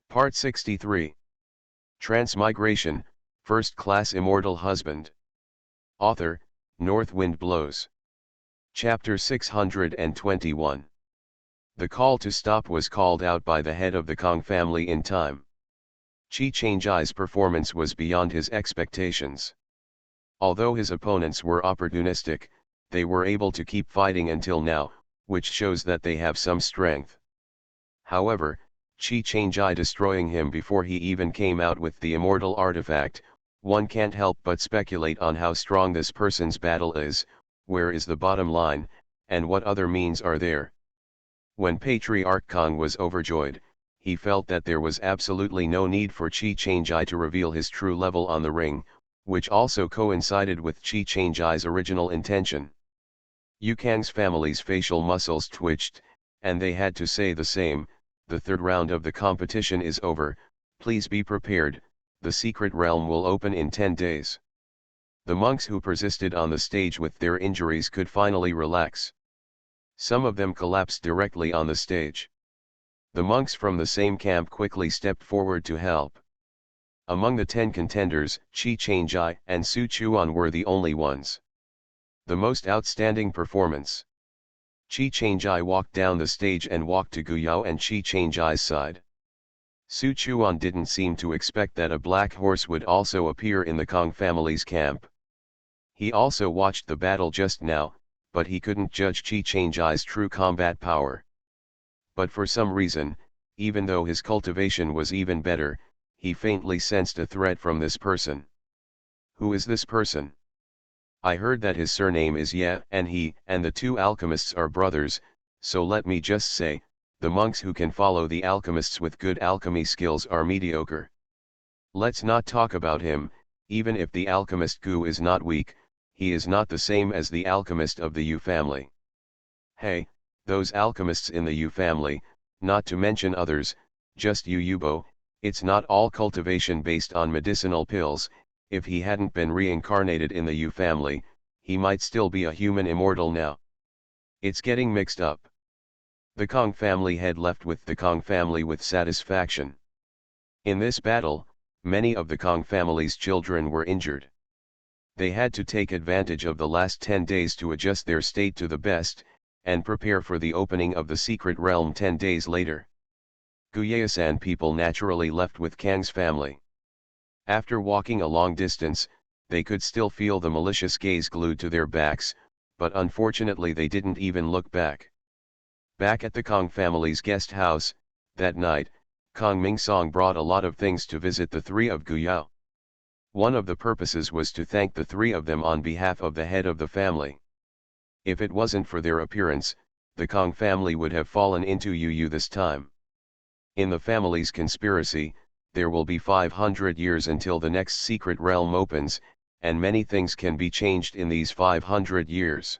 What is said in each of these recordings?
Part 63. Transmigration, First Class Immortal Husband. Author, North Wind Blows. Chapter 621. The call to stop was called out by the head of the Kong family in time. Chi Changai's performance was beyond his expectations. Although his opponents were opportunistic, they were able to keep fighting until now, which shows that they have some strength. However, Chi Changai destroying him before he even came out with the immortal artifact, one can't help but speculate on how strong this person's battle is, where is the bottom line, and what other means are there. When Patriarch Kong was overjoyed, he felt that there was absolutely no need for Chi Changai to reveal his true level on the ring, which also coincided with Chi Changai's original intention. Yu Kang's family's facial muscles twitched, and they had to say the same. The third round of the competition is over, please be prepared, the secret realm will open in 10 days. The monks who persisted on the stage with their injuries could finally relax. Some of them collapsed directly on the stage. The monks from the same camp quickly stepped forward to help. Among the 10 contenders, Chi Changai and Su Chuan were the only ones. The most outstanding performance. Chi Changai walked down the stage and walked to Gu Yao and Chi Changai's side. Su Chuan didn't seem to expect that a black horse would also appear in the Kong family's camp. He also watched the battle just now, but he couldn't judge Chi Changai's true combat power. But for some reason, even though his cultivation was even better, he faintly sensed a threat from this person. Who is this person? I heard that his surname is Ye, and he and the 2 alchemists are brothers, so let me just say, the monks who can follow the alchemists with good alchemy skills are mediocre. Let's not talk about him, even if the alchemist Gu is not weak, he is not the same as the alchemist of the Yu family. Hey, those alchemists in the Yu family, not to mention others, just Yu Yubo, it's not all cultivation based on medicinal pills. If he hadn't been reincarnated in the Yu family, he might still be a human immortal now. It's getting mixed up. The Kong family head left with the Kong family with satisfaction. In this battle, many of the Kong family's children were injured. They had to take advantage of the last 10 days to adjust their state to the best, and prepare for the opening of the secret realm 10 days later. Guyasan people naturally left with Kang's family. After walking a long distance, they could still feel the malicious gaze glued to their backs, but unfortunately they didn't even look back. Back at the Kong family's guest house, that night, Kong Mingsong brought a lot of things to visit the 3 of Gu Yao. One of the purposes was to thank the 3 of them on behalf of the head of the family. If it wasn't for their appearance, the Kong family would have fallen into Yu this time. In the family's conspiracy, there will be 500 years until the next secret realm opens, and many things can be changed in these 500 years.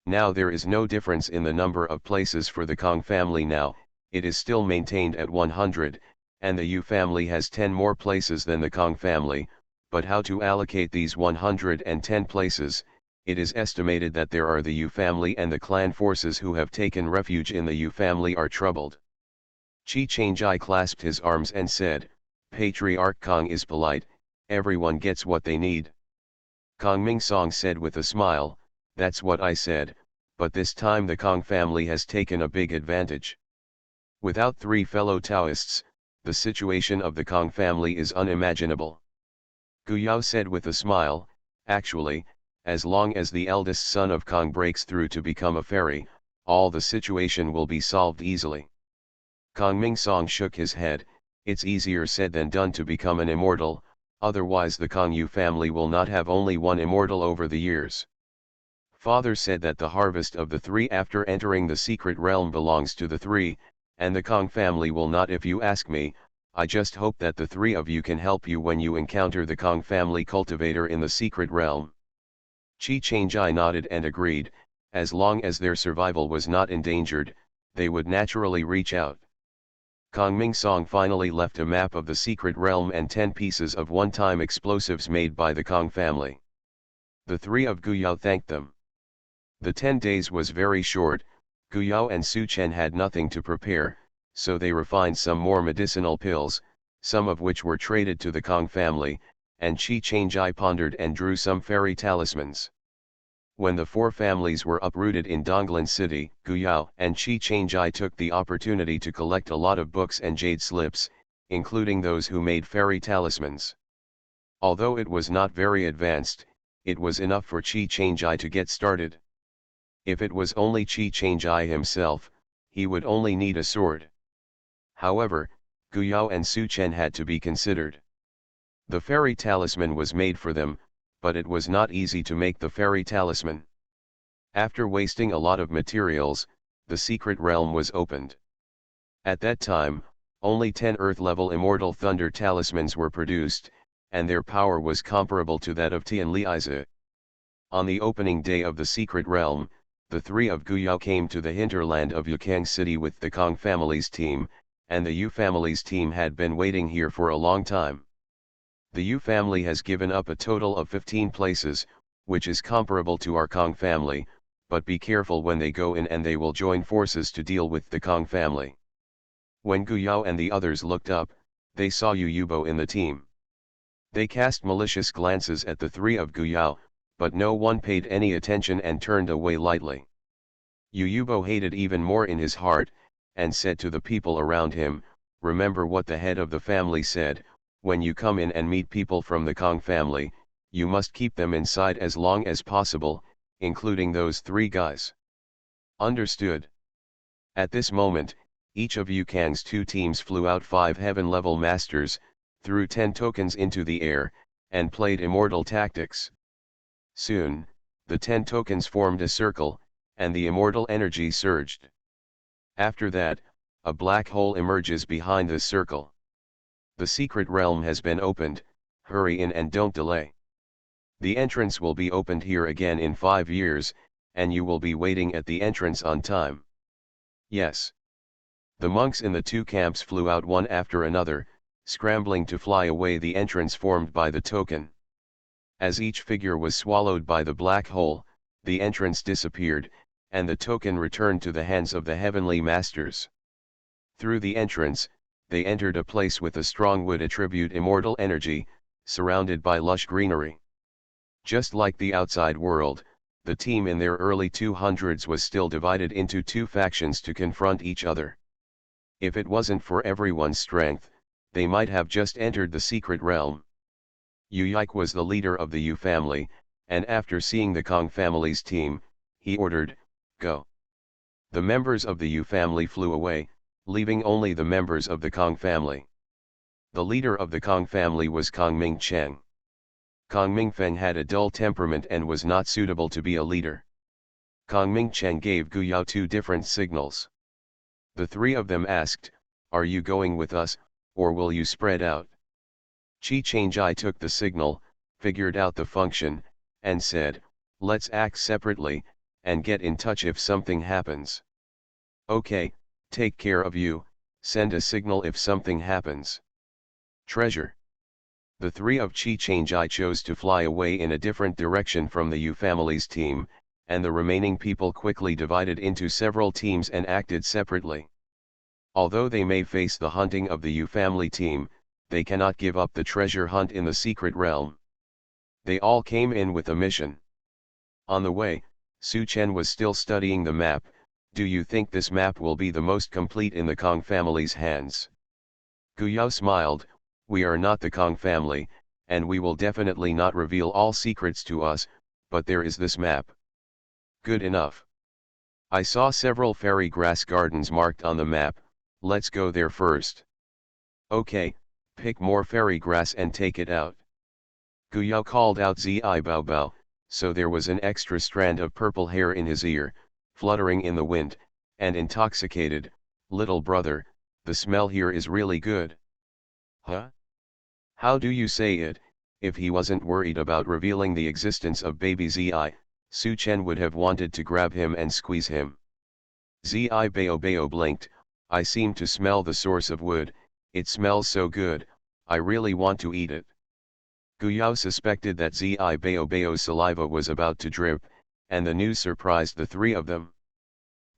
Now there is no difference in the number of places for the Kong family now, it is still maintained at 100, and the Yu family has 10 more places than the Kong family, but how to allocate these 110 places, it is estimated that there are the Yu family and the clan forces who have taken refuge in the Yu family are troubled. Chi Changai clasped his arms and said, Patriarch Kong is polite, everyone gets what they need. Kong Mingsong said with a smile, that's what I said, but this time the Kong family has taken a big advantage. Without 3 fellow Taoists, the situation of the Kong family is unimaginable. Gu Yao said with a smile, actually, as long as the eldest son of Kong breaks through to become a fairy, all the situation will be solved easily. Kong Mingsong shook his head, it's easier said than done to become an immortal, otherwise the Kong Yu family will not have only one immortal over the years. Father said that the harvest of the 3 after entering the secret realm belongs to the 3, and the Kong family will not if you ask me. I just hope that the 3 of you can help you when you encounter the Kong family cultivator in the secret realm. Chi Changai nodded and agreed, as long as their survival was not endangered, they would naturally reach out. Kong Mingsong finally left a map of the secret realm and 10 pieces of one-time explosives made by the Kong family. The 3 of Gu Yao thanked them. The 10 days was very short, Gu Yao and Su Chen had nothing to prepare, so they refined some more medicinal pills, some of which were traded to the Kong family, and Chi Chang-ai pondered and drew some fairy talismans. When the four families were uprooted in Donglan City, Guyao and Chi Chang-ai took the opportunity to collect a lot of books and jade slips, including those who made fairy talismans. Although it was not very advanced, it was enough for Chi Chang-ai to get started. If it was only Chi Chang-ai himself, he would only need a sword. However, Guyao and Su Chen had to be considered. The fairy talisman was made for them, but it was not easy to make the fairy talisman. After wasting a lot of materials, the secret realm was opened. At that time, only 10 Earth-level immortal thunder talismans were produced, and their power was comparable to that of Tian Liizi. On the opening day of the secret realm, the three of Guyao came to the hinterland of Yukang City with the Kong family's team, and the Yu family's team had been waiting here for a long time. The Yu family has given up a total of 15 places, which is comparable to our Kong family, but be careful when they go in and they will join forces to deal with the Kong family. When Guyao and the others looked up, they saw Yu Yubo in the team. They cast malicious glances at the three of Guyao, but no one paid any attention and turned away lightly. Yu Yubo hated even more in his heart, and said to the people around him, "Remember what the head of the family said, when you come in and meet people from the Kong family, you must keep them inside as long as possible, including those three guys. Understood?" At this moment, each of Yukang's two teams flew out 5 heaven-level masters, threw 10 tokens into the air, and played immortal tactics. Soon, the 10 tokens formed a circle, and the immortal energy surged. After that, a black hole emerges behind the circle. The secret realm has been opened, hurry in and don't delay. The entrance will be opened here again in 5 years, and you will be waiting at the entrance on time. Yes. The monks in the two camps flew out one after another, scrambling to fly away the entrance formed by the token. As each figure was swallowed by the black hole, the entrance disappeared, and the token returned to the hands of the heavenly masters. Through the entrance, they entered a place with a strong wood attribute immortal energy, surrounded by lush greenery. Just like the outside world, the team in their early 200s was still divided into 2 factions to confront each other. If it wasn't for everyone's strength, they might have just entered the secret realm. Yu Yike was the leader of the Yu family, and after seeing the Kong family's team, he ordered, "Go." The members of the Yu family flew away, leaving only the members of the Kong family. The leader of the Kong family was Kong Ming Cheng. Kong Ming Feng had a dull temperament and was not suitable to be a leader. Kong Ming Cheng gave Guyao 2 different signals. The three of them asked, "Are you going with us, or will you spread out?" Chi Chang-ai took the signal, figured out the function, and said, "Let's act separately, and get in touch if something happens." "Okay, take care of you, send a signal if something happens." Treasure. The three of Chi Chang-ai chose to fly away in a different direction from the Yu family's team, and the remaining people quickly divided into several teams and acted separately. Although they may face the hunting of the Yu family team, they cannot give up the treasure hunt in the secret realm. They all came in with a mission. On the way, Su Chen was still studying the map. "Do you think this map will be the most complete in the Kong family's hands?" Guyao smiled, "We are not the Kong family, and we will definitely not reveal all secrets to us, but there is this map." "Good enough. I saw several fairy grass gardens marked on the map, let's go there first." "Okay, pick more fairy grass and take it out." Guyao called out Zi Bao Bao, so there was an extra strand of purple hair in his ear, fluttering in the wind, and intoxicated. "Little brother, the smell here is really good." "Huh? How do you say it?" If he wasn't worried about revealing the existence of baby Zi, Su Chen would have wanted to grab him and squeeze him. Zi Bao Bao blinked, "I seem to smell the source of wood, it smells so good, I really want to eat it." Guyao suspected that Zi Bao Bao's saliva was about to drip, and the news surprised the three of them.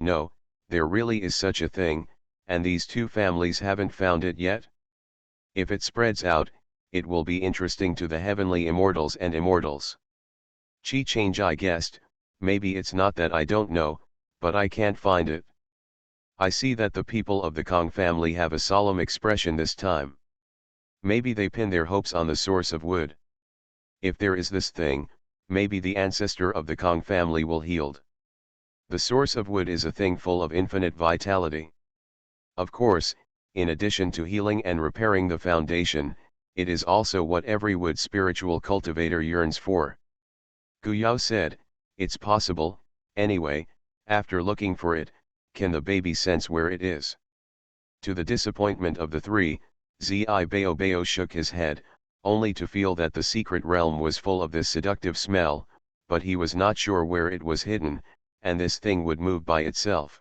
"No, there really is such a thing, and these two families haven't found it yet? If it spreads out, it will be interesting to the heavenly immortals and immortals. Chi Change guessed, maybe it's not that I don't know, but I can't find it. I see that the people of the Kong family have a solemn expression this time. Maybe they pin their hopes on the source of wood. If there is this thing, maybe the ancestor of the Kong family will healed. The source of wood is a thing full of infinite vitality. Of course, in addition to healing and repairing the foundation, it is also what every wood spiritual cultivator yearns for. Gu Yao said, it's possible, anyway, after looking for it, can the baby sense where it is? To the disappointment of the three, Bao shook his head, only to feel that the secret realm was full of this seductive smell, but he was not sure where it was hidden, and this thing would move by itself.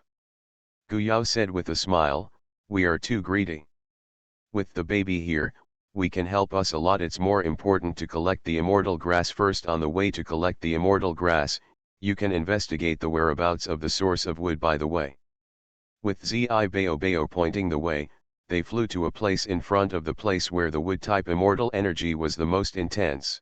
Gu Yao said with a smile, we are too greedy. With the baby here, we can help us a lot. It's more important to collect the immortal grass first. On the way to collect the immortal grass, you can investigate the whereabouts of the source of wood by the way. With Bao pointing the way, they flew to a place in front of the place where the wood-type immortal energy was the most intense.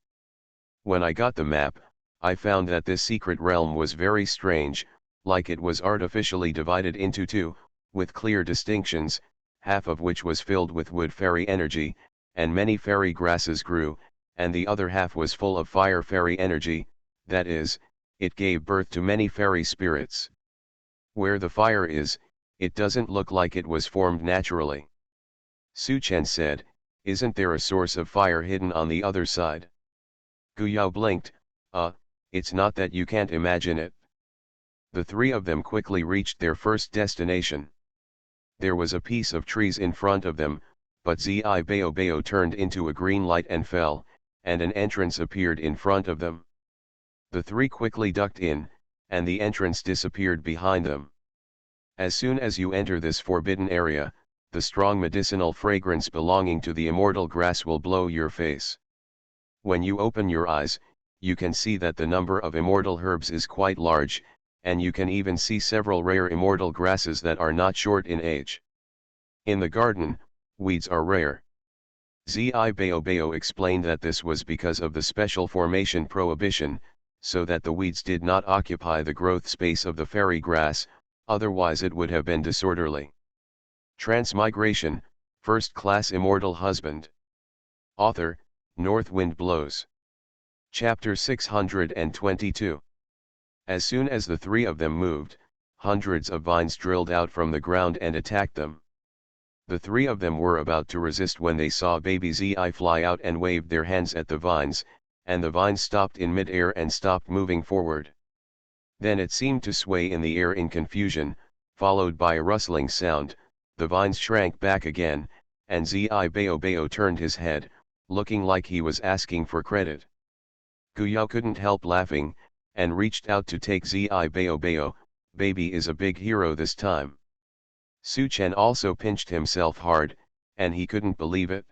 When I got the map, I found that this secret realm was very strange, like it was artificially divided into two, with clear distinctions, half of which was filled with wood fairy energy, and many fairy grasses grew, and the other half was full of fire fairy energy, that is, it gave birth to many fairy spirits. Where the fire is, it doesn't look like it was formed naturally. Su Chen said, isn't there a source of fire hidden on the other side? Gu Yao blinked, it's not that you can't imagine it. The three of them quickly reached their first destination. There was a piece of trees in front of them, but Bao turned into a green light and fell, and an entrance appeared in front of them. The three quickly ducked in, and the entrance disappeared behind them. As soon as you enter this forbidden area, the strong medicinal fragrance belonging to the immortal grass will blow your face. When you open your eyes, you can see that the number of immortal herbs is quite large, and you can even see several rare immortal grasses that are not short in age. In the garden, weeds are rare. Bao explained that this was because of the special formation prohibition, so that the weeds did not occupy the growth space of the fairy grass, otherwise it would have been disorderly. Transmigration, First Class Immortal Husband. Author, North Wind Blows. Chapter 622. As soon as the three of them moved, hundreds of vines drilled out from the ground and attacked them. The three of them were about to resist when they saw baby Zi fly out and waved their hands at the vines, and the vines stopped in mid-air and stopped moving forward. Then it seemed to sway in the air in confusion, followed by a rustling sound. The vines shrank back again, and Bao turned his head, looking like he was asking for credit. Gu Yao couldn't help laughing, and reached out to take Bao. Baby is a big hero this time. Su Chen also pinched himself hard, and he couldn't believe it.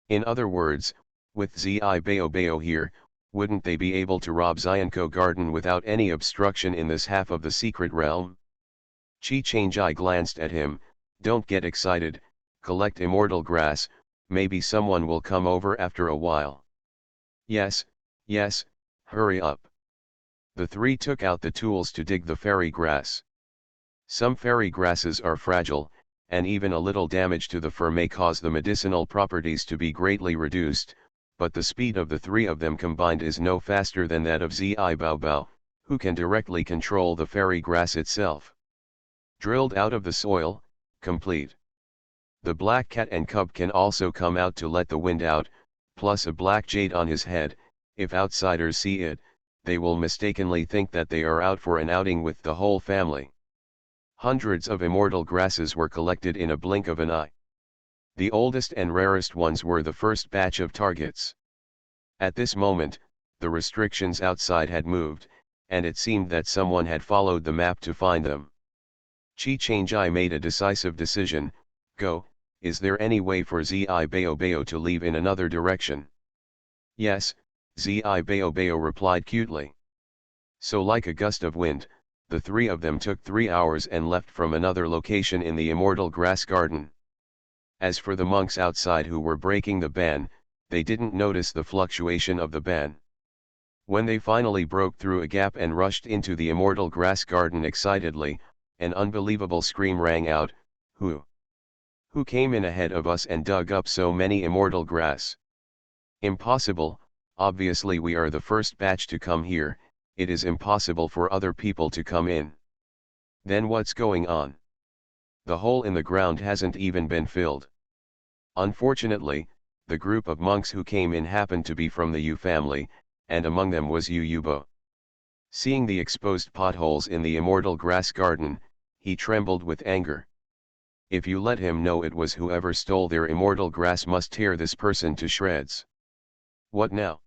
In other words, with Bao here, wouldn't they be able to rob Xiankou Garden without any obstruction in this half of the secret realm? Chi Change glanced at him. Don't get excited, collect immortal grass, maybe someone will come over after a while. Yes, hurry up. The three took out the tools to dig the fairy grass. Some fairy grasses are fragile, and even a little damage to the fur may cause the medicinal properties to be greatly reduced, but the speed of the three of them combined is no faster than that of Bao, who can directly control the fairy grass itself. Drilled out of the soil, complete. The black cat and cub can also come out to let the wind out, plus a black jade on his head. If outsiders see it, they will mistakenly think that they are out for an outing with the whole family. Hundreds of immortal grasses were collected in a blink of an eye. The oldest and rarest ones were the first batch of targets. At this moment, the restrictions outside had moved, and it seemed that someone had followed the map to find them. Chi Change made a decisive decision. Go, is there any way for Bao to leave in another direction? Yes, Bao replied cutely. So like a gust of wind, the three of them took 3 hours and left from another location in the Immortal grass garden. As for the monks outside who were breaking the ban, they didn't notice the fluctuation of the ban. When they finally broke through a gap and rushed into the Immortal grass garden excitedly, an unbelievable scream rang out, "Who came in ahead of us and dug up so many immortal grass? Impossible, obviously we are the first batch to come here, it is impossible for other people to come in. Then what's going on? The hole in the ground hasn't even been filled." Unfortunately, the group of monks who came in happened to be from the Yu family, and among them was Yu Yubo. Seeing the exposed potholes in the Immortal grass garden, he trembled with anger. If you let him know it was whoever stole their immortal grass must tear this person to shreds. "What now?"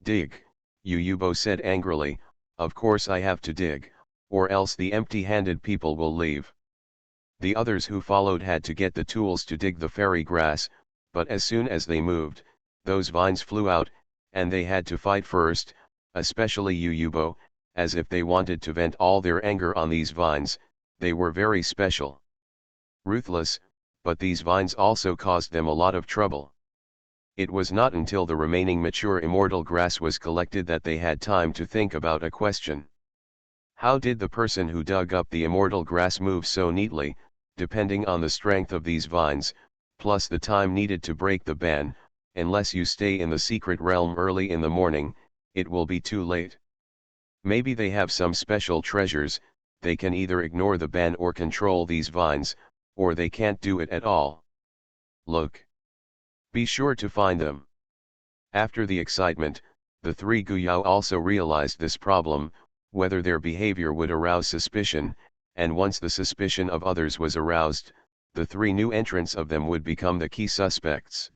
"Dig," Yu Yubo said angrily, "of course I have to dig, or else the empty-handed people will leave." The others who followed had to get the tools to dig the fairy grass, but as soon as they moved, those vines flew out, and they had to fight first, especially Yu Yubo, as if they wanted to vent all their anger on these vines. They were very special. Ruthless, but these vines also caused them a lot of trouble. It was not until the remaining mature immortal grass was collected that they had time to think about a question. How did the person who dug up the immortal grass move so neatly, depending on the strength of these vines, plus the time needed to break the ban? Unless you stay in the secret realm early in the morning, it will be too late. Maybe they have some special treasures, they can either ignore the ban or control these vines, or they can't do it at all. Look. Be sure to find them. After the excitement, the three Guyao also realized this problem, whether their behavior would arouse suspicion, and once the suspicion of others was aroused, the three new entrants of them would become the key suspects.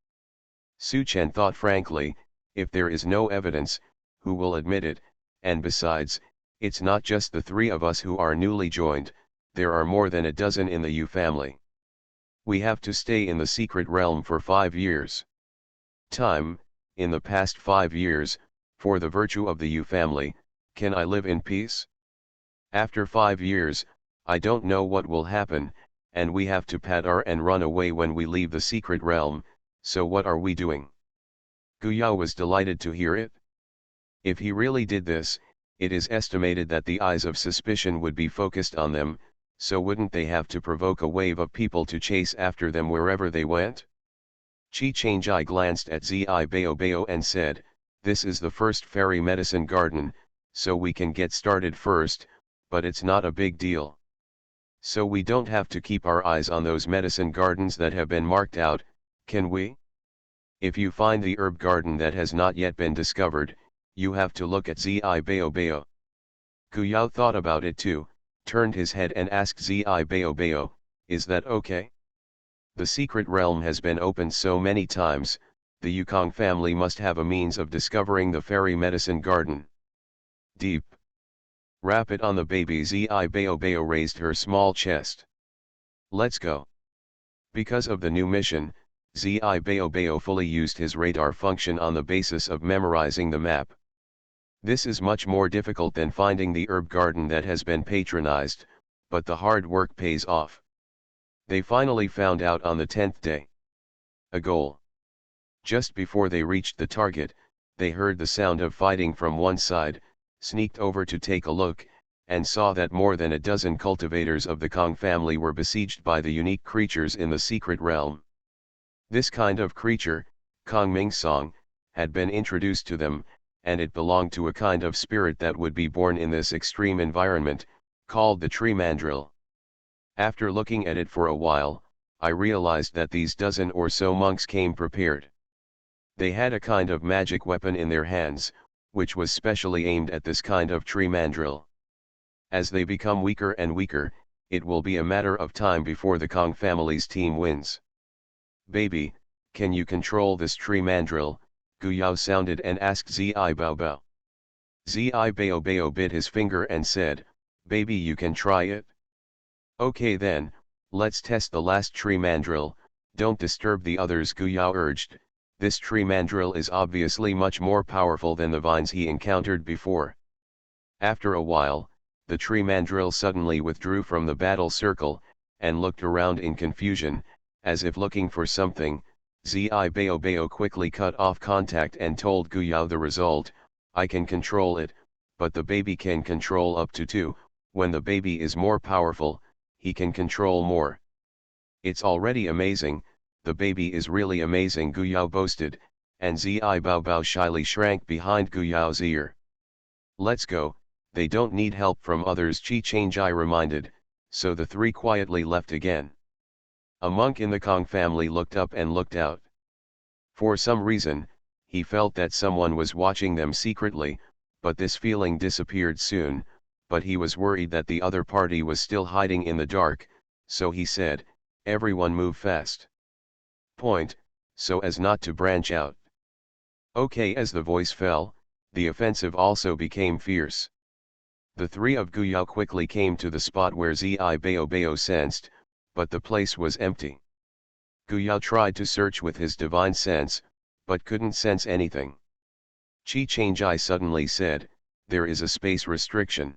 Su Chen thought frankly, if there is no evidence, who will admit it, and besides, it's not just the three of us who are newly joined, there are more than a dozen in the Yu family. We have to stay in the secret realm for 5 years. Time, in the past 5 years, for the virtue of the Yu family, can I live in peace? After 5 years, I don't know what will happen, and we have to padar and run away when we leave the secret realm, so what are we doing? Guyao was delighted to hear it. If he really did this, it is estimated that the eyes of suspicion would be focused on them, so wouldn't they have to provoke a wave of people to chase after them wherever they went? Chi Changjai glanced at Zi Bao Bao and said, "This is the first fairy medicine garden, so we can get started first, but it's not a big deal. So we don't have to keep our eyes on those medicine gardens that have been marked out, can we? If you find the herb garden that has not yet been discovered, you have to look at Zi Bao Bao." Guyao thought about it too, turned his head and asked Zi Bao Bao, "Is that okay? The secret realm has been opened so many times, the Yukong family must have a means of discovering the fairy medicine garden." "Deep. Wrap it on the baby." Zi Bao Bao raised her small chest. "Let's go." Because of the new mission, Zi Bao Bao fully used his radar function on the basis of memorizing the map. This is much more difficult than finding the herb garden that has been patronized, but the hard work pays off. They finally found out on the 10th day. A goal. Just before they reached the target, they heard the sound of fighting from one side, sneaked over to take a look, and saw that more than a dozen cultivators of the Kong family were besieged by the unique creatures in the secret realm. This kind of creature, Kong Ming Song, had been introduced to them, and it belonged to a kind of spirit that would be born in this extreme environment, called the tree mandrill. After looking at it for a while, I realized that these dozen or so monks came prepared. They had a kind of magic weapon in their hands, which was specially aimed at this kind of tree mandrill. As they become weaker and weaker, it will be a matter of time before the Kong family's team wins. "Baby, can you control this tree mandrill?" Guyao sounded and asked Zi Bao Bao. Zi Bao Bao bit his finger and said, "Baby, you can try it." "Okay then, let's test the last tree mandrill, don't disturb the others," Guyao urged. This tree mandrill is obviously much more powerful than the vines he encountered before. After a while, the tree mandrill suddenly withdrew from the battle circle, and looked around in confusion, as if looking for something. Bao quickly cut off contact and told Guyao the result: I can control it, but the baby can control up to 2, when the baby is more powerful, he can control more. It's already amazing, the baby is really amazing, Guyao boasted, and Bao shyly shrank behind Guyao's ear. Let's go, they don't need help from others, Chi Changjai reminded, so the three quietly left again. A monk in the Kong family looked up and looked out. For some reason, he felt that someone was watching them secretly, but this feeling disappeared soon, but he was worried that the other party was still hiding in the dark, so he said, everyone move fast. Point, so as not to branch out. Okay, as the voice fell, the offensive also became fierce. The three of Guyao quickly came to the spot where Bao sensed, but the place was empty. Guyao tried to search with his divine sense, but couldn't sense anything. Chi Changjai suddenly said, there is a space restriction.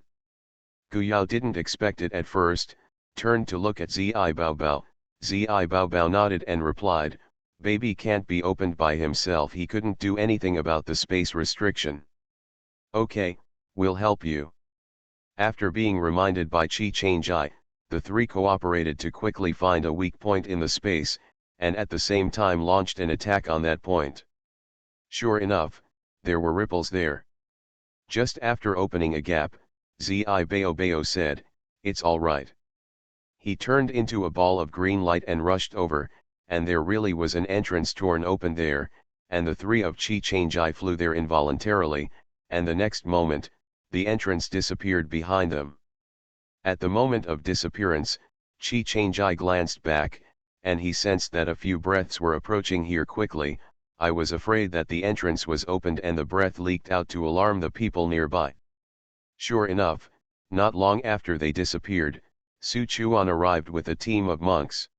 Guyao didn't expect it at first, turned to look at Bao. Bao nodded and replied, baby can't be opened by himself, he couldn't do anything about the space restriction. Okay, we'll help you. After being reminded by Chi Changjai, the three cooperated to quickly find a weak point in the space, and at the same time launched an attack on that point. Sure enough, there were ripples there. Just after opening a gap, Bao said, it's all right. He turned into a ball of green light and rushed over, and there really was an entrance torn open there, and the three of Chi Changjai flew there involuntarily, and the next moment, the entrance disappeared behind them. At the moment of disappearance, Chi Changjai glanced back, and he sensed that a few breaths were approaching here quickly. I was afraid that the entrance was opened and the breath leaked out to alarm the people nearby. Sure enough, not long after they disappeared, Su Chuan arrived with a team of monks.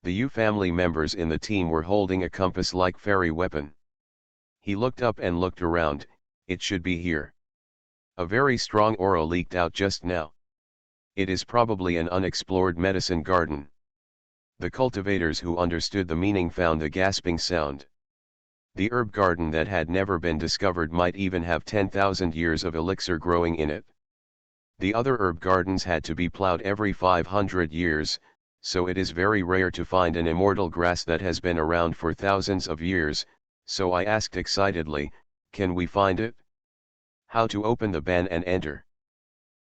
The Yu family members in the team were holding a compass-like fairy weapon. He looked up and looked around, it should be here. A very strong aura leaked out just now. It is probably an unexplored medicine garden. The cultivators who understood the meaning found a gasping sound. The herb garden that had never been discovered might even have 10,000 years of elixir growing in it. The other herb gardens had to be plowed every 500 years, so it is very rare to find an immortal grass that has been around for thousands of years, so I asked excitedly, can we find it? How to open the ban and enter?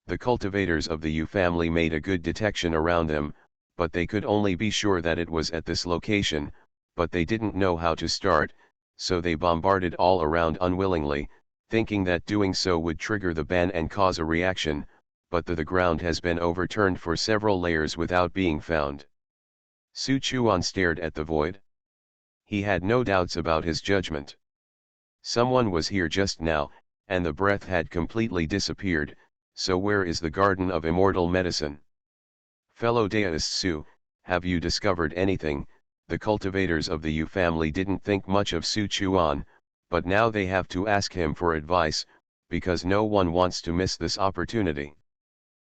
The cultivators of the Yu family made a good detection around them, but they could only be sure that it was at this location, but they didn't know how to start, so they bombarded all around unwillingly, thinking that doing so would trigger the ban and cause a reaction, but the ground has been overturned for several layers without being found. Su Chuan stared at the void. He had no doubts about his judgment. Someone was here just now, and the breath had completely disappeared, so where is the garden of immortal medicine? Fellow Daoist Su, have you discovered anything? The cultivators of the Yu family didn't think much of Su Chuan, but now they have to ask him for advice, because no one wants to miss this opportunity.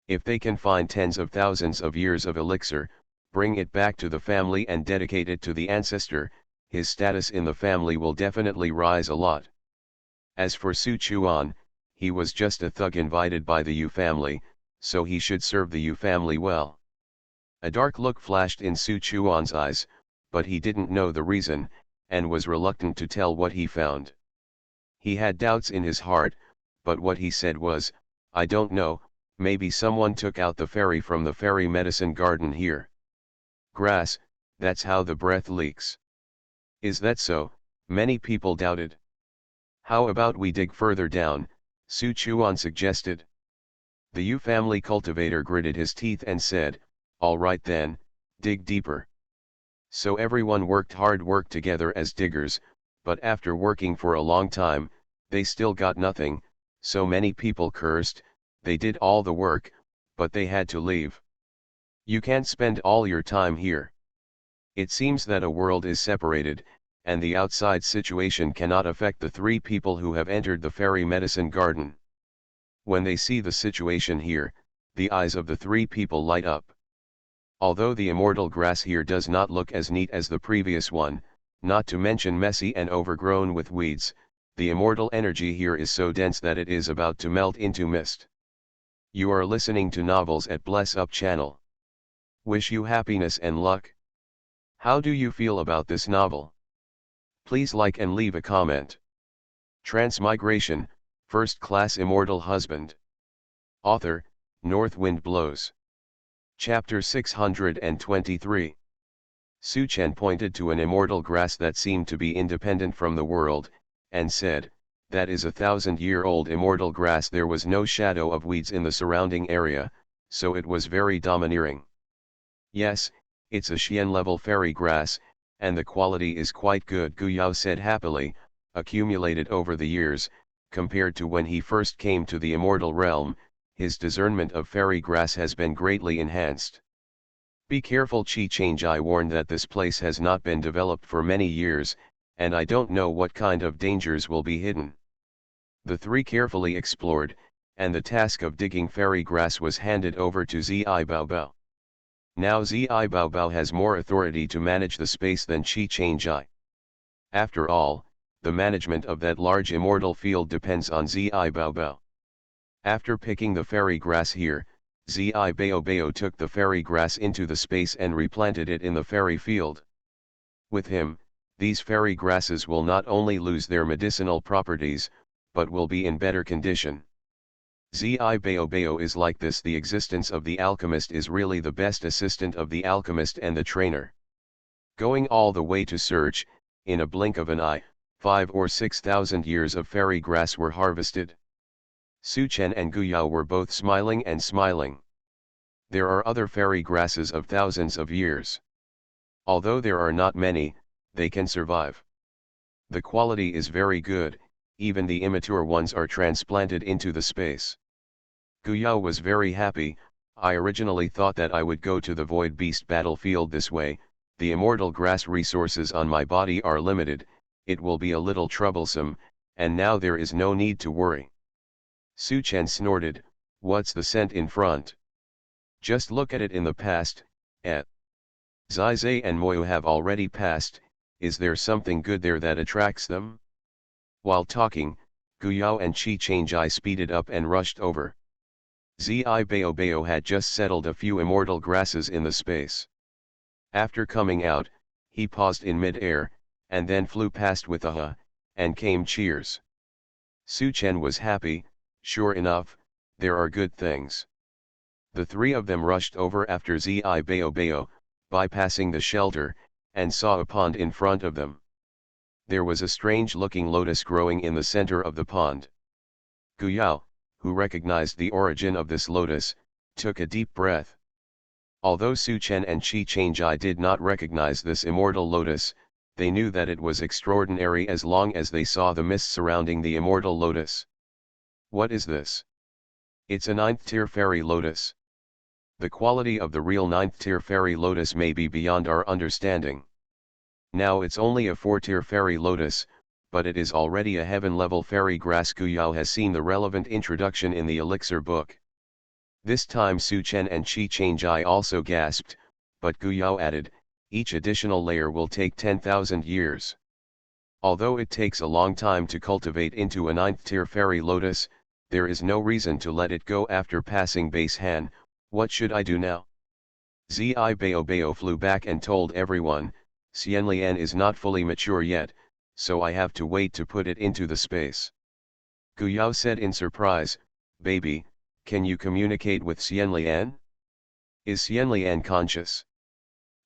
If they can find tens of thousands of years of elixir, bring it back to the family and dedicate it to the ancestor, his status in the family will definitely rise a lot. As for Su Chuan, he was just a thug invited by the Yu family, so he should serve the Yu family well. A dark look flashed in Su Chuan's eyes, but he didn't know the reason, and was reluctant to tell what he found. He had doubts in his heart, but what he said was, I don't know, maybe someone took out the fairy from the fairy medicine garden here. Grass, that's how the breath leaks. Is that so? Many people doubted. How about we dig further down, Su Chuan suggested. The Yu family cultivator gritted his teeth and said, all right then, dig deeper. So everyone worked together as diggers, but after working for a long time, they still got nothing, so many people cursed. They did all the work, but they had to leave. You can't spend all your time here. It seems that a world is separated, and the outside situation cannot affect the three people who have entered the fairy medicine garden. When they see the situation here, the eyes of the three people light up. Although the immortal grass here does not look as neat as the previous one, not to mention messy and overgrown with weeds, the immortal energy here is so dense that it is about to melt into mist. You are listening to Novels at Bless Up channel. Wish you happiness and luck. How do you feel about this novel? Please like and leave a comment. Transmigration, First Class Immortal Husband. Author, North Wind Blows. Chapter 623. Su Chen pointed to an immortal grass that seemed to be independent from the world, and said, "That is 1,000-year-old immortal grass." There was no shadow of weeds in the surrounding area, so it was very domineering. "Yes, it's a Xian-level fairy grass, and the quality is quite good," Gu Yao said happily, accumulated over the years, compared to when he first came to the immortal realm, his discernment of fairy grass has been greatly enhanced. "Be careful," Chi Changjai warned, "that this place has not been developed for many years, and I don't know what kind of dangers will be hidden." The three carefully explored, and the task of digging fairy grass was handed over to Zi Baobao. Now Zi Baobao has more authority to manage the space than Chi Changjai. After all, the management of that large immortal field depends on Zi Baobao. After picking the fairy grass here, Zi Baobao took the fairy grass into the space and replanted it in the fairy field. With him, these fairy grasses will not only lose their medicinal properties, but will be in better condition. Zi Baobao is like this. The existence of the alchemist is really the best assistant of the alchemist and the trainer. Going all the way to search, in a blink of an eye, 5,000 or 6,000 years of fairy grass were harvested. Su Chen and Gu Yao were both smiling and smiling. There are other fairy grasses of thousands of years. Although there are not many, they can survive. The quality is very good, even the immature ones are transplanted into the space. Gu Yao was very happy. "I originally thought that I would go to the Void Beast battlefield this way. The immortal grass resources on my body are limited, it will be a little troublesome, and now there is no need to worry." Su Chen snorted, "What's the scent in front? Just look at it. In the past, Zai and Moyu have already passed. Is there something good there that attracts them?" While talking, Gu Yao and Chi Changjai speeded up and rushed over. Zi Baobao had just settled a few immortal grasses in the space. After coming out, he paused in mid-air, and then flew past with a "ha," and came cheers. Su Chen was happy. Sure enough, there are good things. The three of them rushed over after Zi Baobao, bypassing the shelter, and saw a pond in front of them. There was a strange-looking lotus growing in the center of the pond. Gu Yao, who recognized the origin of this lotus, took a deep breath. Although Su Chen and Chi Changjai did not recognize this immortal lotus, they knew that it was extraordinary as long as they saw the mist surrounding the immortal lotus. "What is this?" "It's a 9th-tier fairy lotus. The quality of the real 9th-tier fairy lotus may be beyond our understanding. Now it's only a 4th-tier fairy lotus, but it is already a heaven-level fairy grass." Gu Yao has seen the relevant introduction in the elixir book. This time Su Chen and Chi Changjai also gasped, but Gu Yao added, "Each additional layer will take 10,000 years. Although it takes a long time to cultivate into a 9th-tier fairy lotus, there is no reason to let it go after passing base Han. What should I do now?" Zi Baobao flew back and told everyone, "Xianlian is not fully mature yet, so I have to wait to put it into the space." Gu Yao said in surprise, "Baby, can you communicate with Xianlian? Is Xianlian conscious?"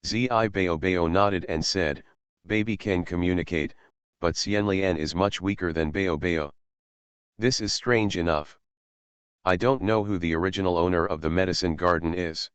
Zi Baobao nodded and said, "Baby can communicate, but Xianlian is much weaker than Baobao. This is strange enough. I don't know who the original owner of the medicine garden is."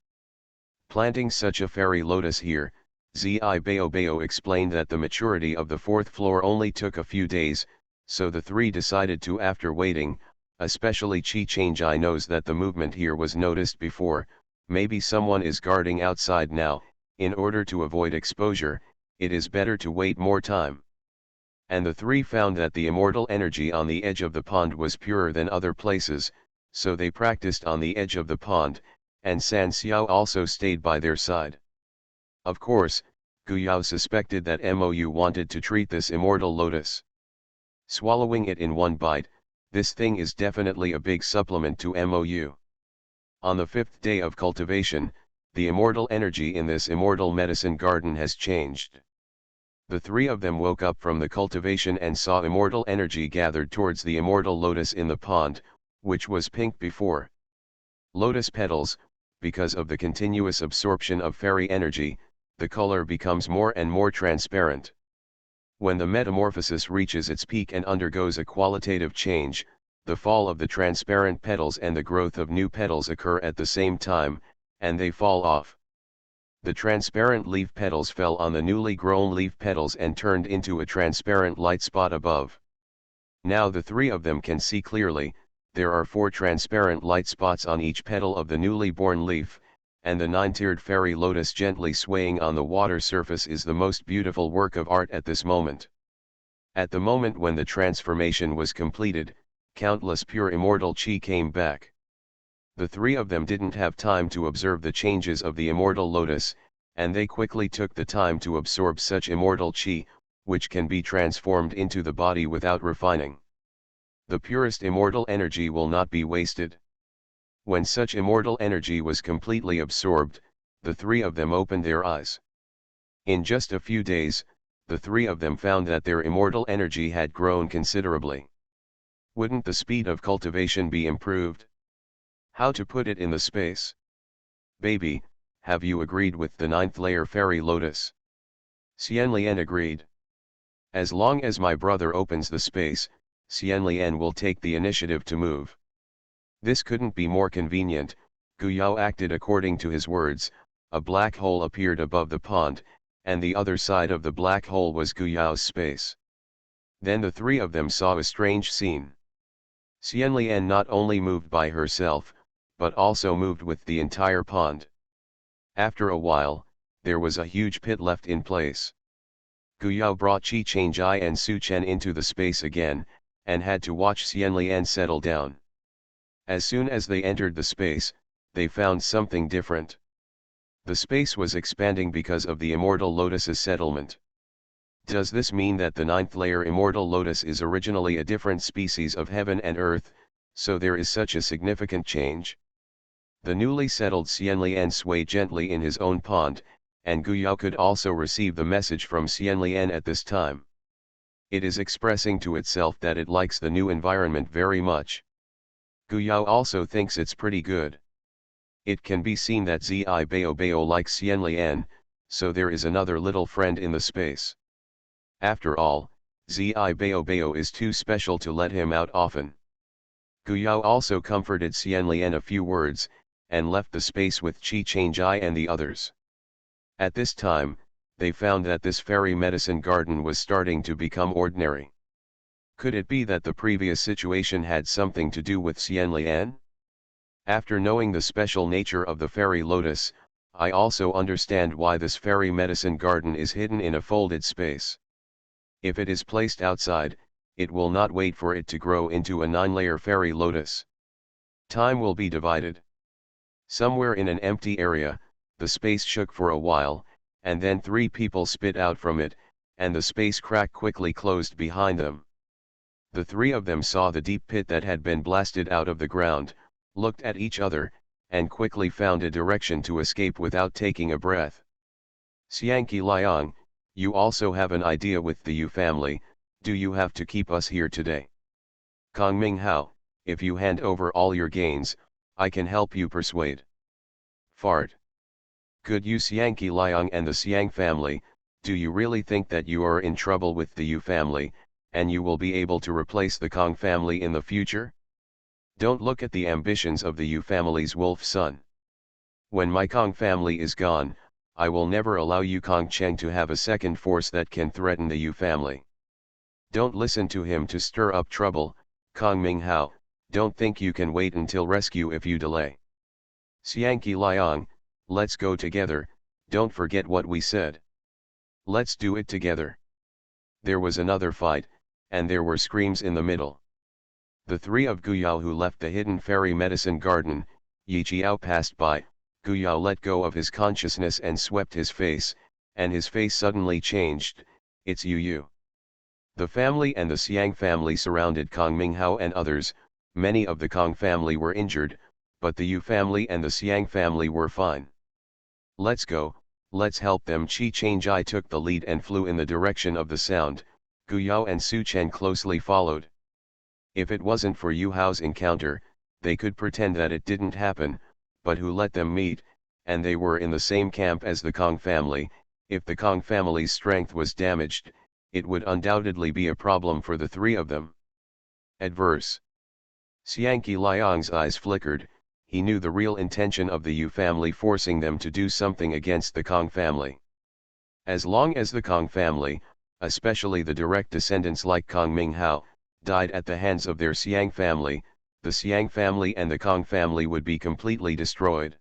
Planting such a fairy lotus here, Zi Baobao explained that the maturity of the 4th floor only took a few days, so the three decided to. After waiting, especially Chi Changjai knows that the movement here was noticed before, maybe someone is guarding outside now. In order to avoid exposure, it is better to wait more time. And the three found that the immortal energy on the edge of the pond was purer than other places, so they practiced on the edge of the pond, and San Xiao also stayed by their side. Of course, Gu Yao suspected that Mou wanted to treat this immortal lotus. Swallowing it in one bite, this thing is definitely a big supplement to Mou. On the 5th day of cultivation, the immortal energy in this immortal medicine garden has changed. The three of them woke up from the cultivation and saw immortal energy gathered towards the immortal lotus in the pond, which was pink before. Lotus petals, because of the continuous absorption of fairy energy, the color becomes more and more transparent. When the metamorphosis reaches its peak and undergoes a qualitative change, the fall of the transparent petals and the growth of new petals occur at the same time, and they fall off. The transparent leaf petals fell on the newly grown leaf petals and turned into a transparent light spot above. Now the three of them can see clearly. There are 4 transparent light spots on each petal of the newly born leaf, and the 9-tiered fairy lotus gently swaying on the water surface is the most beautiful work of art at this moment. At the moment when the transformation was completed, countless pure immortal chi came back. The three of them didn't have time to observe the changes of the immortal lotus, and they quickly took the time to absorb such immortal chi, which can be transformed into the body without refining. The purest immortal energy will not be wasted. When such immortal energy was completely absorbed, the three of them opened their eyes. In just a few days, the three of them found that their immortal energy had grown considerably. Wouldn't the speed of cultivation be improved? How to put it in the space? Baby, have you agreed with the 9th layer fairy lotus? Xianlian agreed. As long as my brother opens the space, Xianlian will take the initiative to move. This couldn't be more convenient. Gu Yao acted according to his words. A black hole appeared above the pond, and the other side of the black hole was Gu Yao's space. Then the three of them saw a strange scene. Xianlian not only moved by herself, but also moved with the entire pond. After a while, there was a huge pit left in place. Gu Yao brought Qi Changjai and Su Chen into the space again, and had to watch Xianlian settle down. As soon as they entered the space, they found something different. The space was expanding because of the immortal lotus's settlement. Does this mean that the 9th layer immortal lotus is originally a different species of heaven and earth, so there is such a significant change? The newly settled Xianlian swayed gently in his own pond, and Gu Yao could also receive the message from Xianlian at this time. It is expressing to itself that it likes the new environment very much. Gu Yao also thinks it's pretty good. It can be seen that Zi Bao Bao likes Xianlian, so there is another little friend in the space. After all, Zi Bao Bao is too special to let him out often. Gu Yao also comforted Xianlian a few words, and left the space with Qi Changjai and the others. At this time, they found that this fairy medicine garden was starting to become ordinary. Could it be that the previous situation had something to do with Xianlian? After knowing the special nature of the fairy lotus, I also understand why this fairy medicine garden is hidden in a folded space. If it is placed outside, it will not wait for it to grow into a 9-layer fairy lotus. Time will be divided. Somewhere in an empty area, the space shook for a while, and then 3 people spit out from it, and the space crack quickly closed behind them. The 3 of them saw the deep pit that had been blasted out of the ground, looked at each other, and quickly found a direction to escape without taking a breath. Xiangqi Liang, you also have an idea with the Yu family. Do you have to keep us here today? Kong Ming Hao, if you hand over all your gains, I can help you persuade. Fart. Could you Xiangqi Liang and the Xiang family, do you really think that you are in trouble with the Yu family, and you will be able to replace the Kong family in the future? Don't look at the ambitions of the Yu family's wolf son. When my Kong family is gone, I will never allow Yu Kong Cheng to have a second force that can threaten the Yu family. Don't listen to him to stir up trouble. Kong Ming Hao, don't think you can wait until rescue if you delay. Xiangqi Liang, let's go together, don't forget what we said. Let's do it together. There was another fight, and there were screams in the middle. The three of Guyao who left the hidden fairy medicine garden. Yi Jiao passed by. Guyao let go of his consciousness and swept his face, and his face suddenly changed. It's Yu. The family and the Xiang family surrounded Kong Minghao and others. Many of the Kong family were injured, but the Yu family and the Xiang family were fine. Let's go, let's help them. Qi Changjai took the lead and flew in the direction of the sound. Guyao and Su Chen closely followed. If it wasn't for Yu Hao's encounter, they could pretend that it didn't happen, but who let them meet, and they were in the same camp as the Kong family. If the Kong family's strength was damaged, it would undoubtedly be a problem for the three of them. Adverse. Xiangqi Liang's eyes flickered. He knew the real intention of the Yu family, forcing them to do something against the Kong family. As long as the Kong family, especially the direct descendants like Kong Minghao, died at the hands of their Xiang family, the Xiang family and the Kong family would be completely destroyed.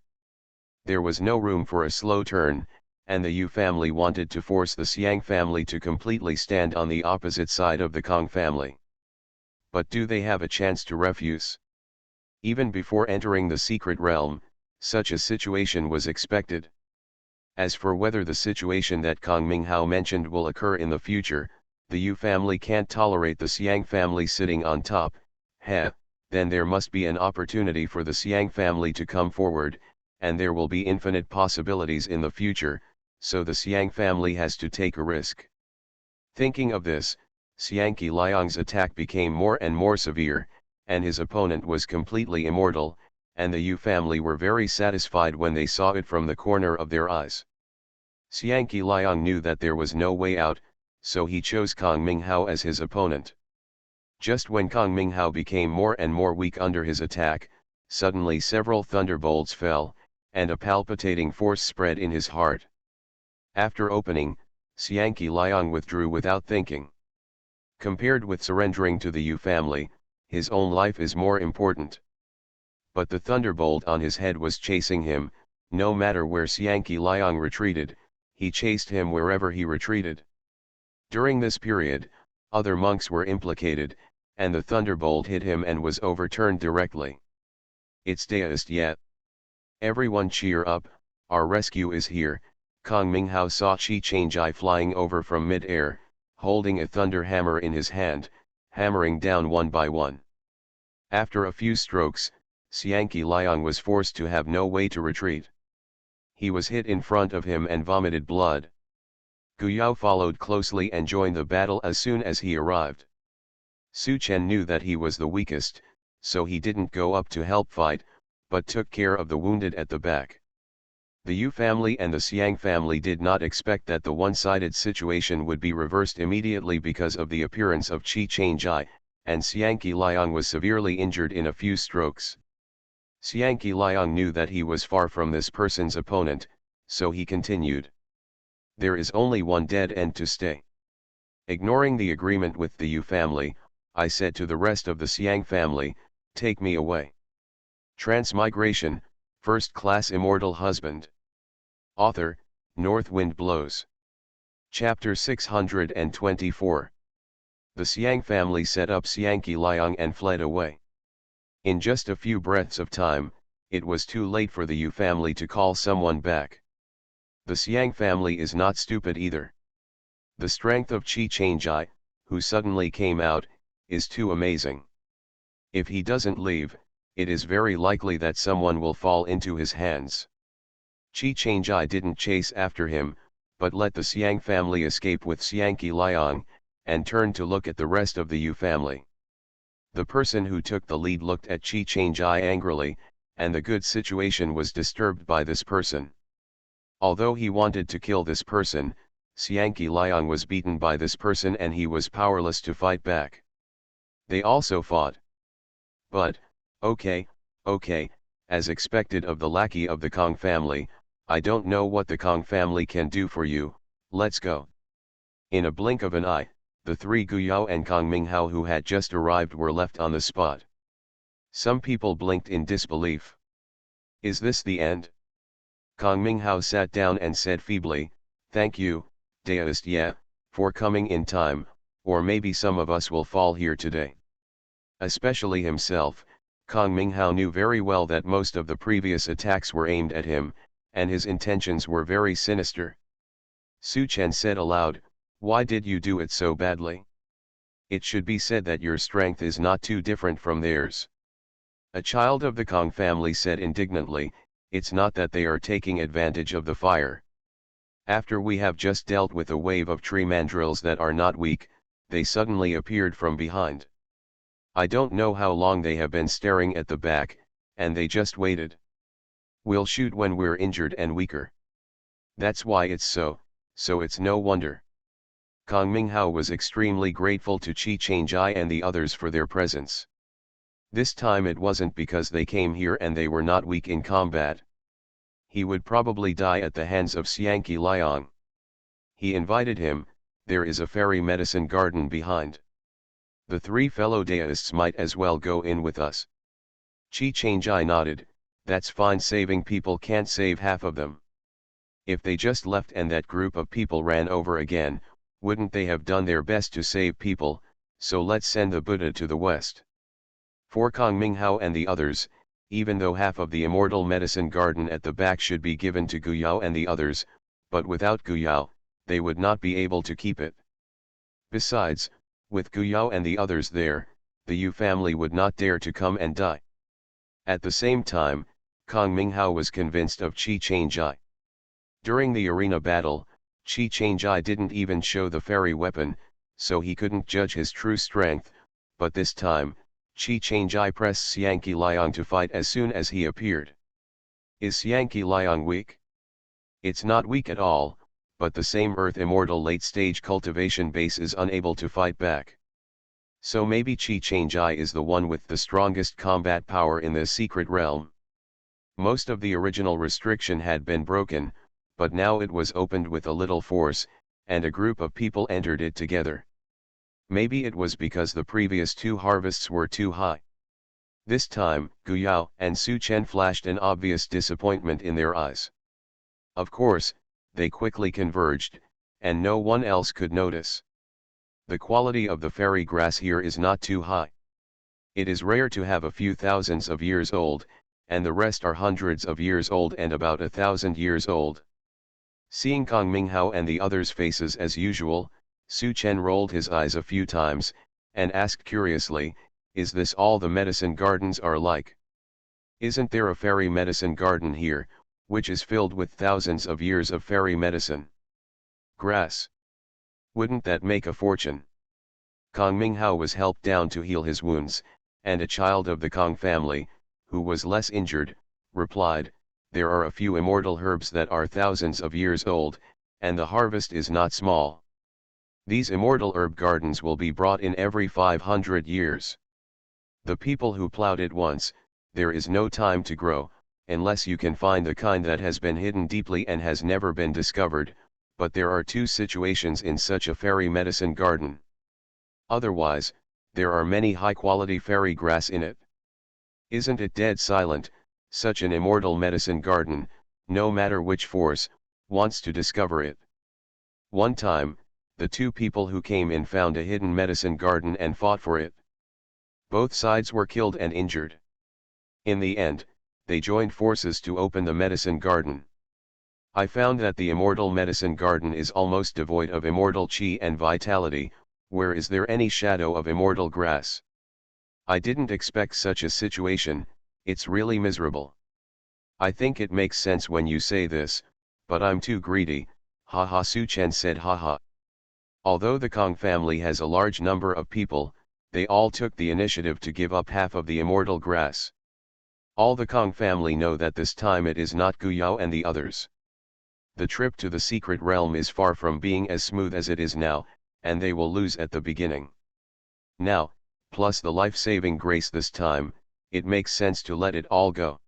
There was no room for a slow turn, and the Yu family wanted to force the Xiang family to completely stand on the opposite side of the Kong family. But do they have a chance to refuse? Even before entering the secret realm, such a situation was expected. As for whether the situation that Kong Minghao mentioned will occur in the future, the Yu family can't tolerate the Xiang family sitting on top. Then there must be an opportunity for the Xiang family to come forward, and there will be infinite possibilities in the future, so the Xiang family has to take a risk. Thinking of this, Xiangqi Liang's attack became more and more severe, and his opponent was completely immortal, and the Yu family were very satisfied when they saw it from the corner of their eyes. Xiangqi Liang knew that there was no way out, so he chose Kong Minghao as his opponent. Just when Kong Minghao became more and more weak under his attack, suddenly several thunderbolts fell, and a palpitating force spread in his heart. After opening, Xiangqi Liang withdrew without thinking. Compared with surrendering to the Yu family, his own life is more important. But the thunderbolt on his head was chasing him. No matter where Xiangqi Liang retreated, he chased him wherever he retreated. During this period, other monks were implicated, and the thunderbolt hit him and was overturned directly. It's deist yet. Everyone cheer up, our rescue is here. Kong Minghao saw Qi Changjai flying over from mid-air, holding a thunder hammer in his hand, hammering down one by one. After a few strokes, Xiangqi Liang was forced to have no way to retreat. He was hit in front of him and vomited blood. Guyao followed closely and joined the battle as soon as he arrived. Su Chen knew that he was the weakest, so he didn't go up to help fight, but took care of the wounded at the back. The Yu family and the Xiang family did not expect that the one-sided situation would be reversed immediately because of the appearance of Qi Changjai, and Xiangqi Liang was severely injured in a few strokes. Xiangqi Liang knew that he was far from this person's opponent, so he continued. There is only one dead end to stay. Ignoring the agreement with the Yu family, I said to the rest of the Xiang family, take me away. Transmigration, First Class Immortal Husband. Author, North Wind Blows. Chapter 624. The Xiang family set up Xiangqi Liang and fled away. In just a few breaths of time, it was too late for the Yu family to call someone back. The Xiang family is not stupid either. The strength of Qi Changjai, who suddenly came out, is too amazing. If he doesn't leave, it is very likely that someone will fall into his hands. Qi Changjai didn't chase after him, but let the Xiang family escape with Xiangqi Liang, and turned to look at the rest of the Yu family. The person who took the lead looked at Qi Changjai angrily, and the good situation was disturbed by this person. Although he wanted to kill this person, Xiangqi Liang was beaten by this person and he was powerless to fight back. They also fought. But, okay, as expected of the lackey of the Kong family, I don't know what the Kong family can do for you, let's go. In a blink of an eye, the three Guyao and Kong Minghao who had just arrived were left on the spot. Some people blinked in disbelief. Is this the end? Kong Minghao sat down and said feebly, thank you, deist, for coming in time, or maybe some of us will fall here today. Especially himself, Kang Minghao knew very well that most of the previous attacks were aimed at him, and his intentions were very sinister. Su Chen said aloud, "Why did you do it so badly? It should be said that your strength is not too different from theirs." A child of the Kang family said indignantly, "It's not that they are taking advantage of the fire. After we have just dealt with a wave of tree mandrills that are not weak, they suddenly appeared from behind. I don't know how long they have been staring at the back, and they just waited. We'll shoot when we're injured and weaker. That's why it's so it's no wonder." Kang Minghao was extremely grateful to Qi Changjai and the others for their presence. This time it wasn't because they came here and they were not weak in combat. He would probably die at the hands of Xiangqi Liang. He invited him. "There is a fairy medicine garden behind. The three fellow deists might as well go in with us." Qi Changjai nodded. "That's fine. Saving people can't save half of them. If they just left and that group of people ran over again, wouldn't they have done their best to save people? So let's send the Buddha to the west." For Kang Minghao and the others, even though half of the Immortal medicine garden at the back should be given to Guyao and the others, but without Guyao, they would not be able to keep it. Besides, with Guyao and the others there, the Yu family would not dare to come and die. At the same time, Kang Minghao was convinced of Qi Changjai. During the arena battle, Qi Changjai didn't even show the fairy weapon, so he couldn't judge his true strength, but this time, Qi Changjai pressed Xiangqi Liang to fight as soon as he appeared. Is Xiangqi Liang weak? It's not weak at all, but the same Earth Immortal late-stage cultivation base is unable to fight back. So maybe Qi Changjai is the one with the strongest combat power in the secret realm. Most of the original restriction had been broken, but now it was opened with a little force, and a group of people entered it together. Maybe it was because the previous two harvests were too high. This time, Guyao and Su Chen flashed an obvious disappointment in their eyes. Of course, they quickly converged, and no one else could notice. The quality of the fairy grass here is not too high. It is rare to have a few thousands of years old, and the rest are hundreds of years old and about 1,000 years old. Seeing Kang Minghao and the others' faces as usual, Su Chen rolled his eyes a few times, and asked curiously, "Is this all the medicine gardens are like? Isn't there a fairy medicine garden here, which is filled with thousands of years of fairy medicine grass? Wouldn't that make a fortune?" Kang Minghao was helped down to heal his wounds, and a child of the Kang family, who was less injured, replied, "There are a few immortal herbs that are thousands of years old, and the harvest is not small. These immortal herb gardens will be brought in every 500 years. The people who plowed it once, there is no time to grow, unless you can find the kind that has been hidden deeply and has never been discovered, but there are two situations in such a fairy medicine garden. Otherwise, there are many high-quality fairy grass in it. Isn't it dead silent? Such an immortal medicine garden, no matter which force, wants to discover it." One time, the two people who came in found a hidden medicine garden and fought for it. Both sides were killed and injured. In the end, they joined forces to open the medicine garden. I found that the immortal medicine garden is almost devoid of immortal chi and vitality. Where is there any shadow of immortal grass? I didn't expect such a situation. It's really miserable. I think it makes sense when you say this, but I'm too greedy, haha. Su Chen said, haha. Although the Kang family has a large number of people, they all took the initiative to give up half of the immortal grass. All the Kang family know that this time it is not Guyao and the others. The trip to the secret realm is far from being as smooth as it is now, and they will lose at the beginning. Now, plus the life-saving grace this time, it makes sense to let it all go.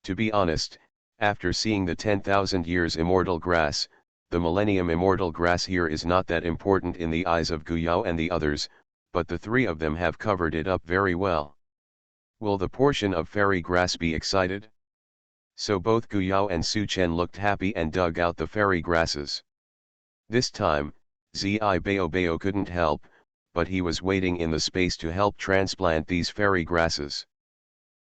To be honest, after seeing the 10,000 years immortal grass, the millennium immortal grass here is not that important in the eyes of Guyao and the others, but the three of them have covered it up very well. Will the portion of fairy grass be excited? So both Guyao and Su Chen looked happy and dug out the fairy grasses. This time, Zi Bao Bao couldn't help but he was waiting in the space to help transplant these fairy grasses.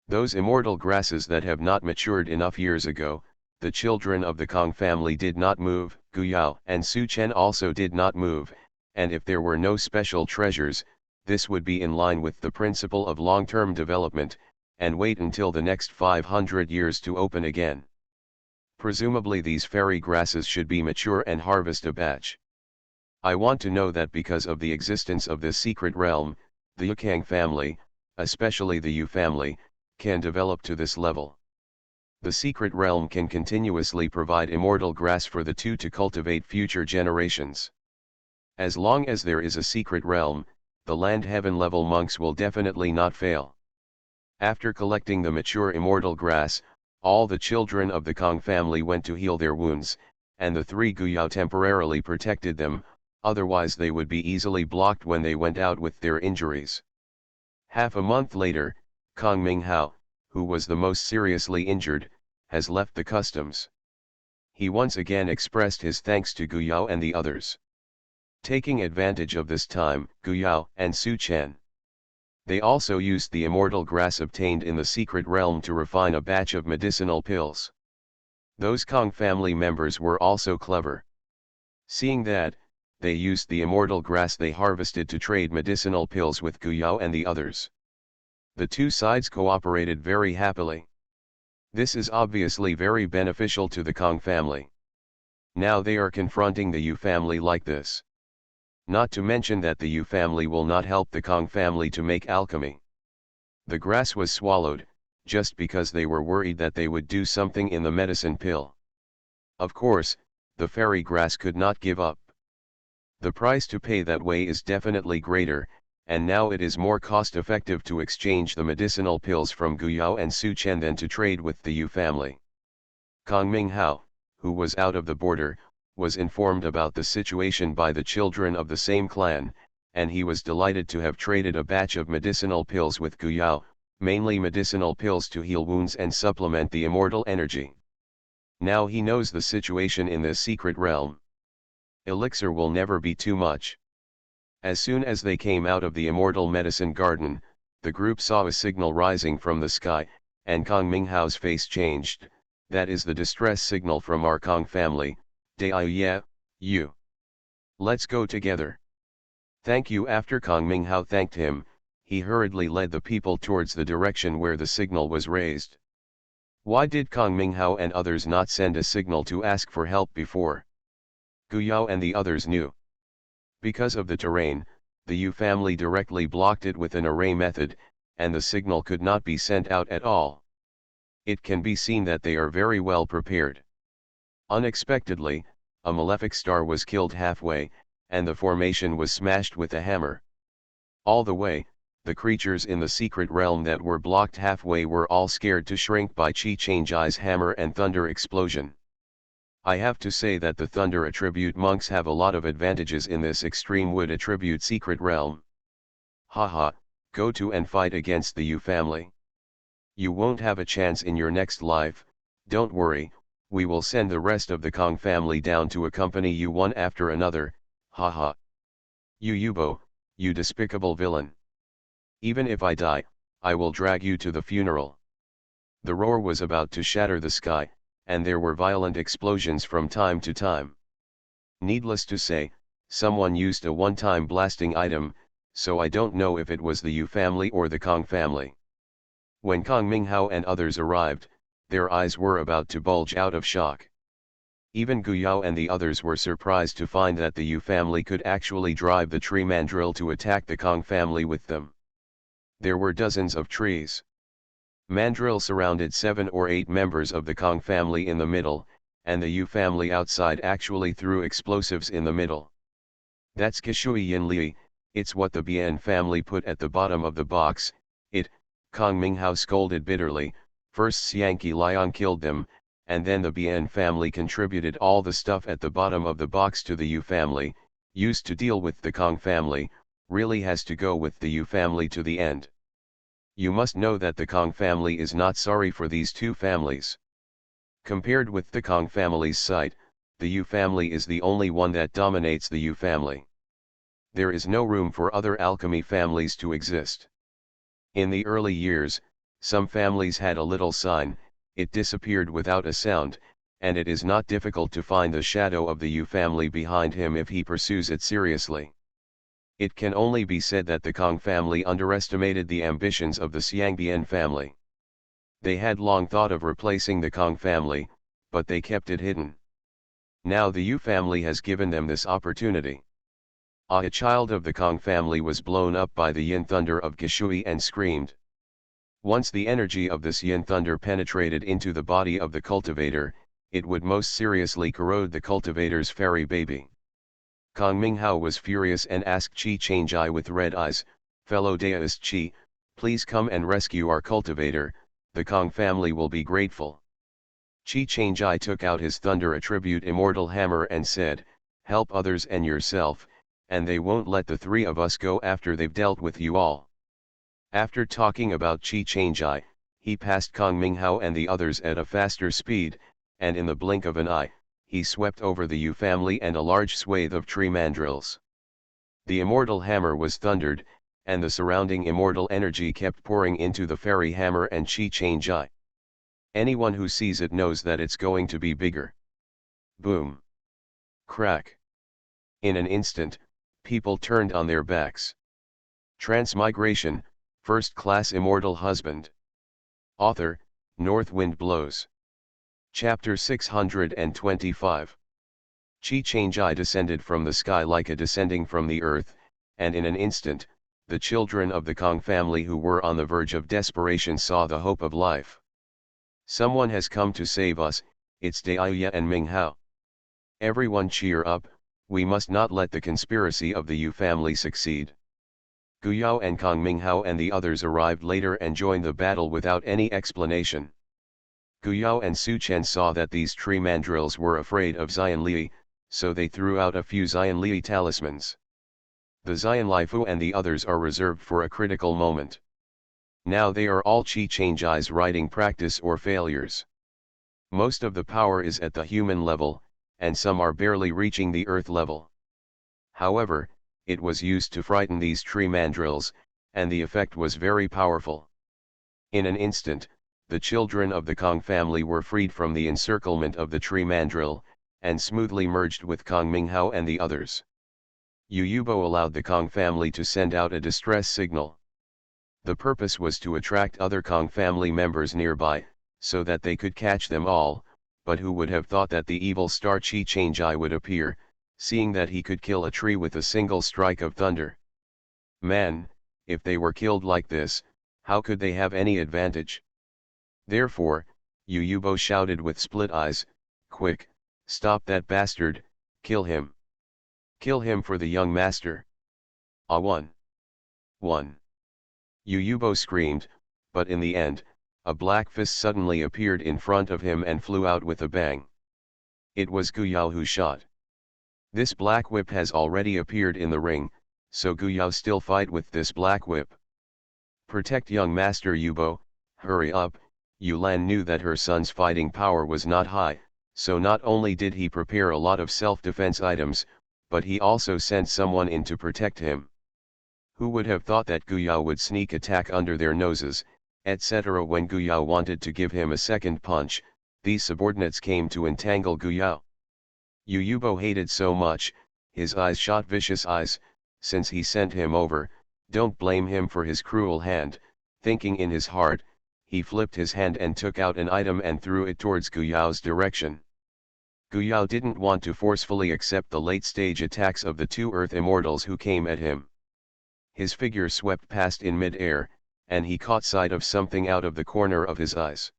Those immortal grasses that have not matured enough years ago. The children of the Kong family did not move, Gu Yao and Su Chen also did not move, and if there were no special treasures, this would be in line with the principle of long-term development, and wait until the next 500 years to open again. Presumably these fairy grasses should be mature and harvest a batch. I want to know that because of the existence of this secret realm, the Yukang family, especially the Yu family, can develop to this level. The secret realm can continuously provide immortal grass for the two to cultivate future generations. As long as there is a secret realm, the land heaven level monks will definitely not fail. After collecting the mature immortal grass, all the children of the Kong family went to heal their wounds, and the three Guyao temporarily protected them, otherwise they would be easily blocked when they went out with their injuries. Half a month later, Kong Minghao, who was the most seriously injured, has left the customs. He once again expressed his thanks to Gu Yao and the others. Taking advantage of this time, Gu Yao and Su Chen. They also used the immortal grass obtained in the secret realm to refine a batch of medicinal pills. Those Kong family members were also clever. Seeing that, they used the immortal grass they harvested to trade medicinal pills with Gu Yao and the others. The two sides cooperated very happily. This is obviously very beneficial to the Kong family. Now they are confronting the Yu family like this. Not to mention that the Yu family will not help the Kong family to make alchemy. The grass was swallowed, just because they were worried that they would do something in the medicine pill. Of course, the fairy grass could not give up. The price to pay that way is definitely greater, and now it is more cost-effective to exchange the medicinal pills from Gu Yao and Su Chen than to trade with the Yu family. Kong Minghao, who was out of the border, was informed about the situation by the children of the same clan, and he was delighted to have traded a batch of medicinal pills with Gu Yao, mainly medicinal pills to heal wounds and supplement the immortal energy. Now he knows the situation in this secret realm. Elixir will never be too much. As soon as they came out of the immortal medicine garden, the group saw a signal rising from the sky, and Kong Minghao's face changed. That is the distress signal from our Kong family. Yeah, you. Let's go together. Thank you. After Kong Minghao thanked him, he hurriedly led the people towards the direction where the signal was raised. Why did Kong Minghao and others not send a signal to ask for help before? Gu Yao and the others knew. Because of the terrain, the Yu family directly blocked it with an array method, and the signal could not be sent out at all. It can be seen that they are very well prepared. Unexpectedly, a malefic star was killed halfway, and the formation was smashed with a hammer. All the way, the creatures in the secret realm that were blocked halfway were all scared to shrink by Chi Changai's hammer and thunder explosion. I have to say that the Thunder Attribute monks have a lot of advantages in this extreme Wood Attribute secret realm. Haha, go to and fight against the Yu family. You won't have a chance in your next life, don't worry, we will send the rest of the Kong family down to accompany you one after another, haha. You Yubo, you despicable villain. Even if I die, I will drag you to the funeral. The roar was about to shatter the sky, and there were violent explosions from time to time. Needless to say, someone used a one-time blasting item, so I don't know if it was the Yu family or the Kong family. When Kong Minghao and others arrived, their eyes were about to bulge out of shock. Even Gu Yao and the others were surprised to find that the Yu family could actually drive the tree mandrill to attack the Kong family with them. There were dozens of trees. Mandrill surrounded 7 or 8 members of the Kong family in the middle, and the Yu family outside actually threw explosives in the middle. That's Kishui Yin Li, it's what the Bian family put at the bottom of the box, Kong Minghao scolded bitterly. First Xiangqi Liang killed them, and then the Bian family contributed all the stuff at the bottom of the box to the Yu family, used to deal with the Kong family, really has to go with the Yu family to the end. You must know that the Kong family is not sorry for these two families. Compared with the Kong family's side, the Yu family is the only one that dominates the Yu family. There is no room for other alchemy families to exist. In the early years, some families had a little sign, it disappeared without a sound, and it is not difficult to find the shadow of the Yu family behind him if he pursues it seriously. It can only be said that the Kang family underestimated the ambitions of the Xiangbian family. They had long thought of replacing the Kang family, but they kept it hidden. Now the Yu family has given them this opportunity. A child of the Kang family was blown up by the yin thunder of Gishui and screamed. Once the energy of this yin thunder penetrated into the body of the cultivator, it would most seriously corrode the cultivator's fairy baby. Kang Minghao was furious and asked Qi Changjai with red eyes, "Fellow Daoist Qi, please come and rescue our cultivator, the Kang family will be grateful." Qi Changjai took out his thunder attribute immortal hammer and said, "Help others and yourself, and they won't let the three of us go after they've dealt with you all." After talking about Qi Changjai, he passed Kang Minghao and the others at a faster speed, and in the blink of an eye, he swept over the Yu family and a large swathe of tree mandrills. The immortal hammer was thundered, and the surrounding immortal energy kept pouring into the fairy hammer and Qi Changjai. Anyone who sees it knows that it's going to be bigger. Boom! Crack! In an instant, people turned on their backs. Transmigration, First Class Immortal Husband. Author, North Wind Blows. Chapter 625. Qi Changjai descended from the sky like a descending from the earth, and in an instant, the children of the Kang family who were on the verge of desperation saw the hope of life. "Someone has come to save us, it's Daoye and Minghao. Everyone cheer up, we must not let the conspiracy of the Yu family succeed." Guyao and Kang Minghao and the others arrived later and joined the battle without any explanation. Guyao and Su Chen saw that these tree mandrills were afraid of Xianli, so they threw out a few Xianli talismans. The Xianlifu and the others are reserved for a critical moment. Now they are all Qi Changjai's writing practice or failures. Most of the power is at the human level, and some are barely reaching the earth level. However, it was used to frighten these tree mandrills, and the effect was very powerful. In an instant, the children of the Kang family were freed from the encirclement of the tree mandrill, and smoothly merged with Kang Minghao and the others. Yu Yubo allowed the Kang family to send out a distress signal. The purpose was to attract other Kang family members nearby, so that they could catch them all, but who would have thought that the evil star Qi Changjai would appear, seeing that he could kill a tree with a single strike of thunder. Man, if they were killed like this, how could they have any advantage? Therefore, Yu Yubo shouted with split eyes, "Quick, stop that bastard, kill him. Kill him for the young master." Ah, one. Yu Yubo screamed, but in the end, a black fist suddenly appeared in front of him and flew out with a bang. It was Guyao who shot. This black whip has already appeared in the ring, so Guyao still fight with this black whip. "Protect young master Yubo, hurry up." Yu Lan knew that her son's fighting power was not high, so not only did he prepare a lot of self-defense items, but he also sent someone in to protect him. Who would have thought that Guyao would sneak attack under their noses, etc. When Guyao wanted to give him a second punch, these subordinates came to entangle Guyao. Yu Yubo hated so much, his eyes shot vicious eyes, since he sent him over, don't blame him for his cruel hand, thinking in his heart, he flipped his hand and took out an item and threw it towards Guyao's direction. Guyao didn't want to forcefully accept the late-stage attacks of the two Earth Immortals who came at him. His figure swept past in mid-air, and he caught sight of something out of the corner of his eyes.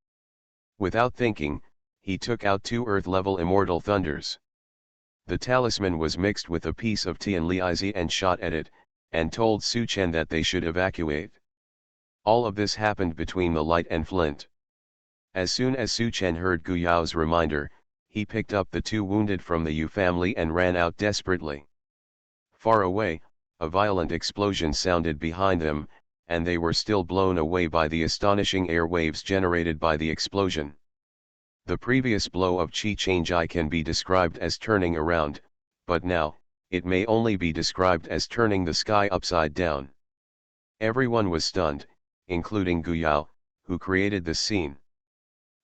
Without thinking, he took out two Earth-level Immortal Thunders. The talisman was mixed with a piece of Tianliizi and shot at it, and told Su Chen that they should evacuate. All of this happened between the light and flint. As soon as Su Chen heard Guyao's reminder, he picked up the two wounded from the Yu family and ran out desperately. Far away, a violent explosion sounded behind them, and they were still blown away by the astonishing air waves generated by the explosion. The previous blow of Qi Changjai can be described as turning around, but now, it may only be described as turning the sky upside down. Everyone was stunned, including Gu Yao, who created this scene.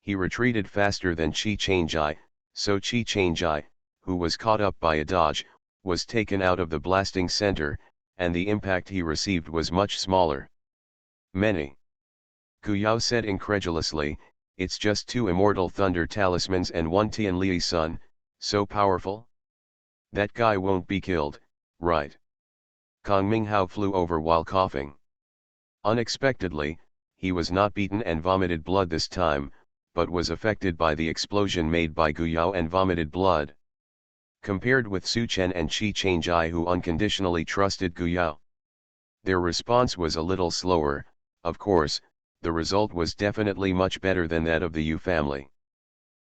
He retreated faster than Qi Changjai, so Qi Changjai, who was caught up by a dodge, was taken out of the blasting center, and the impact he received was much smaller. Many. Gu Yao said incredulously, "It's just 2 immortal thunder talismans and 1 Tianli sun, so powerful? That guy won't be killed, right?" Kong Minghao flew over while coughing. Unexpectedly, he was not beaten and vomited blood this time, but was affected by the explosion made by Gu Yao and vomited blood. Compared with Su Chen and Qi Changjai, who unconditionally trusted Gu Yao, their response was a little slower. Of course, the result was definitely much better than that of the Yu family.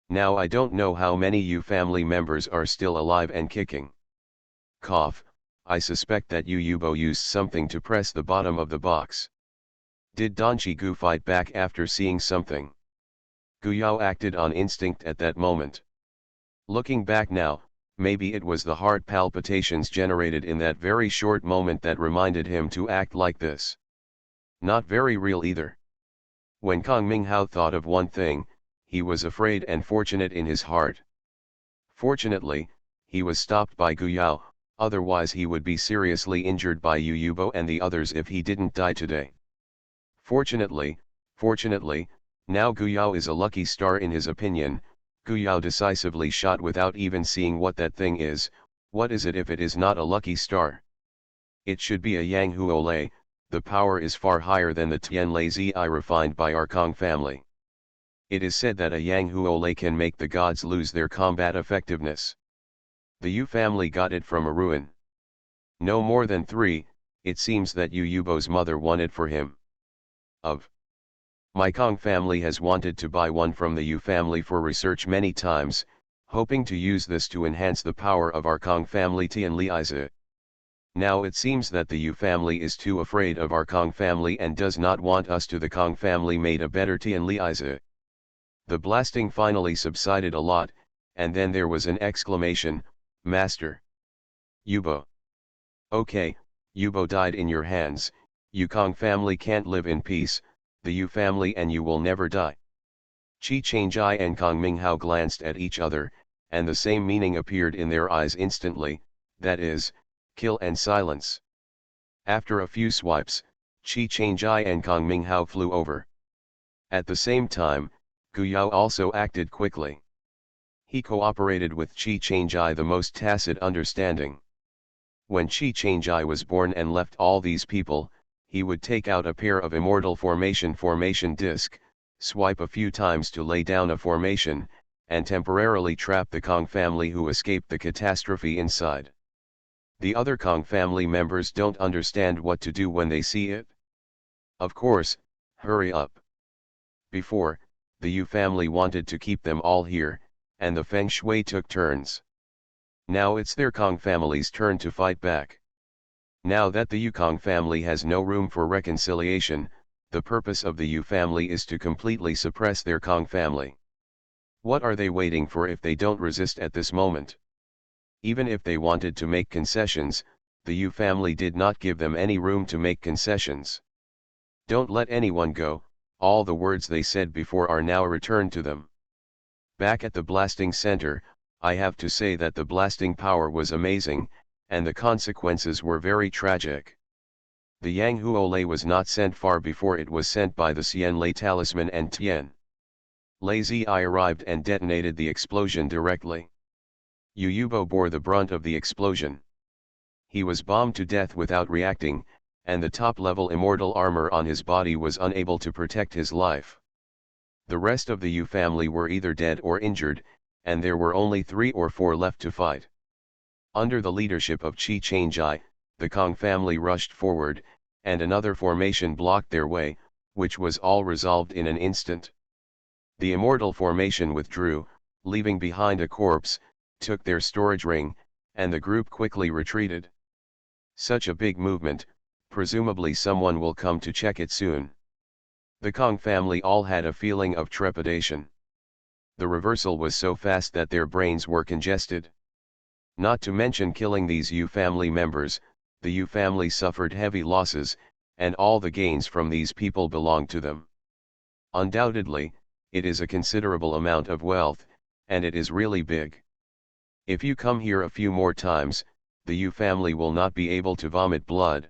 Now I don't know how many Yu family members are still alive and kicking. Cough, I suspect that Yu Yubo used something to press the bottom of the box. Did Danchi Gu fight back after seeing something? Gu Yao acted on instinct at that moment. Looking back now, maybe it was the heart palpitations generated in that very short moment that reminded him to act like this. Not very real either. When Kong Minghao thought of one thing, he was afraid and fortunate in his heart. Fortunately, he was stopped by Gu Yao, otherwise he would be seriously injured by Yu Yubo and the others if he didn't die today. Fortunately, now Gu Yao is a lucky star in his opinion. Gu Yao decisively shot without even seeing what that thing is. What is it if it is not a lucky star? It should be a Yang Huolei. The power is far higher than the Tianlei Zi refined by our Kong family. It is said that a Yang Huolei can make the gods lose their combat effectiveness. The Yu family got it from a ruin. No more than 3, it seems that Yu Yubo's mother won it for him. My Kong family has wanted to buy one from the Yu family for research many times, hoping to use this to enhance the power of our Kong family Tianli. Now it seems that the Yu family is too afraid of our Kong family and does not want us to. The Kong family made a better Tianli. The blasting finally subsided a lot, and then there was an exclamation, "Master! Yubo! Okay, Yubo died in your hands. Yu Kong family can't live in peace, the Yu family and you will never die." Qi Changjai and Kong Minghao glanced at each other, and the same meaning appeared in their eyes instantly, that is, kill and silence. After a few swipes, Qi Changjai and Kong Minghao flew over. At the same time, Gu Yao also acted quickly. He cooperated with Qi Changjai the most tacit understanding. When Qi Changjai was born and left all these people, he would take out a pair of Immortal formation disc, swipe a few times to lay down a formation, and temporarily trap the Kong family who escaped the catastrophe inside. The other Kong family members don't understand what to do when they see it. Of course, hurry up. Before, the Yu family wanted to keep them all here, and the Feng Shui took turns. Now it's their Kong family's turn to fight back. Now that the Yukong family has no room for reconciliation, the purpose of the Yu family is to completely suppress their Kong family. What are they waiting for if they don't resist at this moment? Even if they wanted to make concessions, the Yu family did not give them any room to make concessions. Don't let anyone go, all the words they said before are now returned to them. Back at the blasting center, I have to say that the blasting power was amazing, and the consequences were very tragic. The Yang Huolei was not sent far before it was sent by the Xianlei talisman and Tian Lei Zi arrived and detonated the explosion directly. Yu Yubo bore the brunt of the explosion. He was bombed to death without reacting, and the top-level immortal armor on his body was unable to protect his life. The rest of the Yu family were either dead or injured, and there were only 3 or 4 left to fight. Under the leadership of Qi Changjai, the Kong family rushed forward, and another formation blocked their way, which was all resolved in an instant. The Immortal formation withdrew, leaving behind a corpse, took their storage ring, and the group quickly retreated. Such a big movement, presumably someone will come to check it soon. The Kong family all had a feeling of trepidation. The reversal was so fast that their brains were congested. Not to mention killing these Yu family members, the Yu family suffered heavy losses, and all the gains from these people belonged to them. Undoubtedly, it is a considerable amount of wealth, and it is really big. If you come here a few more times, the Yu family will not be able to vomit blood.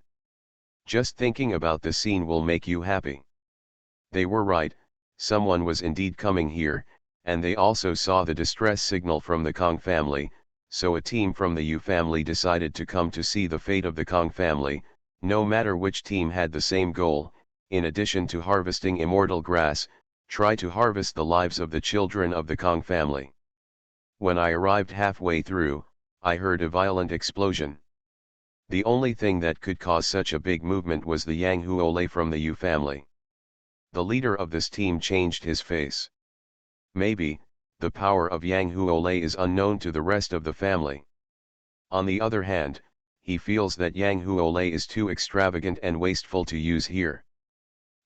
Just thinking about the scene will make you happy. They were right, someone was indeed coming here, and they also saw the distress signal from the Kong family, so a team from the Yu family decided to come to see the fate of the Kong family. No matter which team had the same goal, in addition to harvesting immortal grass, try to harvest the lives of the children of the Kong family. When I arrived halfway through, I heard a violent explosion. The only thing that could cause such a big movement was the Yang Huole from the Yu family. The leader of this team changed his face. Maybe, the power of Yang Huole is unknown to the rest of the family. On the other hand, he feels that Yang Huole is too extravagant and wasteful to use here.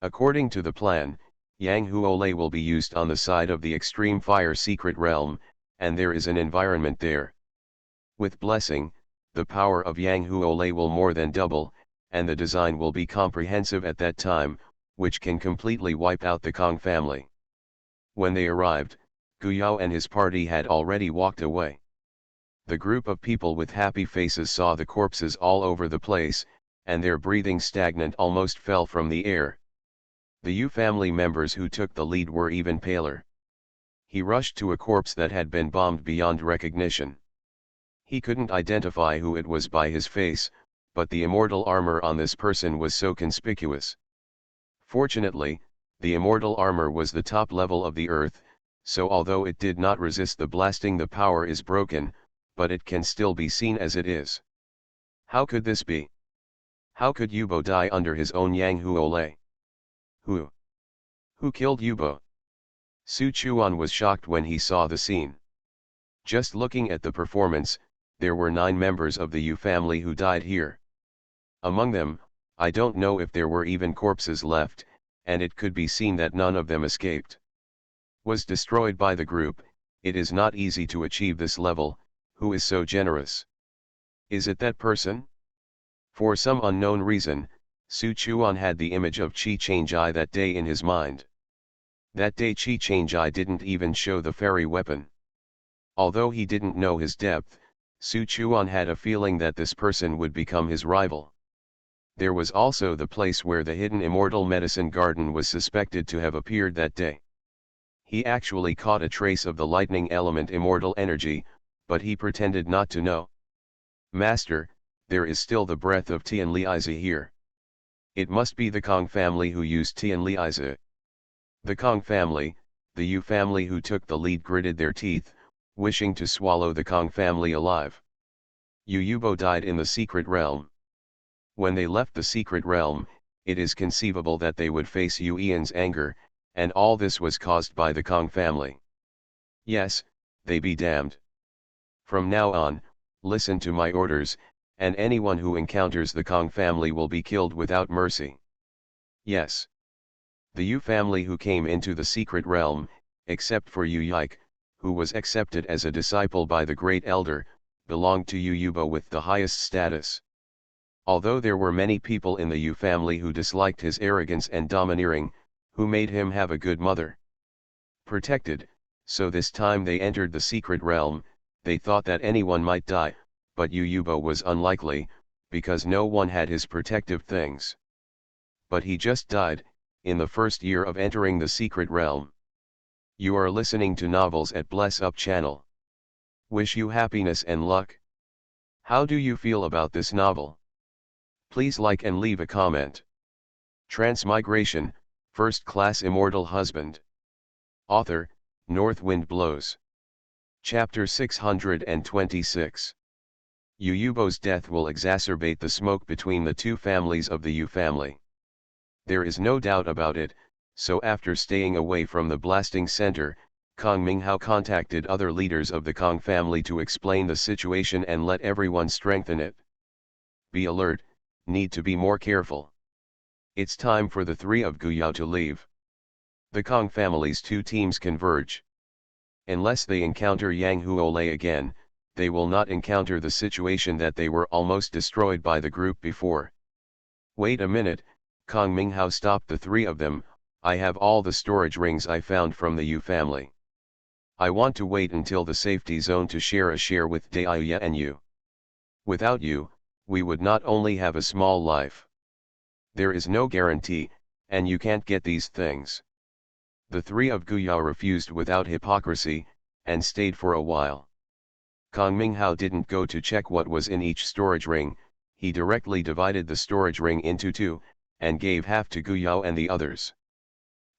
According to the plan, Yang Huole will be used on the side of the extreme fire secret realm, and there is an environment there. With blessing, the power of Yang Huole will more than double, and the design will be comprehensive at that time, which can completely wipe out the Kong family. When they arrived, Guyao and his party had already walked away. The group of people with happy faces saw the corpses all over the place, and their breathing stagnant almost fell from the air. The Yu family members who took the lead were even paler. He rushed to a corpse that had been bombed beyond recognition. He couldn't identify who it was by his face, but the immortal armor on this person was so conspicuous. Fortunately, the immortal armor was the top level of the earth, so although it did not resist the blasting, the power is broken, but it can still be seen as it is. How could this be? How could Yubo die under his own Yang Huole? Who killed Yubo? Su Chuan was shocked when he saw the scene. Just looking at the performance, there were 9 members of the Yu family who died here. Among them, I don't know if there were even corpses left, and it could be seen that none of them escaped. Was destroyed by the group. It is not easy to achieve this level. Who is so generous? Is it that person? For some unknown reason, Su Chuan had the image of Qi Changjai that day in his mind. That day Qi Changjai didn't even show the fairy weapon. Although he didn't know his depth, Su Chuan had a feeling that this person would become his rival. There was also the place where the hidden immortal medicine garden was suspected to have appeared that day. He actually caught a trace of the lightning element immortal energy, but he pretended not to know. Master, there is still the breath of Tian Liaizi here. It must be the Kong family who used Tian Liaizi. The Kong family, the Yu family who took the lead, gritted their teeth, wishing to swallow the Kong family alive. Yu Yubo died in the secret realm. When they left the secret realm, it is conceivable that they would face Yu Ian's anger, and all this was caused by the Kong family. Yes, they be damned. From now on, listen to my orders, and anyone who encounters the Kong family will be killed without mercy. Yes. The Yu family who came into the secret realm, except for Yu Yike, who was accepted as a disciple by the great elder, belonged to Yu Yubo with the highest status. Although there were many people in the Yu family who disliked his arrogance and domineering, who made him have a good mother. Protected, so this time they entered the secret realm. They thought that anyone might die, but Yu Yubo was unlikely, because no one had his protective things. But he just died, in the first year of entering the secret realm. You are listening to Novels at Bless Up channel. Wish you happiness and luck. How do you feel about this novel? Please like and leave a comment. Transmigration, First Class Immortal Husband. Author, North Wind Blows. Chapter 626. Yu Yubo's death will exacerbate the smoke between the two families of the Yu family. There is no doubt about it, so after staying away from the blasting center, Kong Minghao contacted other leaders of the Kong family to explain the situation and let everyone strengthen it. Be alert, need to be more careful. It's time for the 3 of Guyao to leave. The Kong family's 2 teams converge. Unless they encounter Yang Huole again, they will not encounter the situation that they were almost destroyed by the group before. Wait a minute, Kong Minghao stopped the three of them. I have all the storage rings I found from the Yu family. I want to wait until the safety zone to share a share with Yaoi and you. Without you, we would not only have a small life. There is no guarantee, and you can't get these things. The three of Guyao refused without hypocrisy, and stayed for a while. Kong Minghao didn't go to check what was in each storage ring, he directly divided the storage ring into two, and gave half to Guyao and the others.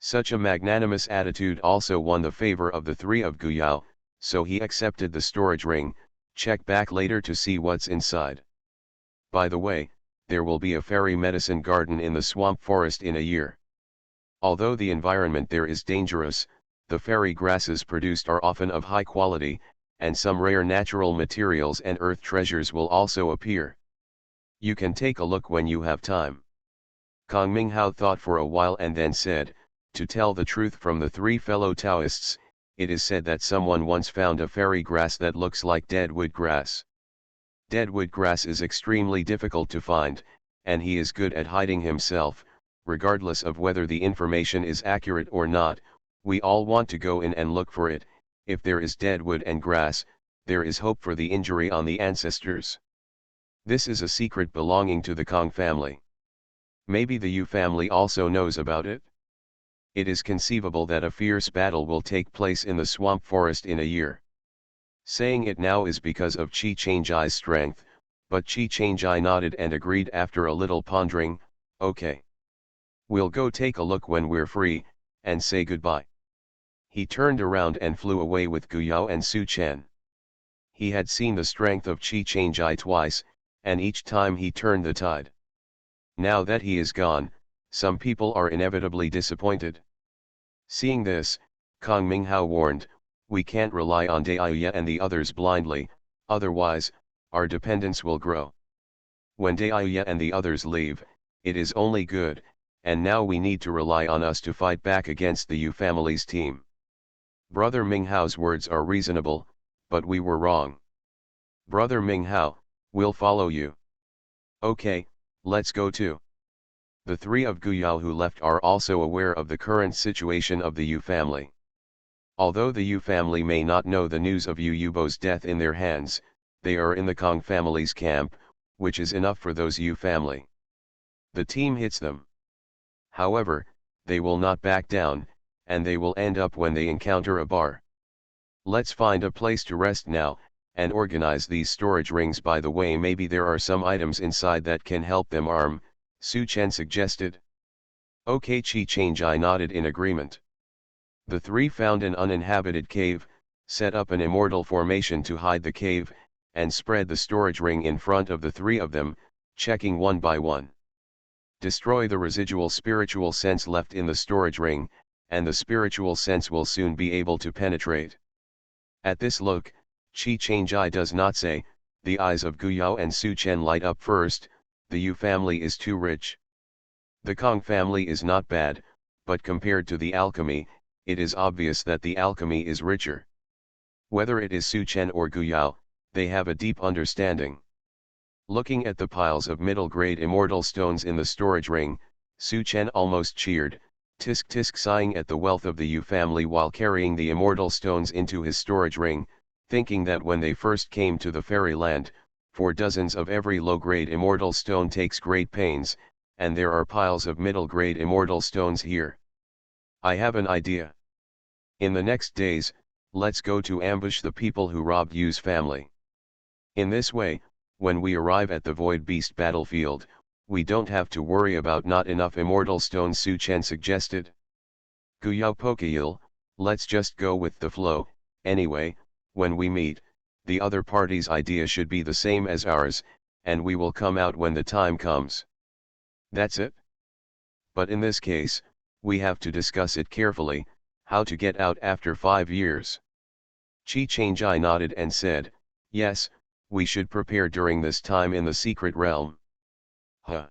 Such a magnanimous attitude also won the favor of the three of Guyao, so he accepted the storage ring, check back later to see what's inside. By the way, there will be a fairy medicine garden in the swamp forest in a year. Although the environment there is dangerous, the fairy grasses produced are often of high quality, and some rare natural materials and earth treasures will also appear. You can take a look when you have time. Kong Minghao thought for a while and then said, to tell the truth from the three fellow Taoists, it is said that someone once found a fairy grass that looks like deadwood grass. Deadwood grass is extremely difficult to find, and he is good at hiding himself. Regardless of whether the information is accurate or not, we all want to go in and look for it. If there is deadwood and grass, there is hope for the injury on the ancestors. This is a secret belonging to the Kong family. Maybe the Yu family also knows about it. It is conceivable that a fierce battle will take place in the swamp forest in a year. Saying it now is because of Qi Changjai's strength, but Qi Changjai nodded and agreed after a little pondering, okay. We'll go take a look when we're free, and say goodbye. He turned around and flew away with Guyao and Su Chen. He had seen the strength of Qi Changjai twice, and each time he turned the tide. Now that he is gone, some people are inevitably disappointed. Seeing this, Kong Minghao warned, we can't rely on Yaoi and the others blindly, otherwise, our dependence will grow. When Yaoi and the others leave, it is only good, and now we need to rely on us to fight back against the Yu family's team. Brother Minghao's words are reasonable, but we were wrong. Brother Minghao, we'll follow you. Okay, let's go too. The three of Guyao who left are also aware of the current situation of the Yu family. Although the Yu family may not know the news of Yu Yubo's death in their hands, they are in the Kong family's camp, which is enough for those Yu family. The team hits them. However, they will not back down, and they will end up when they encounter a bar. Let's find a place to rest now, and organize these storage rings. By the way, maybe there are some items inside that can help them arm, Su Chen suggested. Okay, Qi Changjai nodded in agreement. The three found an uninhabited cave, set up an immortal formation to hide the cave, and spread the storage ring in front of the three of them, checking one by one. Destroy the residual spiritual sense left in the storage ring, and the spiritual sense will soon be able to penetrate. At this look, Qi Changjai does not say, the eyes of Guyao and Su Chen light up first, the Yu family is too rich. The Kong family is not bad, but compared to the alchemy, it is obvious that the alchemy is richer. Whether it is Su Chen or Guyao, they have a deep understanding. Looking at the piles of middle-grade immortal stones in the storage ring, Su Chen almost cheered, tisk tisk sighing at the wealth of the Yu family while carrying the immortal stones into his storage ring, thinking that when they first came to the fairyland, 4 dozens of every low-grade immortal stone takes great pains, and there are piles of middle-grade immortal stones here. I have an idea. In the next days, let's go to ambush the people who robbed Yu's family. In this way, when we arrive at the Void Beast battlefield, we don't have to worry about not enough immortal stones, Su Chen suggested. Guyao Pokayil, let's just go with the flow. Anyway, when we meet, the other party's idea should be the same as ours, and we will come out when the time comes. That's it? But in this case, we have to discuss it carefully, how to get out after 5 years. Qi Changjai nodded and said, yes, we should prepare during this time in the secret realm. Huh.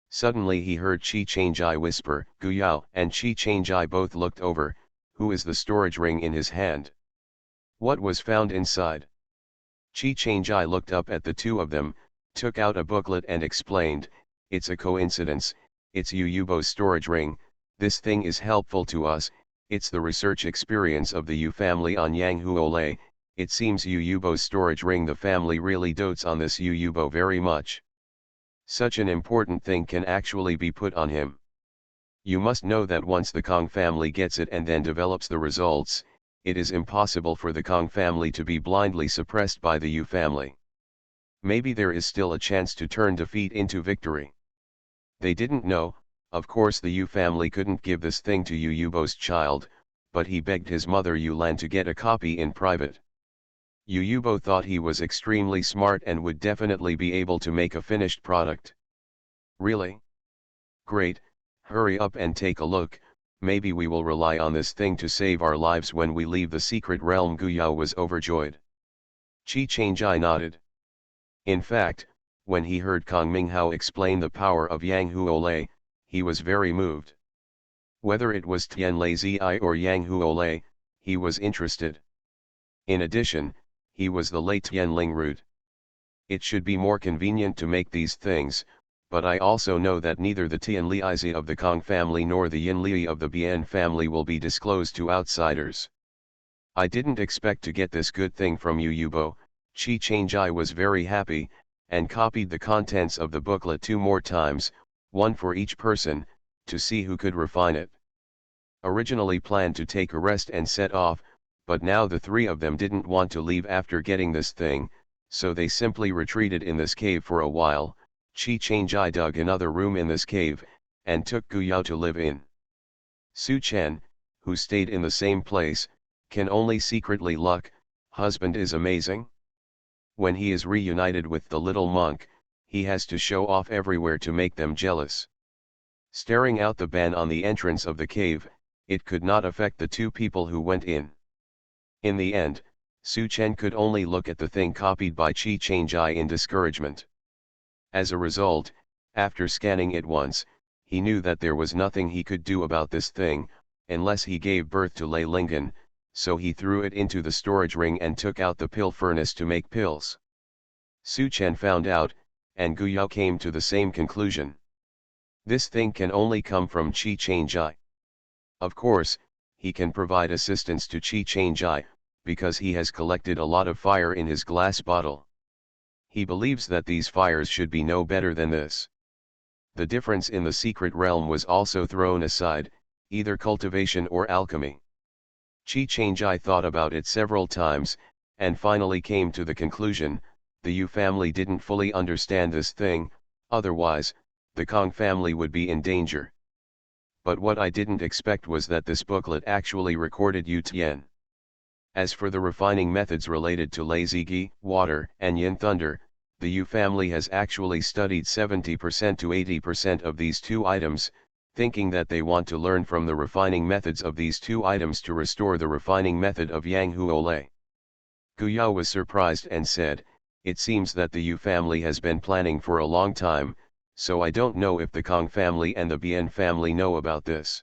Suddenly he heard Qi Changjai whisper, Guyao, and Qi Changjai both looked over. Who is the storage ring in his hand? What was found inside? Chi Changjai looked up at the two of them, took out a booklet and explained, "It's a coincidence, it's Yu Yubo's storage ring, this thing is helpful to us, it's the research experience of the Yu family on Yang Huole, it seems Yu Yubo's storage ring, the family really dotes on this Yu Yubo very much. Such an important thing can actually be put on him. You must know that once the Kong family gets it and then develops the results, it is impossible for the Kong family to be blindly suppressed by the Yu family. Maybe there is still a chance to turn defeat into victory." They didn't know, of course the Yu family couldn't give this thing to Yu Yubo's child, but he begged his mother Yu Lan to get a copy in private. Yu Yubo thought he was extremely smart and would definitely be able to make a finished product. "Really? Great, hurry up and take a look, maybe we will rely on this thing to save our lives when we leave the secret realm." Gu Yao was overjoyed. Chi Changjai nodded. In fact, when he heard Kong Minghao explain the power of Yang Huole, he was very moved. Whether it was Tian Lei Zi or Yang Huole, he was interested. In addition, he was the late Tian Ling root. It should be more convenient to make these things, but I also know that neither the Tian Lizi of the Kong family nor the Yin Li of the Bian family will be disclosed to outsiders. I didn't expect to get this good thing from Yu Yubo. Chi Changjai was very happy, and copied the contents of the booklet 2 more times, one for each person, to see who could refine it. Originally planned to take a rest and set off, but now the 3 of them didn't want to leave after getting this thing, so they simply retreated in this cave for a while. Chi Changjai dug another room in this cave, and took Gu Yao to live in. Su Chen, who stayed in the same place, can only secretly look, husband is amazing. When he is reunited with the little monk, he has to show off everywhere to make them jealous. Staring out the ban on the entrance of the cave, it could not affect the 2 people who went in. In the end, Su Chen could only look at the thing copied by Chi Changjai in discouragement. As a result, after scanning it once, he knew that there was nothing he could do about this thing, unless he gave birth to Lei Lingen, so he threw it into the storage ring and took out the pill furnace to make pills. Su Chen found out, and Gu Yao came to the same conclusion. This thing can only come from Chi Changjai. Of course, he can provide assistance to Chi Changjai, because he has collected a lot of fire in his glass bottle. He believes that these fires should be no better than this. The difference in the secret realm was also thrown aside, either cultivation or alchemy. Chi Changjai thought about it several times, and finally came to the conclusion, the Yu family didn't fully understand this thing, otherwise, the Kong family would be in danger. But what I didn't expect was that this booklet actually recorded Yu Tian. As for the refining methods related to lazy ghee, water, and yin thunder, the Yu family has actually studied 70% to 80% of these 2 items, thinking that they want to learn from the refining methods of these 2 items to restore the refining method of Yang Huole. Gu Yao was surprised and said, "It seems that the Yu family has been planning for a long time, so I don't know if the Kong family and the Bian family know about this.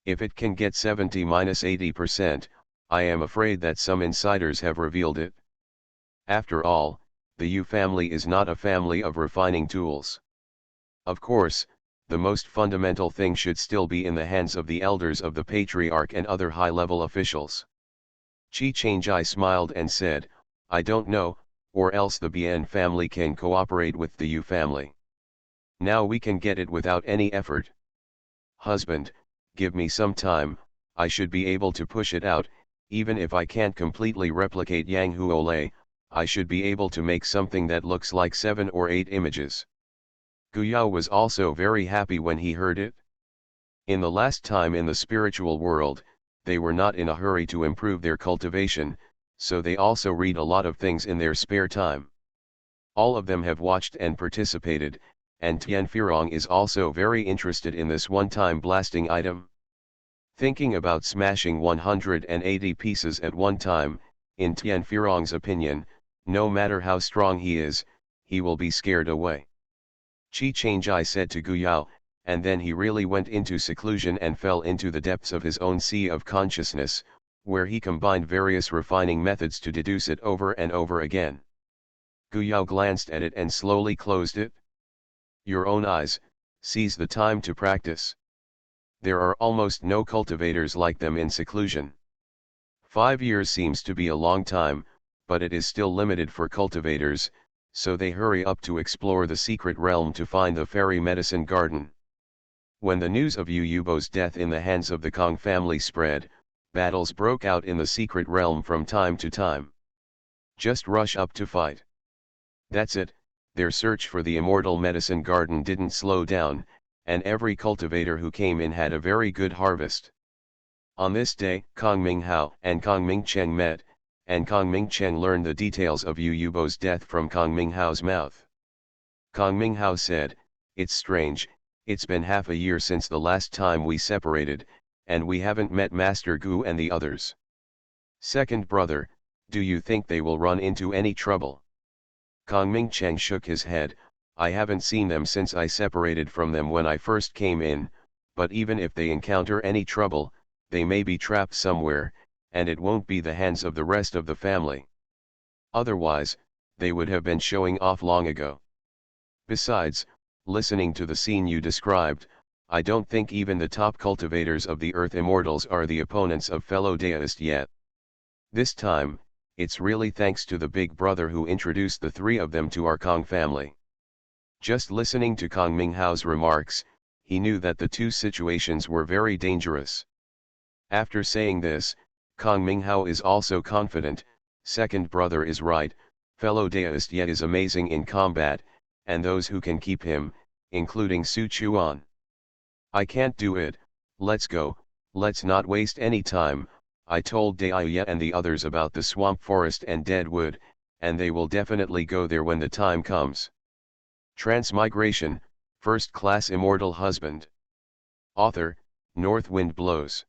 If it can get 70-80%, I am afraid that some insiders have revealed it. After all, the Yu family is not a family of refining tools. Of course, the most fundamental thing should still be in the hands of the elders of the patriarch and other high-level officials." Chi Changjai smiled and said, "I don't know, or else the Bian family can cooperate with the Yu family. Now we can get it without any effort. Husband, give me some time, I should be able to push it out. Even if I can't completely replicate Yang Huole, I should be able to make something that looks like 7 or 8 images." Gu Yao was also very happy when he heard it. In the last time in the spiritual world, they were not in a hurry to improve their cultivation, so they also read a lot of things in their spare time. All of them have watched and participated, and Tian Firong is also very interested in this one-time blasting item. Thinking about smashing 180 pieces at one time, in Tian Firong's opinion, no matter how strong he is, he will be scared away. Chi Changjai said to Gu Yao, and then he really went into seclusion and fell into the depths of his own sea of consciousness, where he combined various refining methods to deduce it over and over again. Gu Yao glanced at it and slowly closed it. Your own eyes, seize the time to practice. There are almost no cultivators like them in seclusion. 5 years seems to be a long time, but it is still limited for cultivators, so they hurry up to explore the secret realm to find the fairy medicine garden. When the news of Yu Yubo's death in the hands of the Kong family spread, battles broke out in the secret realm from time to time. Just rush up to fight. That's it, their search for the immortal medicine garden didn't slow down, and every cultivator who came in had a very good harvest. On this day, Kong Minghao and Kong Mingcheng met, and Kong Mingcheng learned the details of Yu Yubo's death from Kong Minghao's mouth. Kong Minghao said, "It's strange, it's been half a year since the last time we separated, and we haven't met Master Gu and the others. Second brother, do you think they will run into any trouble?" Kong Mingcheng shook his head. "I haven't seen them since I separated from them when I first came in, but even if they encounter any trouble, they may be trapped somewhere, and it won't be the hands of the rest of the family. Otherwise, they would have been showing off long ago. Besides, listening to the scene you described, I don't think even the top cultivators of the Earth Immortals are the opponents of fellow deists yet. This time, it's really thanks to the big brother who introduced the three of them to our Kong family." Just listening to Kong Minghao's remarks, he knew that the two situations were very dangerous. After saying this, Kong Minghao is also confident. Second brother is right, fellow deist yet is amazing in combat, and those who can keep him, including Su Chuan. I can't do it, let's go, let's not waste any time. I told Daiya and the others about the swamp forest and dead wood, and they will definitely go there when the time comes. Transmigration, First Class Immortal Husband. Author, North Wind Blows.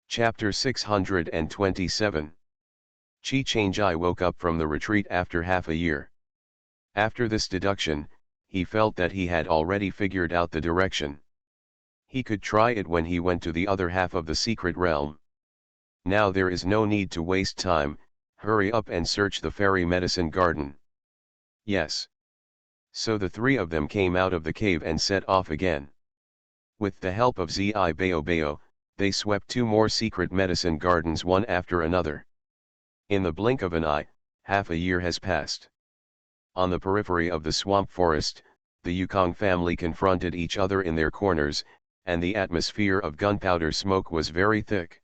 Chapter 627. Qi Changjai woke up from the retreat after half a year. After this deduction, he felt that he had already figured out the direction. He could try it when he went to the other half of the secret realm. Now there is no need to waste time, hurry up and search the fairy medicine garden. Yes. So the three of them came out of the cave and set off again. With the help of Zi Bao Bao, they swept 2 more secret medicine gardens one after another. In the blink of an eye, half a year has passed. On the periphery of the swamp forest, the Yukong family confronted each other in their corners, and the atmosphere of gunpowder smoke was very thick.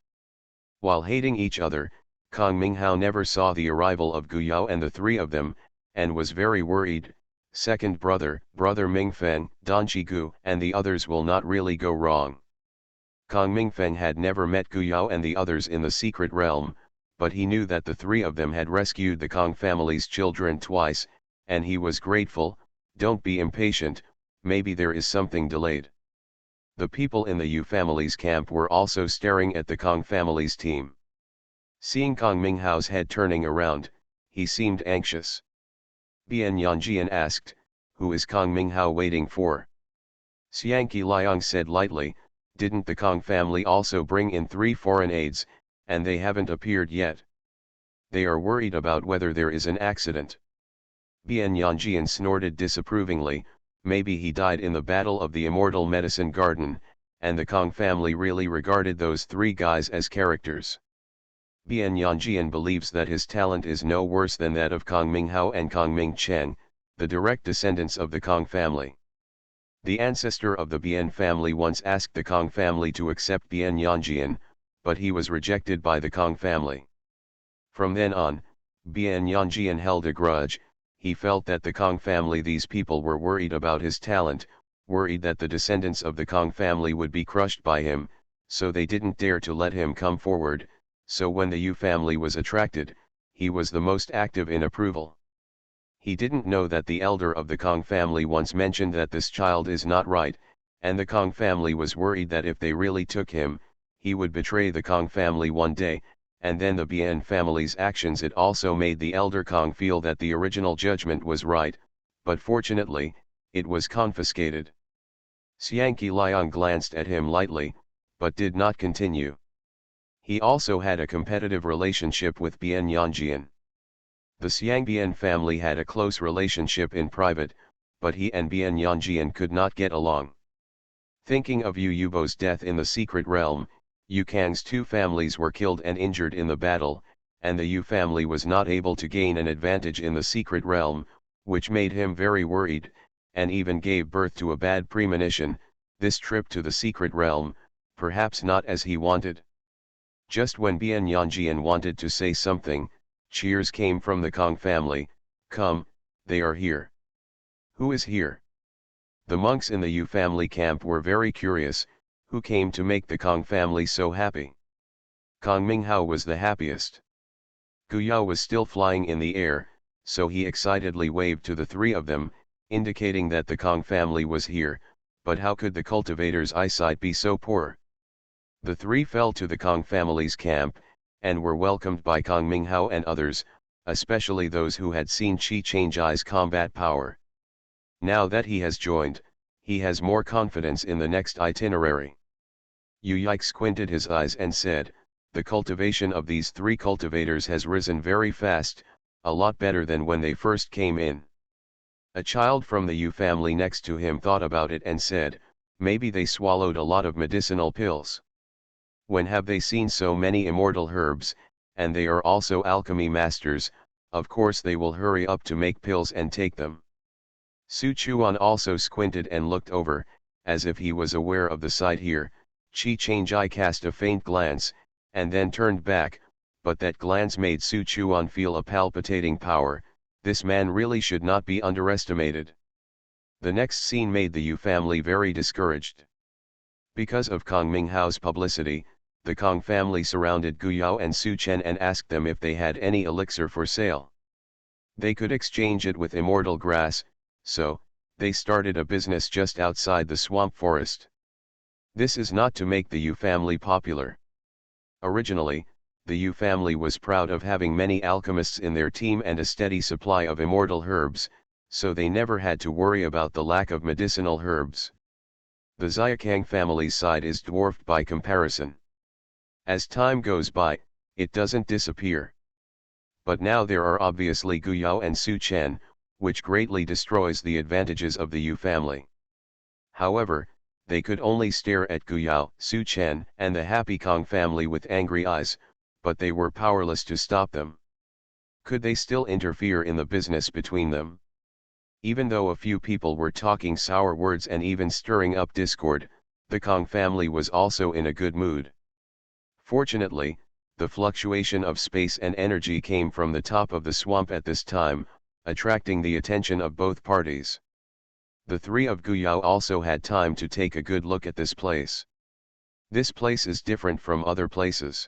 While hating each other, Kong Minghao never saw the arrival of Gu Yao and the three of them, and was very worried. Second brother, Brother Mingfeng, Donji Gu, and the others will not really go wrong. Kong Mingfeng had never met Gu Yao and the others in the secret realm, but he knew that the three of them had rescued the Kong family's children twice, and he was grateful. Don't be impatient, maybe there is something delayed. The people in the Yu family's camp were also staring at the Kong family's team. Seeing Kong Minghao's head turning around, he seemed anxious. Bian Yanjian asked, "Who is Kong Minghao waiting for?" Xiangqi Liang said lightly, "Didn't the Kong family also bring in 3 foreign aides, and they haven't appeared yet? They are worried about whether there is an accident." Bian Yanjian snorted disapprovingly, "Maybe he died in the battle of the immortal medicine garden, and the Kong family really regarded those 3 guys as characters." Bian Yanjian believes that his talent is no worse than that of Kong Minghao and Kong Mingcheng, the direct descendants of the Kong family. The ancestor of the Bian family once asked the Kong family to accept Bian Yanjian, but he was rejected by the Kong family. From then on, Bian Yanjian held a grudge. He felt that the Kong family, these people were worried about his talent, worried that the descendants of the Kong family would be crushed by him, so they didn't dare to let him come forward. So when the Yu family was attracted, he was the most active in approval. He didn't know that the elder of the Kong family once mentioned that this child is not right, and the Kong family was worried that if they really took him, he would betray the Kong family one day, and then the Bian family's actions. It also made the elder Kong feel that the original judgment was right, but fortunately, it was confiscated. Xiangqi Liang glanced at him lightly, but did not continue. He also had a competitive relationship with Bian Yanjian. The Xiangbian family had a close relationship in private, but he and Bian Yanjian could not get along. Thinking of Yu Yubo's death in the secret realm, Yu Kang's two families were killed and injured in the battle, and the Yu family was not able to gain an advantage in the secret realm, which made him very worried, and even gave birth to a bad premonition, this trip to the secret realm, perhaps not as he wanted. Just when Bian Yanjian wanted to say something, cheers came from the Kong family. "Come, they are here." "Who is here?" The monks in the Yu family camp were very curious, who came to make the Kong family so happy. Kong Minghao was the happiest. Gu Yao was still flying in the air, so he excitedly waved to the three of them, indicating that the Kong family was here, but how could the cultivator's eyesight be so poor? The three fell to the Kong family's camp, and were welcomed by Kong Minghao and others, especially those who had seen Qi Changjai's combat power. Now that he has joined, he has more confidence in the next itinerary. Yu Yike squinted his eyes and said, "The cultivation of these three cultivators has risen very fast, a lot better than when they first came in." A child from the Yu family next to him thought about it and said, "Maybe they swallowed a lot of medicinal pills. When have they seen so many immortal herbs, and they are also alchemy masters, of course they will hurry up to make pills and take them." Su Chuan also squinted and looked over, as if he was aware of the sight here. Qi Changjai cast a faint glance, and then turned back, but that glance made Su Chuan feel a palpitating power. This man really should not be underestimated. The next scene made the Yu family very discouraged. Because of Kong Minghao's publicity, the Kong family surrounded Gu Yao and Su Chen and asked them if they had any elixir for sale. They could exchange it with immortal grass, so they started a business just outside the swamp forest. This is not to make the Yu family popular. Originally, the Yu family was proud of having many alchemists in their team and a steady supply of immortal herbs, so they never had to worry about the lack of medicinal herbs. The Xiakang family's side is dwarfed by comparison. As time goes by, it doesn't disappear. But now there are obviously Gu Yao and Su Chen, which greatly destroys the advantages of the Yu family. However, they could only stare at Gu Yao, Su Chen, and the happy Kong family with angry eyes, but they were powerless to stop them. Could they still interfere in the business between them? Even though a few people were talking sour words and even stirring up discord, the Kong family was also in a good mood. Fortunately, the fluctuation of space and energy came from the top of the swamp at this time, attracting the attention of both parties. The three of Gu Yao also had time to take a good look at this place. This place is different from other places.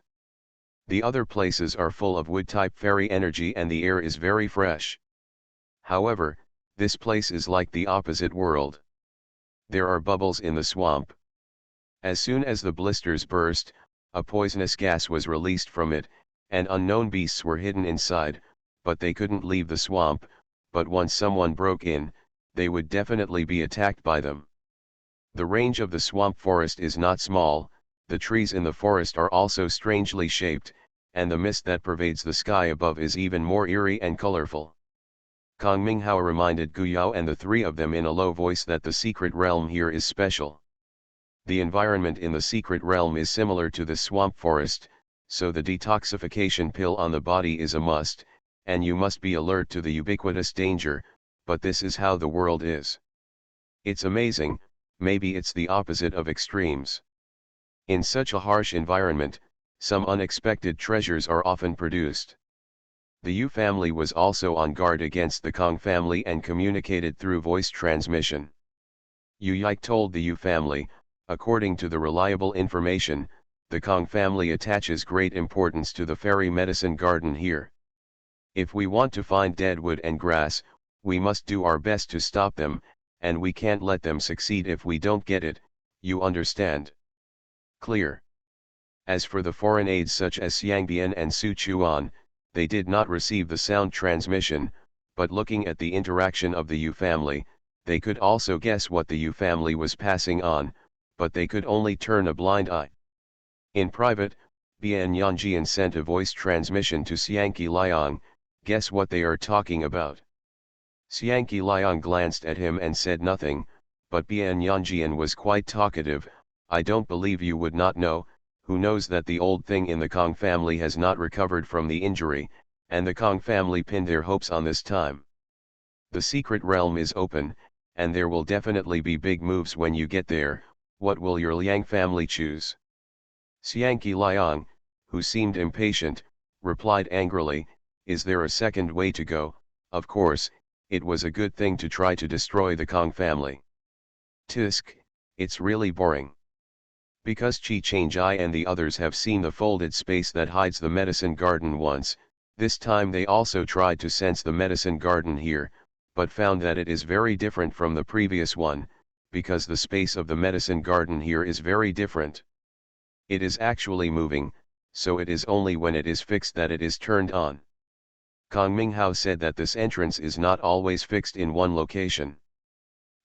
The other places are full of wood-type fairy energy and the air is very fresh. However, this place is like the opposite world. There are bubbles in the swamp. As soon as the blisters burst, a poisonous gas was released from it, and unknown beasts were hidden inside, but they couldn't leave the swamp, but once someone broke in, they would definitely be attacked by them. The range of the swamp forest is not small, the trees in the forest are also strangely shaped, and the mist that pervades the sky above is even more eerie and colorful. Kong Minghao reminded Gu Yao and the three of them in a low voice that the secret realm here is special. The environment in the secret realm is similar to the swamp forest, so the detoxification pill on the body is a must, and you must be alert to the ubiquitous danger, but this is how the world is. It's amazing, maybe it's the opposite of extremes. In such a harsh environment, some unexpected treasures are often produced. The Yu family was also on guard against the Kong family and communicated through voice transmission. Yu Yike told the Yu family, according to the reliable information, the Kong family attaches great importance to the fairy medicine garden here. If we want to find dead wood and grass, we must do our best to stop them, and we can't let them succeed if we don't get it, you understand? Clear. As for the foreign aides such as Xiangbian and Su Chuan, they did not receive the sound transmission, but looking at the interaction of the Yu family, they could also guess what the Yu family was passing on, but they could only turn a blind eye. In private, Bian Yanjian sent a voice transmission to Xiangqi Liang, guess what they are talking about. Xiangqi Liang glanced at him and said nothing, but Bian Yanjian was quite talkative, I don't believe you would not know, who knows that the old thing in the Kong family has not recovered from the injury, and the Kong family pinned their hopes on this time. The secret realm is open, and there will definitely be big moves when you get there, what will your Liang family choose? Xiangqi Liang, who seemed impatient, replied angrily, is there a second way to go? Of course, it was a good thing to try to destroy the Kong family. Tisk, it's really boring. Because Qi Changjai and the others have seen the folded space that hides the medicine garden once, this time they also tried to sense the medicine garden here, but found that it is very different from the previous one, because the space of the medicine garden here is very different. It is actually moving, so it is only when it is fixed that it is turned on. Kong Minghao said that this entrance is not always fixed in one location.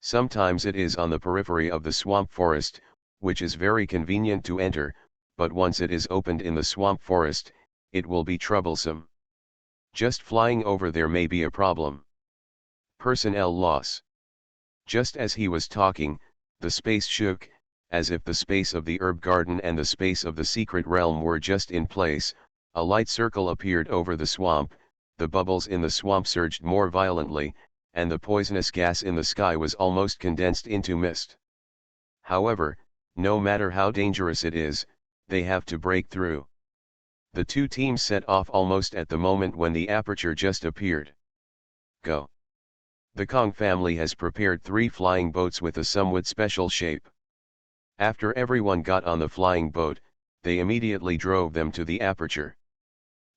Sometimes it is on the periphery of the swamp forest, which is very convenient to enter, but once it is opened in the swamp forest, it will be troublesome. Just flying over there may be a problem. Personnel loss. Just as he was talking, the space shook, as if the space of the herb garden and the space of the secret realm were just in place, a light circle appeared over the swamp, the bubbles in the swamp surged more violently, and the poisonous gas in the sky was almost condensed into mist. However, no matter how dangerous it is, they have to break through. The two teams set off almost at the moment when the aperture just appeared. Go. The Kong family has prepared 3 flying boats with a somewhat special shape. After everyone got on the flying boat, they immediately drove them to the aperture.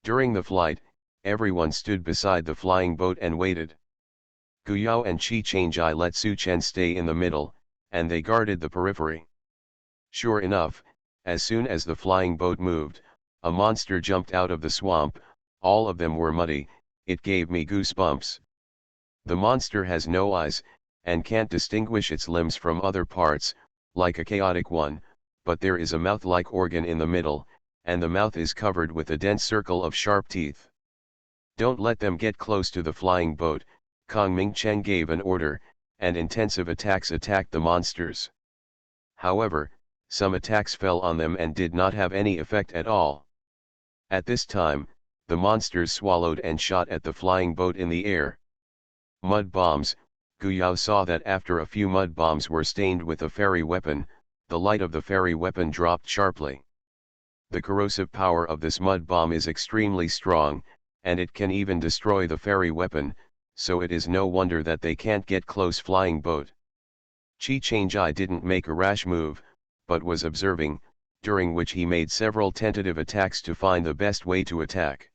During the flight, everyone stood beside the flying boat and waited. Gu Yao and Qi Changjai let Su Chen stay in the middle, and they guarded the periphery. Sure enough, as soon as the flying boat moved, a monster jumped out of the swamp, all of them were muddy, it gave me goosebumps. The monster has no eyes, and can't distinguish its limbs from other parts, like a chaotic one, but there is a mouth-like organ in the middle, and the mouth is covered with a dense circle of sharp teeth. Don't let them get close to the flying boat, Kong Mingchen gave an order, and intensive attacks attacked the monsters. However, some attacks fell on them and did not have any effect at all. At this time, the monsters swallowed and shot at the flying boat in the air. Mud bombs. Gu Yao saw that after a few mud bombs were stained with a fairy weapon, the light of the fairy weapon dropped sharply. The corrosive power of this mud bomb is extremely strong, and it can even destroy the fairy weapon, so it is no wonder that they can't get close flying boat. Qi Changjai didn't make a rash move, but was observing, during which he made several tentative attacks to find the best way to attack.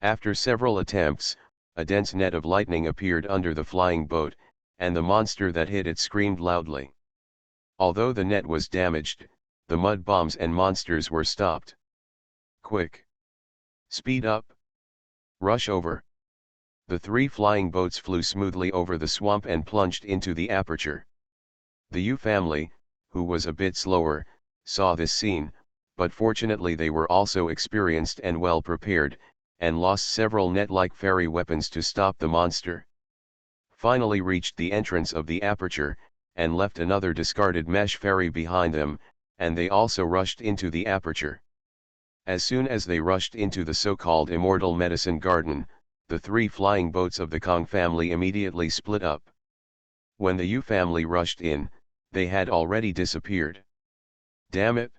After several attempts, a dense net of lightning appeared under the flying boat, and the monster that hit it screamed loudly. Although the net was damaged, the mud bombs and monsters were stopped. Quick! Speed up! Rush over! The 3 flying boats flew smoothly over the swamp and plunged into the aperture. The Yu family, who was a bit slower, saw this scene, but fortunately they were also experienced and well prepared, and lost several net-like fairy weapons to stop the monster. Finally reached the entrance of the aperture, and left another discarded mesh fairy behind them, and they also rushed into the aperture. As soon as they rushed into the so-called Immortal Medicine Garden, the 3 flying boats of the Kong family immediately split up. When the Yu family rushed in, they had already disappeared. Damn it!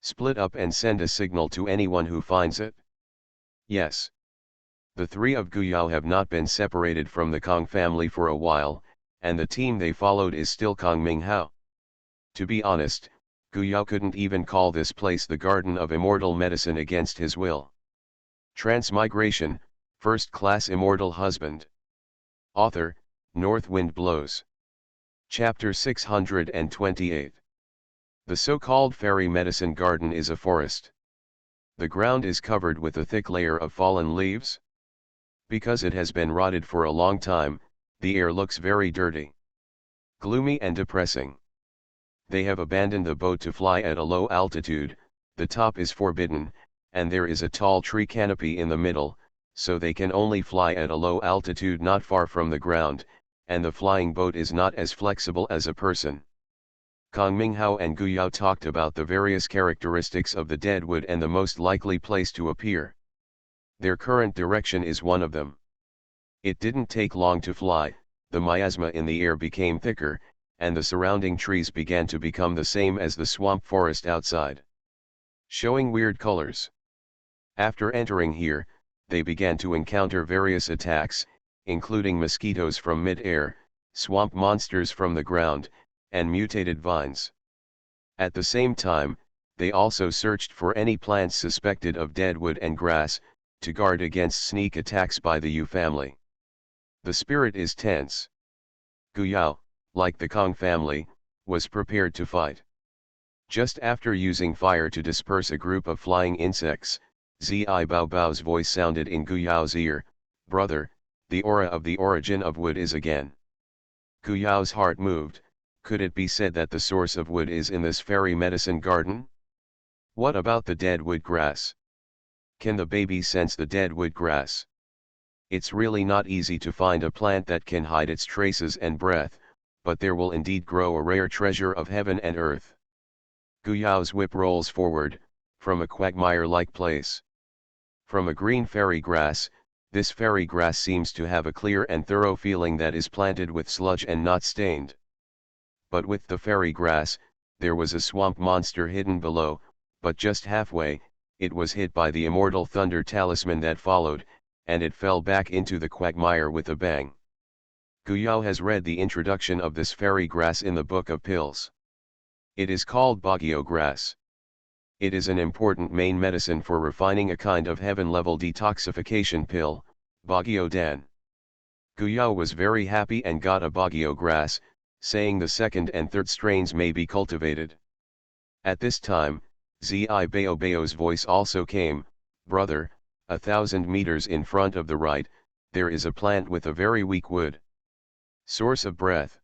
Split up and send a signal to anyone who finds it. Yes. The 3 of Gu Yao have not been separated from the Kong family for a while, and the team they followed is still Kong Minghao. To be honest, Gu Yao couldn't even call this place the Garden of Immortal Medicine against his will. Transmigration, First Class Immortal Husband. Author, North Wind Blows. Chapter 628. The so-called fairy medicine garden is a forest. The ground is covered with a thick layer of fallen leaves. Because it has been rotted for a long time, the air looks very dirty, gloomy and depressing. They have abandoned the boat to fly at a low altitude, The top is forbidden, and there is a tall tree canopy in the middle, so they can only fly at a low altitude not far from the ground, and the flying boat is not as flexible as a person. Kang Minghao and Gu Yao talked about the various characteristics of the deadwood and the most likely place to appear. Their current direction is one of them. It didn't take long to fly, the miasma in the air became thicker, and the surrounding trees began to become the same as the swamp forest outside, showing weird colors. After entering here, they began to encounter various attacks, including mosquitoes from mid-air, swamp monsters from the ground, and mutated vines. At the same time, they also searched for any plants suspected of deadwood and grass, to guard against sneak attacks by the Yu family. The spirit is tense. Gu Yao, like the Kong family, was prepared to fight. Just after using fire to disperse a group of flying insects, Zi Bao Bao's voice sounded in Gu Yao's ear, "Brother, the aura of the origin of wood is again." Gu Yao's heart moved. Could it be said that the source of wood is in this fairy medicine garden? What about the deadwood grass? Can the baby sense the deadwood grass? It's really not easy to find a plant that can hide its traces and breath, but there will indeed grow a rare treasure of heaven and earth. Gu Yao's whip rolls forward, from a quagmire-like place. From a green fairy grass, this fairy grass seems to have a clear and thorough feeling that is planted with sludge and not stained. But with the fairy grass, there was a swamp monster hidden below, but just halfway, it was hit by the immortal thunder talisman that followed, and it fell back into the quagmire with a bang. Gu Yao has read the introduction of this fairy grass in the Book of Pills. It is called Baguio grass. It is an important main medicine for refining a kind of heaven-level detoxification pill, Baguio Dan. Gu Yao was very happy and got a Baguio grass, saying the second and third strains may be cultivated. At this time, Zi Bao Bao's voice also came, "Brother, 1,000 meters in front of the right, there is a plant with a very weak wood. Source of breath."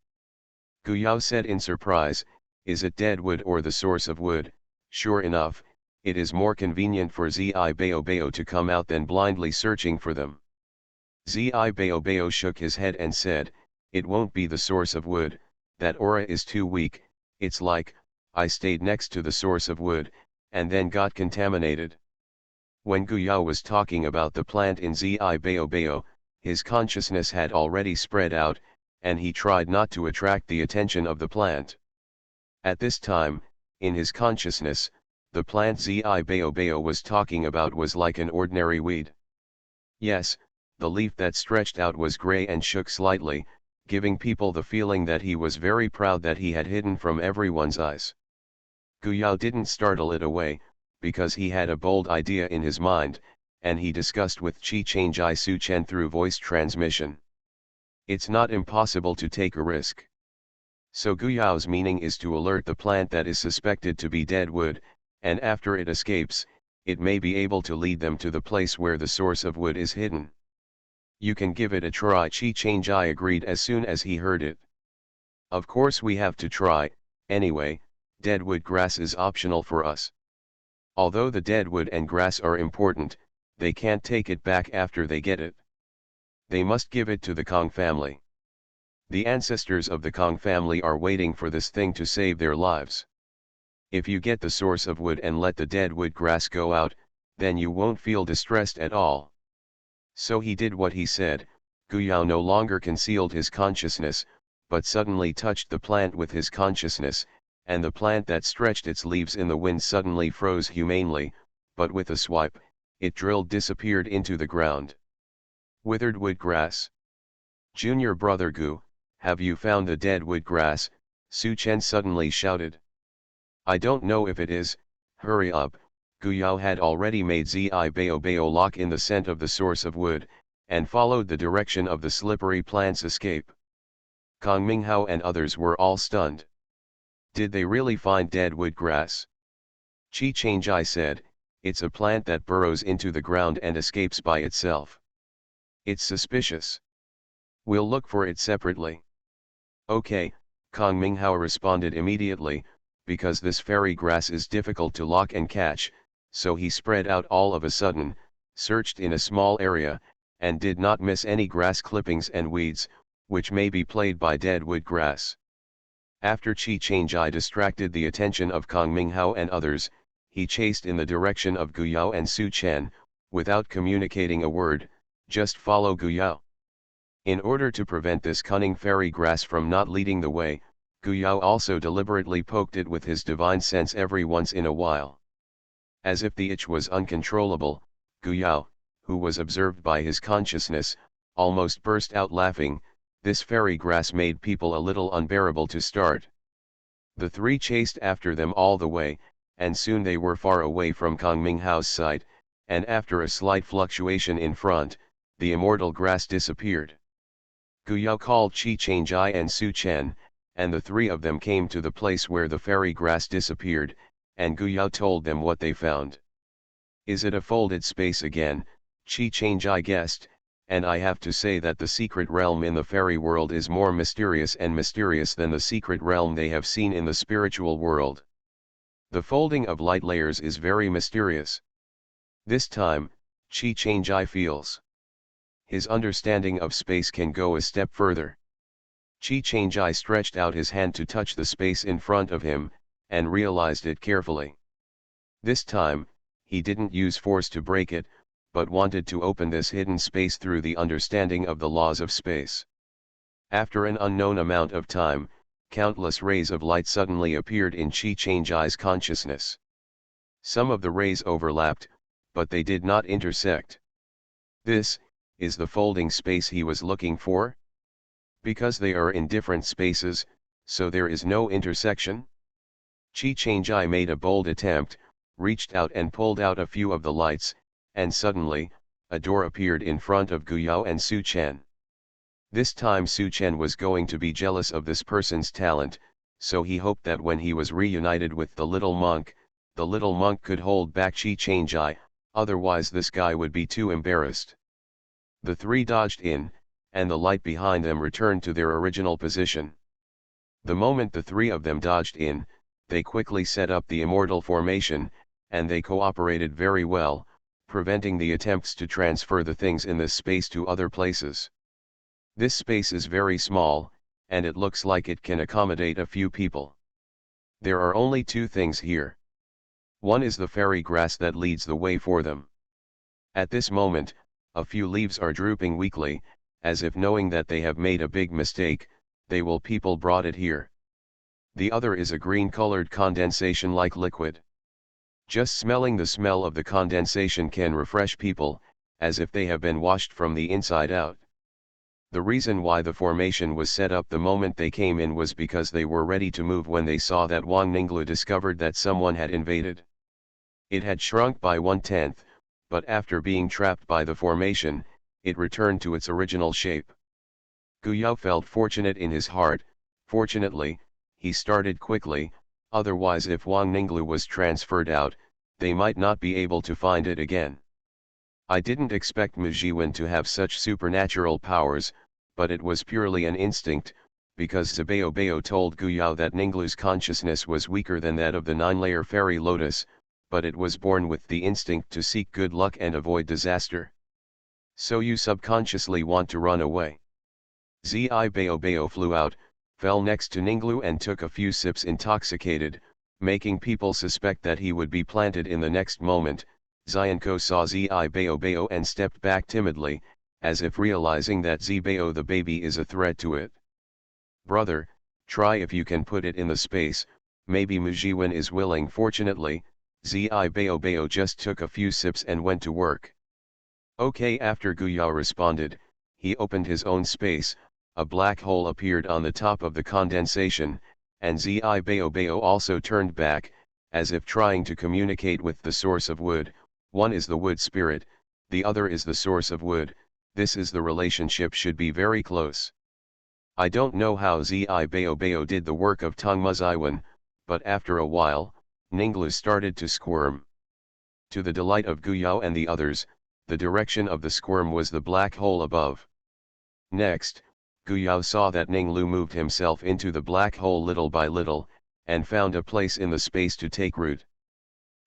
Gu Yao said in surprise, "Is it deadwood or the source of wood?" Sure enough, it is more convenient for Zi Bao Bao to come out than blindly searching for them. Zi Bao Bao shook his head and said, "It won't be the source of wood, that aura is too weak. It's like, I stayed next to the source of wood, and then got contaminated." When Gu Yao was talking about the plant in Zi Bao Bao, his consciousness had already spread out, and he tried not to attract the attention of the plant. At this time, in his consciousness, the plant Zi Bao Bao was talking about was like an ordinary weed. Yes, the leaf that stretched out was gray and shook slightly, giving people the feeling that he was very proud that he had hidden from everyone's eyes. Gu Yao didn't startle it away, because he had a bold idea in his mind, and he discussed with Chi Changjai Su Chen through voice transmission. It's not impossible to take a risk. So Gu Yao's meaning is to alert the plant that is suspected to be deadwood, and after it escapes, it may be able to lead them to the place where the source of wood is hidden. You can give it a try. Chi Changjai agreed as soon as he heard it. Of course we have to try, anyway, deadwood grass is optional for us. Although the deadwood and grass are important, they can't take it back after they get it. They must give it to the Kong family. The ancestors of the Kong family are waiting for this thing to save their lives. If you get the source of wood and let the deadwood grass go out, then you won't feel distressed at all. So he did what he said. Gu Yao no longer concealed his consciousness, but suddenly touched the plant with his consciousness, and the plant that stretched its leaves in the wind suddenly froze humanely, but with a swipe, it drilled disappeared into the ground. Withered wood grass. "Junior brother Gu, have you found the deadwood grass?" Su Chen suddenly shouted. "I don't know if it is, hurry up." Gu Yao had already made Zi Bao Bao lock in the scent of the source of wood, and followed the direction of the slippery plant's escape. Kong Minghao and others were all stunned. Did they really find deadwood grass? Chi Changjai said, "It's a plant that burrows into the ground and escapes by itself. It's suspicious. We'll look for it separately." "Okay," Kong Minghao responded immediately, because this fairy grass is difficult to lock and catch, so he spread out all of a sudden, searched in a small area, and did not miss any grass clippings and weeds, which may be played by dead wood grass. After Chi Changjai distracted the attention of Kong Minghao and others, he chased in the direction of Guyao and Su Chen, without communicating a word, just follow Guyao. In order to prevent this cunning fairy grass from not leading the way, Guyao also deliberately poked it with his divine sense every once in a while. As if the itch was uncontrollable, Guyao, who was observed by his consciousness, almost burst out laughing. This fairy grass made people a little unbearable to start. The three chased after them all the way, and soon they were far away from Kong Minghao's sight, and after a slight fluctuation in front, the immortal grass disappeared. Guyao called Chi Changjai and Su Chen, and the three of them came to the place where the fairy grass disappeared, and Guyao told them what they found. Is it a folded space again? Chi Changjai guessed, and I have to say that the secret realm in the fairy world is more mysterious and mysterious than the secret realm they have seen in the spiritual world. The folding of light layers is very mysterious. This time, Chi Changjai feels. His understanding of space can go a step further. Chi Changjai stretched out his hand to touch the space in front of him, and realized it carefully. This time, he didn't use force to break it, but wanted to open this hidden space through the understanding of the laws of space. After an unknown amount of time, countless rays of light suddenly appeared in Chi Changjai's consciousness. Some of the rays overlapped, but they did not intersect. This is the folding space he was looking for? Because they are in different spaces, so there is no intersection? Chi Changjai made a bold attempt, reached out and pulled out a few of the lights, and suddenly, a door appeared in front of Guyao and Su Chen. This time Su Chen was going to be jealous of this person's talent, so he hoped that when he was reunited with the little monk could hold back Chi Changjai, otherwise this guy would be too embarrassed. The three dodged in, and the light behind them returned to their original position. The moment the three of them dodged in, they quickly set up the immortal formation, and they cooperated very well, preventing the attempts to transfer the things in this space to other places. This space is very small, and it looks like it can accommodate a few people. There are only two things here. One is the fairy grass that leads the way for them. At this moment, a few leaves are drooping weakly, as if knowing that they have made a big mistake, people brought it here. The other is a green-colored condensation-like liquid. Just smelling the smell of the condensation can refresh people, as if they have been washed from the inside out. The reason why the formation was set up the moment they came in was because they were ready to move when they saw that Wang Ninglu discovered that someone had invaded. It had shrunk by 1/10, but after being trapped by the formation, it returned to its original shape. Guyao felt fortunate in his heart. Fortunately, he started quickly, otherwise if Wang Ninglu was transferred out, they might not be able to find it again. I didn't expect Mujiwen to have such supernatural powers, but it was purely an instinct, because Zabaobao told Guyao that Ninglu's consciousness was weaker than that of the 9-layer fairy lotus, but it was born with the instinct to seek good luck and avoid disaster. So you subconsciously want to run away. Zabaobao flew out, fell next to Ninglu and took a few sips intoxicated, making people suspect that he would be planted in the next moment. Xianko saw Zabaobao and stepped back timidly, as if realizing that Zbao the baby is a threat to it. Brother, try if you can put it in the space, maybe Mujiwen is willing. Fortunately, Zabaobao just took a few sips and went to work. Okay, after Guyao responded, he opened his own space, a black hole appeared on the top of the condensation, and Zabaobao also turned back, as if trying to communicate with the source of wood. One is the wood spirit, the other is the source of wood. This is the relationship should be very close. I don't know how Zabaobao did the work of Tong Muziwan, but after a while, Ninglu started to squirm. To the delight of Guyao and the others, the direction of the squirm was the black hole above. Next, Guyao saw that Ninglu moved himself into the black hole little by little, and found a place in the space to take root.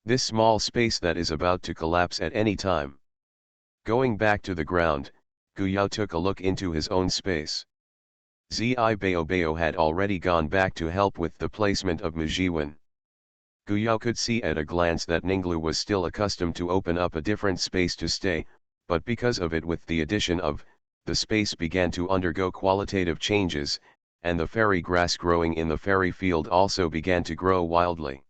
This small space that is about to collapse at any time. Going back to the ground, Guyao took a look into his own space. Zi Baobao had already gone back to help with the placement of Mujiwen. Guyao could see at a glance that Ninglu was still accustomed to open up a different space to stay, but because of it with the addition of, the space began to undergo qualitative changes, and the fairy grass growing in the fairy field also began to grow wildly.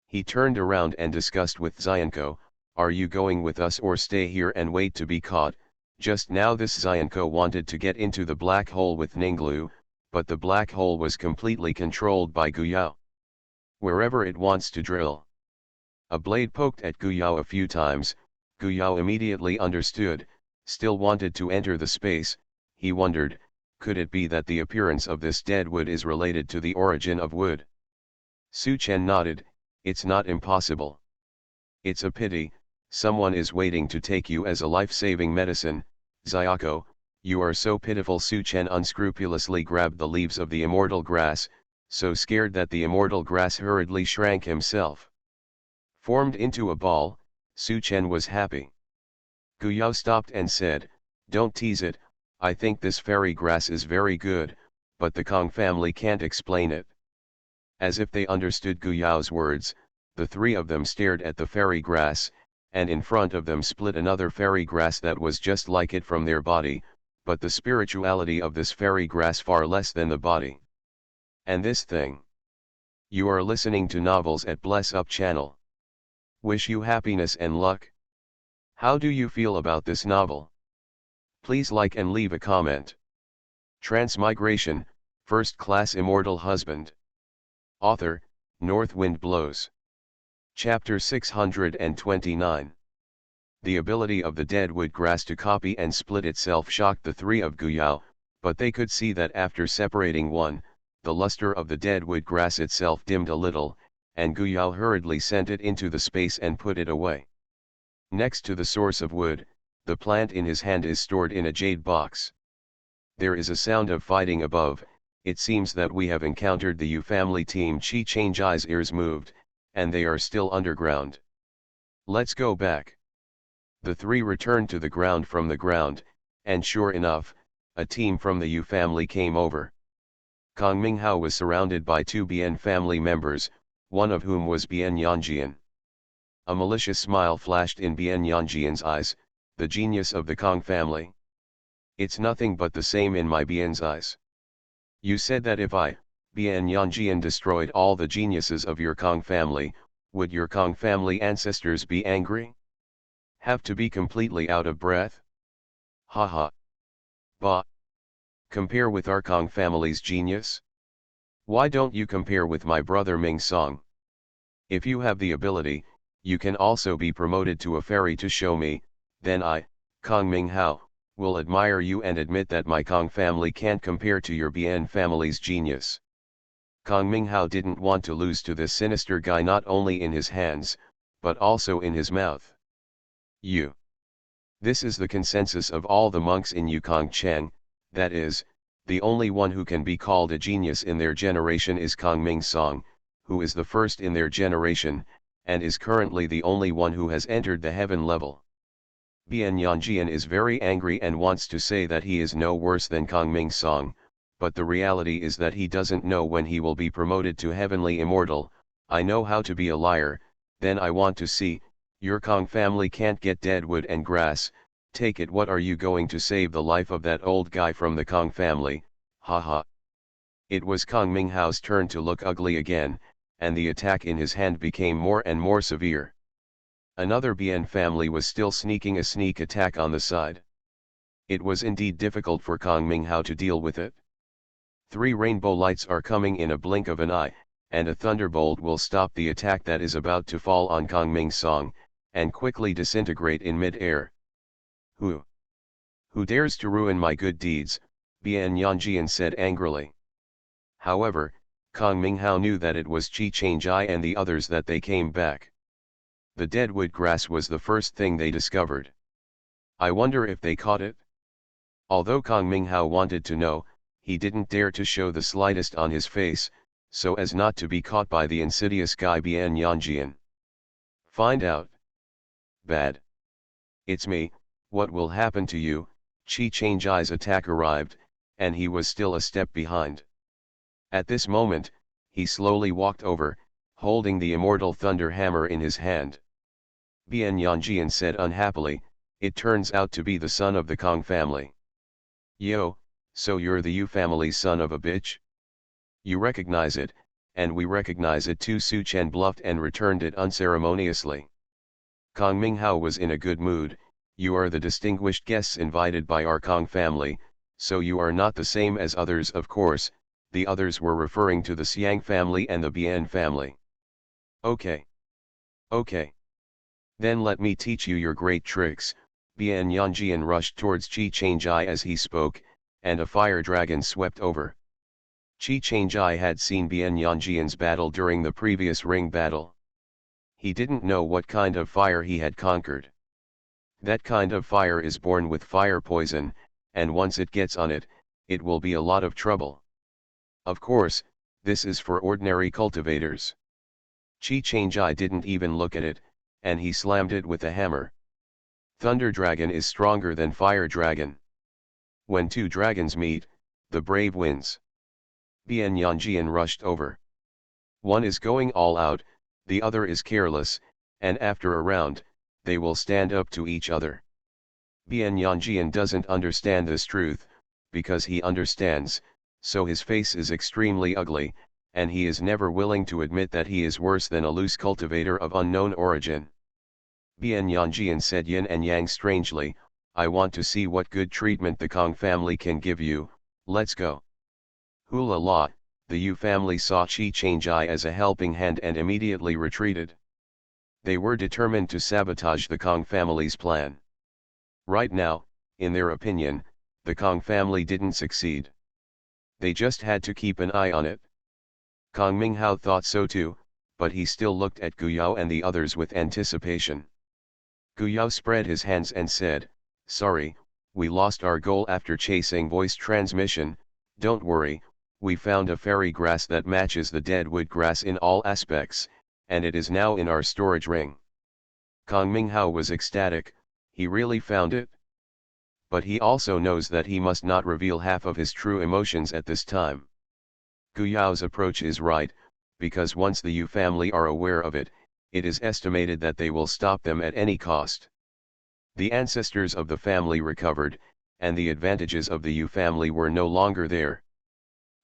He turned around and discussed with Xianko, "Are you going with us or stay here and wait to be caught?" Just now this Xianko wanted to get into the black hole with Ninglu, but the black hole was completely controlled by Guyao. Wherever it wants to drill. A blade poked at Guyao a few times. Guyao immediately understood, still wanted to enter the space. He wondered, could it be that the appearance of this dead wood is related to the origin of wood? Su Chen nodded, "It's not impossible. It's a pity, someone is waiting to take you as a life-saving medicine, Xiako, you are so pitiful." Su Chen unscrupulously grabbed the leaves of the immortal grass, so scared that the immortal grass hurriedly shrank himself. Formed into a ball, Su Chen was happy. Guyao stopped and said, "Don't tease it, I think this fairy grass is very good, but the Kong family can't explain it." As if they understood Guyao's words, the three of them stared at the fairy grass, and in front of them split another fairy grass that was just like it from their body, but the spirituality of this fairy grass far less than the body. And this thing. You are listening to Novels at Bless Up channel. Wish you happiness and luck. How do you feel about this novel? Please like and leave a comment. Transmigration, First Class Immortal Husband. Author, North Wind Blows. Chapter 629. The ability of the deadwood grass to copy and split itself shocked the three of Guyao, but they could see that after separating one, the luster of the deadwood grass itself dimmed a little, and Guyao hurriedly sent it into the space and put it away. Next to the source of wood, the plant in his hand is stored in a jade box. There is a sound of fighting above. It seems that we have encountered the Yu family team. Chi Changai's ears moved, and they are still underground. Let's go back. The three returned to the ground from the ground, and sure enough, a team from the Yu family came over. Kong Minghao was surrounded by two Bian family members, one of whom was Bian Yanjian. A malicious smile flashed in Bian Yanjian's eyes, the genius of the Kong family. It's nothing but the same in my Bian's eyes. You said that if I, Bian Yanjian, destroyed all the geniuses of your Kong family, would your Kong family ancestors be angry? Have to be completely out of breath? Haha. Bah. Compare with our Kong family's genius? Why don't you compare with my brother Ming Song? If you have the ability, you can also be promoted to a fairy to show me, then I, Kong Minghao, will admire you and admit that my Kong family can't compare to your Bian family's genius. Kong Minghao didn't want to lose to this sinister guy, not only in his hands, but also in his mouth. You. This is the consensus of all the monks in Yukong Cheng, that is, the only one who can be called a genius in their generation is Kong Ming Song, who is the first in their generation, and is currently the only one who has entered the heaven level. Bian Yanjian is very angry and wants to say that he is no worse than Kong Ming Song, but the reality is that he doesn't know when he will be promoted to heavenly immortal. I know how to be a liar, then I want to see. Your Kong family can't get dead wood and grass, take it. What are you going to save the life of that old guy from the Kong family? Haha. It was Kong Minghao's turn to look ugly again, and the attack in his hand became more and more severe. Another Bian family was still sneaking a sneak attack on the side. It was indeed difficult for Kong Minghao to deal with it. 3 rainbow lights are coming in a blink of an eye, and a thunderbolt will stop the attack that is about to fall on Kong Ming Song, and quickly disintegrate in mid-air. Who dares to ruin my good deeds? Bian Yanjian said angrily. However, Kong Minghao knew that it was Chi Changjai and the others that they came back. The deadwood grass was the first thing they discovered. I wonder if they caught it? Although Kong Minghao wanted to know, he didn't dare to show the slightest on his face, so as not to be caught by the insidious guy Bian Yanjian. Find out. Bad. It's me, what will happen to you? Chi Changai's attack arrived, and he was still a step behind. At this moment, he slowly walked over, holding the immortal thunder hammer in his hand. Bian Yanjian said unhappily, it turns out to be the son of the Kong family. Yo, so you're the Yu family's son of a bitch? You recognize it, and we recognize it too. Su Chen bluffed and returned it unceremoniously. Kong Minghao was in a good mood. You are the distinguished guests invited by our Kong family, so you are not the same as others. Of course, the others were referring to the Xiang family and the Bian family. Okay. Okay. Then let me teach you your great tricks. Bian Yanjian rushed towards Qi Changjai as he spoke, and a fire dragon swept over. Qi Changjai had seen Bian Yanjian's battle during the previous ring battle. He didn't know what kind of fire he had conquered. That kind of fire is born with fire poison, and once it gets on it, it will be a lot of trouble. Of course, this is for ordinary cultivators. Qi Changjai didn't even look at it, and he slammed it with a hammer. Thunder Dragon is stronger than Fire Dragon. When two dragons meet, the brave wins. Bian Yanjian rushed over. One is going all out, the other is careless, and after a round, they will stand up to each other. Bian Yanjian doesn't understand this truth, because he understands, so his face is extremely ugly, and he is never willing to admit that he is worse than a loose cultivator of unknown origin. Bian Yanjian said yin and yang strangely, I want to see what good treatment the Kong family can give you, let's go. Hula la, the Yu family saw Qi Changjai as a helping hand and immediately retreated. They were determined to sabotage the Kong family's plan. Right now, in their opinion, the Kong family didn't succeed. They just had to keep an eye on it. Kong Minghao thought so too, but he still looked at Gu Yao and the others with anticipation. Gu Yao spread his hands and said, sorry, we lost our goal after chasing voice transmission. Don't worry, we found a fairy grass that matches the deadwood grass in all aspects, and it is now in our storage ring. Kong Minghao was ecstatic, he really found it. But he also knows that he must not reveal half of his true emotions at this time. Gu Yao's approach is right, because once the Yu family are aware of it, it is estimated that they will stop them at any cost. The ancestors of the family recovered, and the advantages of the Yu family were no longer there.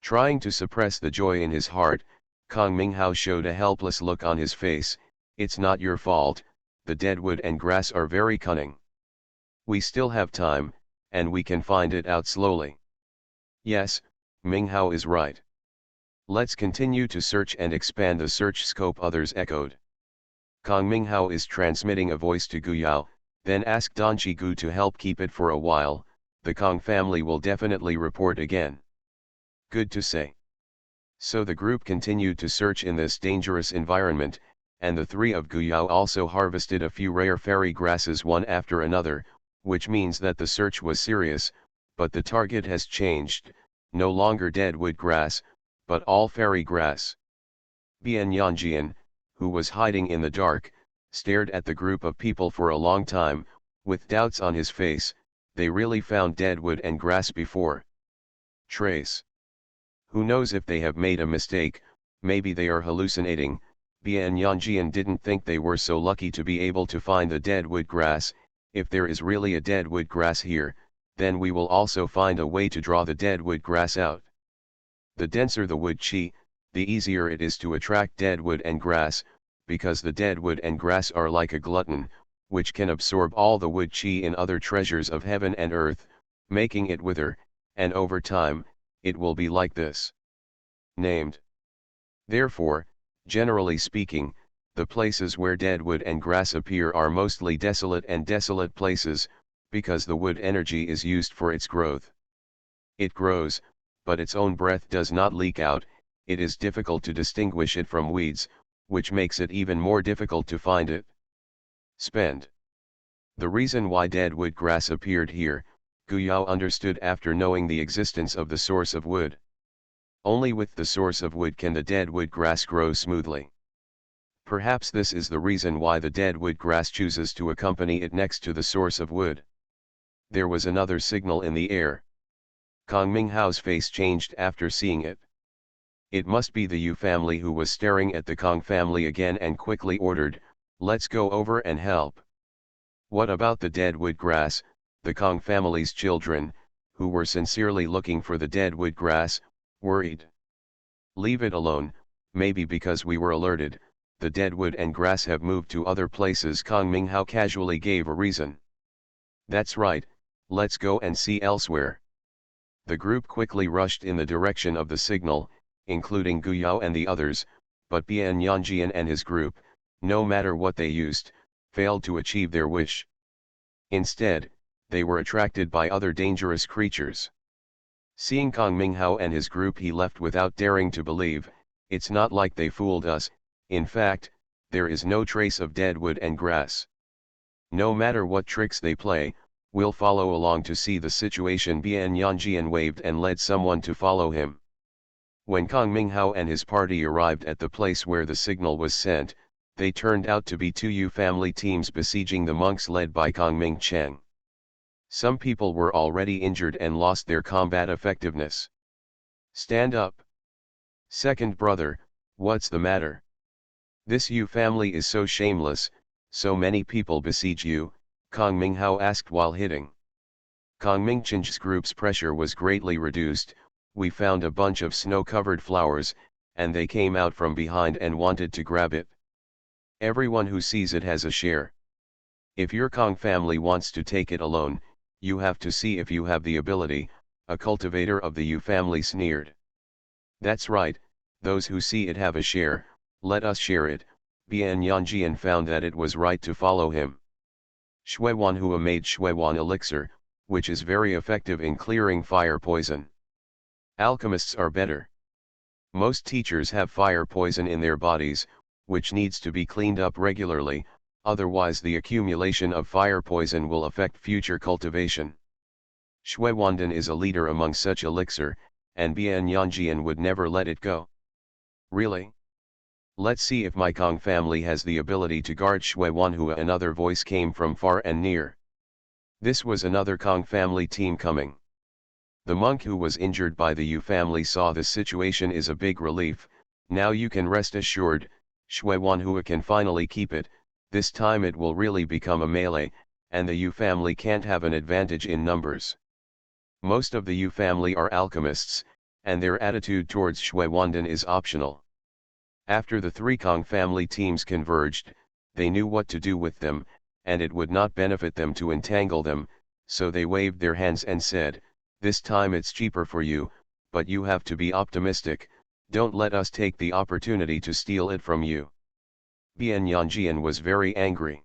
Trying to suppress the joy in his heart, Kong Minghao showed a helpless look on his face. It's not your fault, the deadwood and grass are very cunning. We still have time, and we can find it out slowly. Yes, Minghao is right. Let's continue to search and expand the search scope, others echoed. Kong Minghao is transmitting a voice to Gu Yao, then ask Donchi Gu to help keep it for a while. The Kong family will definitely report again. Good to say. So the group continued to search in this dangerous environment, and the three of Gu Yao also harvested a few rare fairy grasses one after another, which means that the search was serious, but the target has changed, no longer deadwood grass, but all fairy grass. Bian Yanjian, who was hiding in the dark, stared at the group of people for a long time, with doubts on his face. They really found deadwood and grass before. Trace. Who knows if they have made a mistake, maybe they are hallucinating. Bian Yanjian didn't think they were so lucky to be able to find the deadwood grass. If there is really a deadwood grass here, then we will also find a way to draw the deadwood grass out. The denser the wood chi, the easier it is to attract deadwood and grass, because the deadwood and grass are like a glutton, which can absorb all the wood chi in other treasures of heaven and earth, making it wither, and over time, it will be like this. Named. Therefore, generally speaking, the places where deadwood and grass appear are mostly desolate and desolate places, because the wood energy is used for its growth. It grows, but its own breath does not leak out. It is difficult to distinguish it from weeds, which makes it even more difficult to find it. Spend. The reason why deadwood grass appeared here, Gu Yao understood after knowing the existence of the source of wood. Only with the source of wood can the dead wood grass grow smoothly. Perhaps this is the reason why the dead wood grass chooses to accompany it next to the source of wood. There was another signal in the air. Kong Ming Hao's face changed after seeing it. It must be the Yu family who was staring at the Kong family again and quickly ordered, "Let's go over and help." What about the dead wood grass? The Kong family's children, who were sincerely looking for the dead wood grass, worried. "Leave it alone, maybe because we were alerted, the dead wood and grass have moved to other places." Kong Ming Hao casually gave a reason. "That's right, let's go and see elsewhere." The group quickly rushed in the direction of the signal, including Gu Yao and the others, but Bian Yanjian and his group, no matter what they used, failed to achieve their wish. Instead, they were attracted by other dangerous creatures. Seeing Kong Ming Hao and his group, he left without daring to believe, "It's not like they fooled us, in fact, there is no trace of dead wood and grass. No matter what tricks they play, we'll follow along to see the situation." Bian Yanjian waved and led someone to follow him. When Kong Ming Hao and his party arrived at the place where the signal was sent, they turned out to be two Yu family teams besieging the monks led by Kong Ming Cheng. Some people were already injured and lost their combat effectiveness. "Stand up. Second brother, what's the matter? This Yu family is so shameless, so many people besiege you," Kong Ming Hao asked while hitting. Kong Ming Chen's group's pressure was greatly reduced. "We found a bunch of snow-covered flowers, and they came out from behind and wanted to grab it. Everyone who sees it has a share. If your Kong family wants to take it alone, you have to see if you have the ability," a cultivator of the Yu family sneered. "That's right, those who see it have a share, let us share it." Bian Yanjian found that it was right to follow him. Shuiwan Hua made Shuiwan elixir, which is very effective in clearing fire poison. Alchemists are better. Most teachers have fire poison in their bodies, which needs to be cleaned up regularly, otherwise the accumulation of fire poison will affect future cultivation. Shuiwandan is a leader among such elixir, and Bian Yanjian would never let it go. "Really? Let's see if my Kong family has the ability to guard Shuiwan Hua." Another voice came from far and near. This was another Kong family team coming. The monk who was injured by the Yu family saw the situation is a big relief. "Now you can rest assured, Shuiwan Hua can finally keep it. This time it will really become a melee, and the Yu family can't have an advantage in numbers." Most of the Yu family are alchemists, and their attitude towards Shuiwandan is optional. After the three Kong family teams converged, they knew what to do with them, and it would not benefit them to entangle them, so they waved their hands and said, "This time it's cheaper for you, but you have to be optimistic, don't let us take the opportunity to steal it from you." Bian Yanjian was very angry.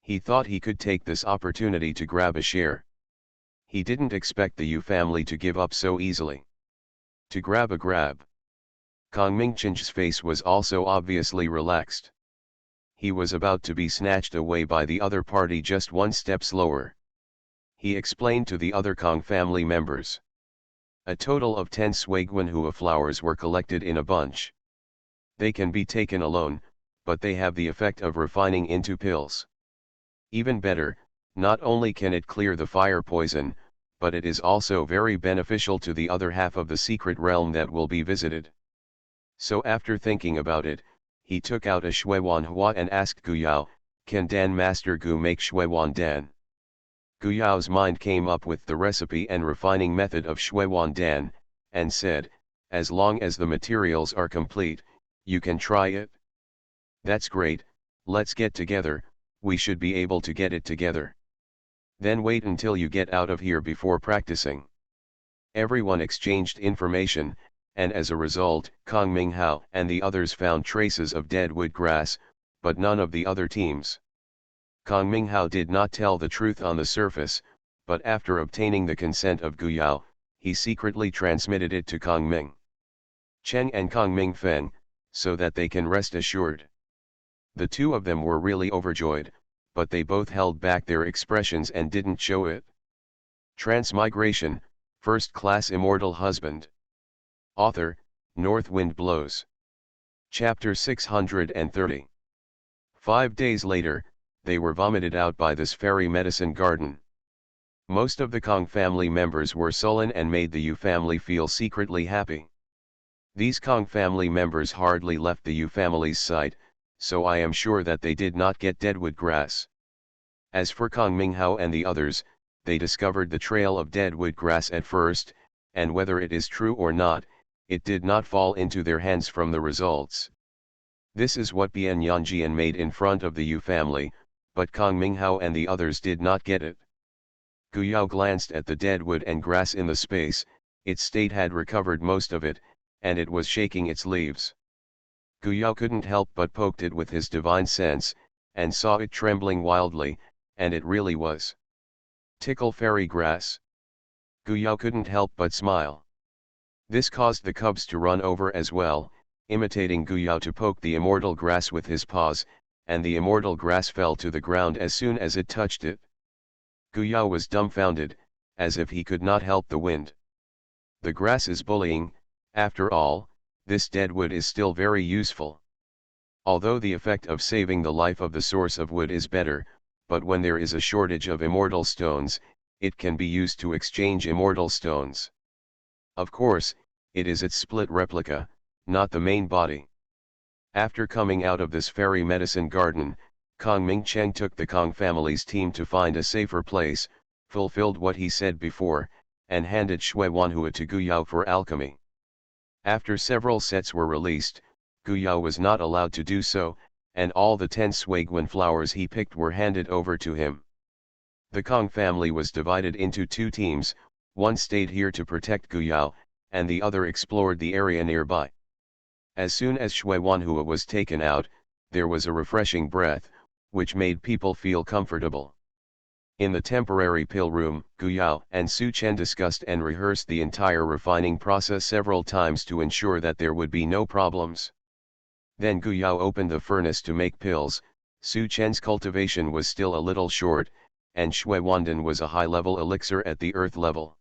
He thought he could take this opportunity to grab a share. He didn't expect the Yu family to give up so easily. To grab a grab. Kong Ming Chen's face was also obviously relaxed. He was about to be snatched away by the other party just one step slower. He explained to the other Kong family members. A total of 10 Shuiwan Hua flowers were collected in a bunch. They can be taken alone, but they have the effect of refining into pills. Even better, not only can it clear the fire poison, but it is also very beneficial to the other half of the secret realm that will be visited. So after thinking about it, he took out a Shuiwan Hua and asked Gu Yao, "Can Dan Master Gu make Shuiwan Dan?" Gu Yao's mind came up with the recipe and refining method of Shuiwan Dan, and said, "As long as the materials are complete, you can try it." "That's great, let's get together, we should be able to get it together. Then wait until you get out of here before practicing." Everyone exchanged information, and as a result, Kong Ming Hao and the others found traces of dead wood grass, but none of the other teams. Kong Ming Hao did not tell the truth on the surface, but after obtaining the consent of Gu Yao, he secretly transmitted it to Kong Ming Cheng and Kong Ming Feng, so that they can rest assured. The two of them were really overjoyed, but they both held back their expressions and didn't show it. Transmigration, first class immortal husband. Author, North Wind Blows. Chapter 630. 5 days later, they were vomited out by this fairy medicine garden. Most of the Kong family members were sullen and made the Yu family feel secretly happy. These Kong family members hardly left the Yu family's sight, so I am sure that they did not get deadwood grass. As for Kong Minghao and the others, they discovered the trail of deadwood grass at first, and whether it is true or not, it did not fall into their hands from the results. This is what Bian Yanjian made in front of the Yu family, but Kong Minghao and the others did not get it. Gu Yao glanced at the deadwood and grass in the space. Its state had recovered most of it, and it was shaking its leaves. Gu Yao couldn't help but poked it with his divine sense, and saw it trembling wildly, and it really was tickle fairy grass. Gu Yao couldn't help but smile. This caused the cubs to run over as well, imitating Gu Yao to poke the immortal grass with his paws, and the immortal grass fell to the ground as soon as it touched it. Gu Yao was dumbfounded, as if he could not help the wind. The grass is bullying. After all, this deadwood is still very useful. Although the effect of saving the life of the source of wood is better, but when there is a shortage of immortal stones, it can be used to exchange immortal stones. Of course, it is its split replica, not the main body. After coming out of this fairy medicine garden, Kong Mingcheng took the Kong family's team to find a safer place, fulfilled what he said before, and handed Shui Wanhua to Gu Yao for alchemy. After several sets were released, Gu Yao was not allowed to do so, and all the 10 Suiguan flowers he picked were handed over to him. The Kong family was divided into 2 teams, one stayed here to protect Gu Yao, and the other explored the area nearby. As soon as Shui Wanhua was taken out, there was a refreshing breath, which made people feel comfortable. In the temporary pill room, Gu Yao and Su Chen discussed and rehearsed the entire refining process several times to ensure that there would be no problems. Then Gu Yao opened the furnace to make pills. Su Chen's cultivation was still a little short, and Shui Wandan was a high-level elixir at the earth level.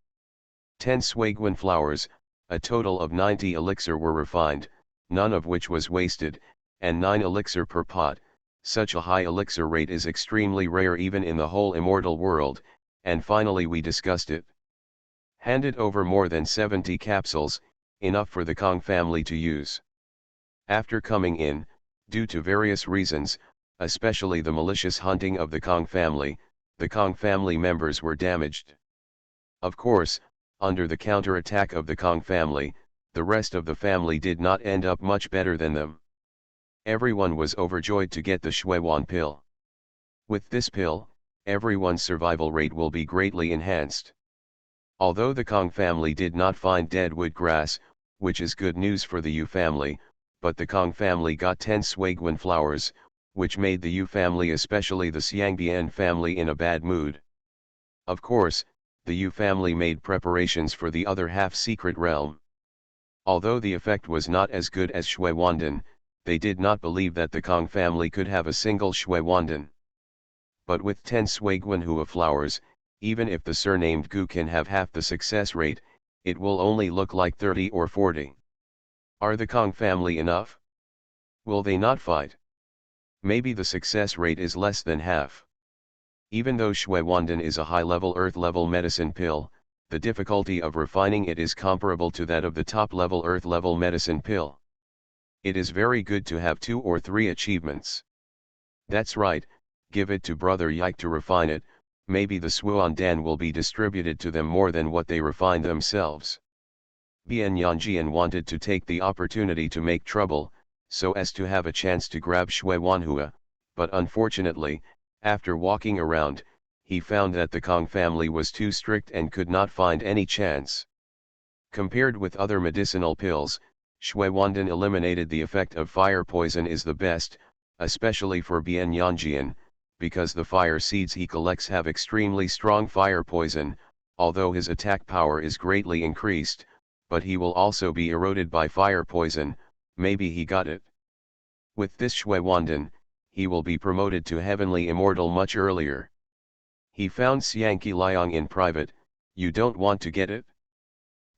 10 Suiguan flowers, a total of 90 elixir were refined, none of which was wasted, and 9 elixir per pot. Such a high elixir rate is extremely rare even in the whole immortal world, and finally we discussed it. Handed over more than 70 capsules, enough for the Kong family to use. After coming in, due to various reasons, especially the malicious hunting of the Kong family members were damaged. Of course, under the counter-attack of the Kong family, the rest of the family did not end up much better than them. Everyone was overjoyed to get the Shuiwan pill. With this pill, everyone's survival rate will be greatly enhanced. Although the Kong family did not find deadwood grass, which is good news for the Yu family, but the Kong family got 10 Suiguan flowers, which made the Yu family, especially the Xiangbian family, in a bad mood. Of course, the Yu family made preparations for the other half-secret realm. Although the effect was not as good as Shui Wandan, they did not believe that the Kong family could have a single Shui Wandan. But with 10 Suiguanhua flowers, even if the surnamed Gu can have half the success rate, it will only look like 30 or 40. Are the Kong family enough? Will they not fight? Maybe the success rate is less than half. Even though Shui Wandan is a high-level earth-level medicine pill, the difficulty of refining it is comparable to that of the top-level earth-level medicine pill. It is very good to have 2 or 3 achievements. That's right, give it to Brother Yike to refine it. Maybe the Suan Dan will be distributed to them more than what they refine themselves. Bian Yanjian wanted to take the opportunity to make trouble, so as to have a chance to grab Shui Wanhua, but unfortunately, after walking around, he found that the Kong family was too strict and could not find any chance. Compared with other medicinal pills, Shui Wandan eliminated the effect of fire poison is the best, especially for Bian Yanjian, because the fire seeds he collects have extremely strong fire poison. Although his attack power is greatly increased, but he will also be eroded by fire poison. Maybe he got it. With this Shui Wandan, he will be promoted to Heavenly Immortal much earlier. He found Xiangqi Liang in private. You don't want to get it?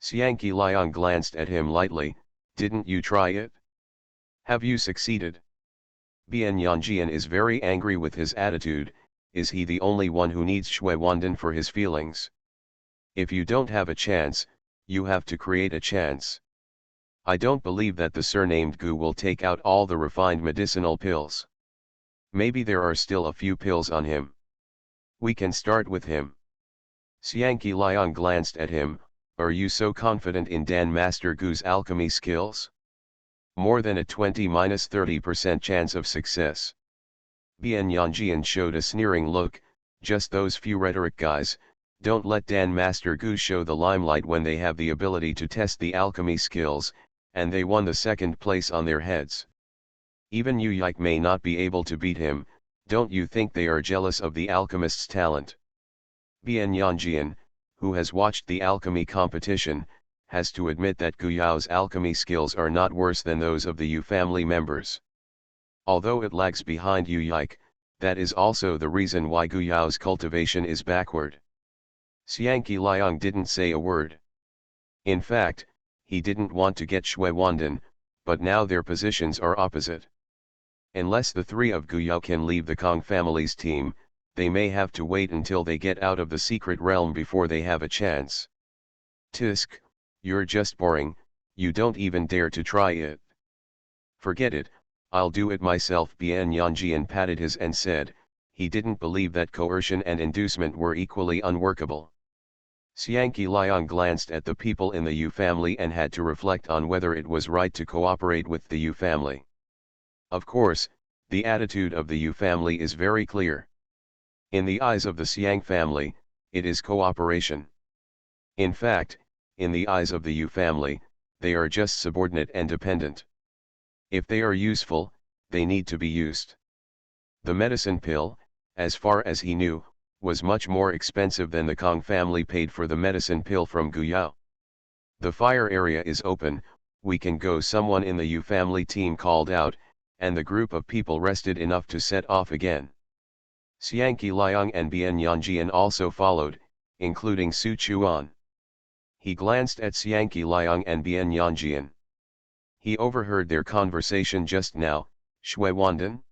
Xiangqi Liang glanced at him lightly. Didn't you try it? Have you succeeded? Bian Yanjian is very angry with his attitude. Is he the only one who needs Shui Wandan for his feelings? If you don't have a chance, you have to create a chance. I don't believe that the surnamed Gu will take out all the refined medicinal pills. Maybe there are still a few pills on him. We can start with him. Xiangqi Liang glanced at him. Are you so confident in Dan Master Gu's alchemy skills? More than a 20-30% chance of success. Bian Yanjian showed a sneering look. Just those few rhetoric guys. Don't let Dan Master Gu show the limelight when they have the ability to test the alchemy skills, and they won the second place on their heads. Even Yu Yike may not be able to beat him. Don't you think they are jealous of the alchemist's talent? Bian Yanjian, who has watched the alchemy competition, has to admit that Gu Yao's alchemy skills are not worse than those of the Yu family members. Although it lags behind Yu Yike, that is also the reason why Gu Yao's cultivation is backward. Xiangqi Liang didn't say a word. In fact, he didn't want to get Shui Wandan, but now their positions are opposite. Unless the three of Gu Yao can leave the Kong family's team, they may have to wait until they get out of the secret realm before they have a chance. Tisk, you're just boring, you don't even dare to try it. Forget it, I'll do it myself. Bian Yanjian patted his and said, he didn't believe that coercion and inducement were equally unworkable. Xiangqi Liang glanced at the people in the Yu family and had to reflect on whether it was right to cooperate with the Yu family. Of course, the attitude of the Yu family is very clear. In the eyes of the Xiang family, it is cooperation. In fact, in the eyes of the Yu family, they are just subordinate and dependent. If they are useful, they need to be used. The medicine pill, as far as he knew, was much more expensive than the Kong family paid for the medicine pill from Gu Yao. The fire area is open, we can go. Someone in the Yu family team called out, and the group of people rested enough to set off again. Xiangqi Liang and Bian Yanjian also followed, including Su Chuan. He glanced at Xiangqi Liang and Bian Yanjian. He overheard their conversation just now. Shui Wandan?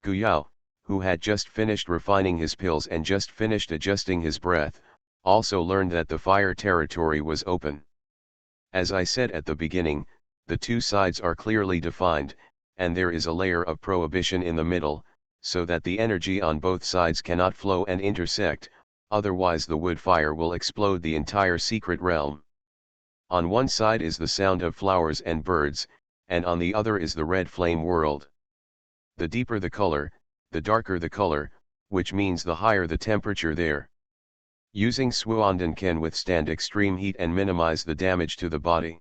Gu Yao, who had just finished refining his pills and just finished adjusting his breath, also learned that the fire territory was open. As I said at the beginning, the two sides are clearly defined, and there is a layer of prohibition in the middle, so that the energy on both sides cannot flow and intersect, otherwise the wood fire will explode the entire secret realm. On one side is the sound of flowers and birds, and on the other is the red flame world. The deeper the color, the darker the color, which means the higher the temperature there. Using Suandan can withstand extreme heat and minimize the damage to the body.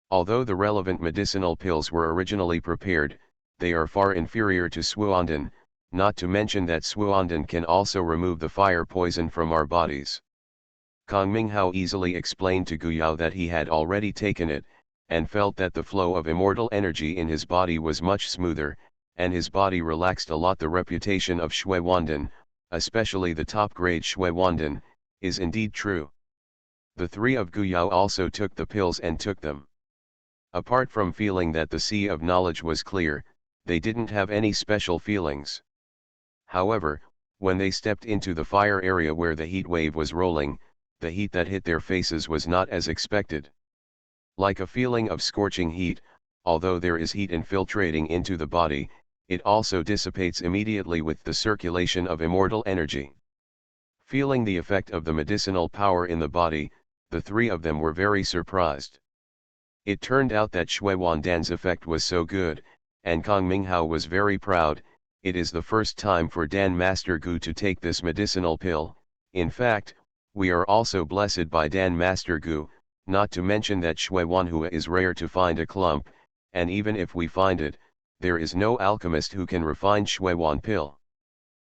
Although the relevant medicinal pills were originally prepared, they are far inferior to Suandan, not to mention that Suandan can also remove the fire poison from our bodies. Kong Minghao easily explained to Gu Yao that he had already taken it, and felt that the flow of immortal energy in his body was much smoother, and his body relaxed a lot. The reputation of Shui Wandan, especially the top-grade Shui Wandan, is indeed true. The three of Gu Yao also took the pills and took them. Apart from feeling that the sea of knowledge was clear, they didn't have any special feelings. However, when they stepped into the fire area where the heat wave was rolling, the heat that hit their faces was not as expected. Like a feeling of scorching heat, although there is heat infiltrating into the body, it also dissipates immediately with the circulation of immortal energy. Feeling the effect of the medicinal power in the body, the three of them were very surprised. It turned out that Shui Wandan's effect was so good, and Kong Minghao was very proud. It is the first time for Dan Master Gu to take this medicinal pill. In fact, we are also blessed by Dan Master Gu, not to mention that Shui Wanhua is rare to find a clump, and even if we find it, there is no alchemist who can refine Shui Wan pill.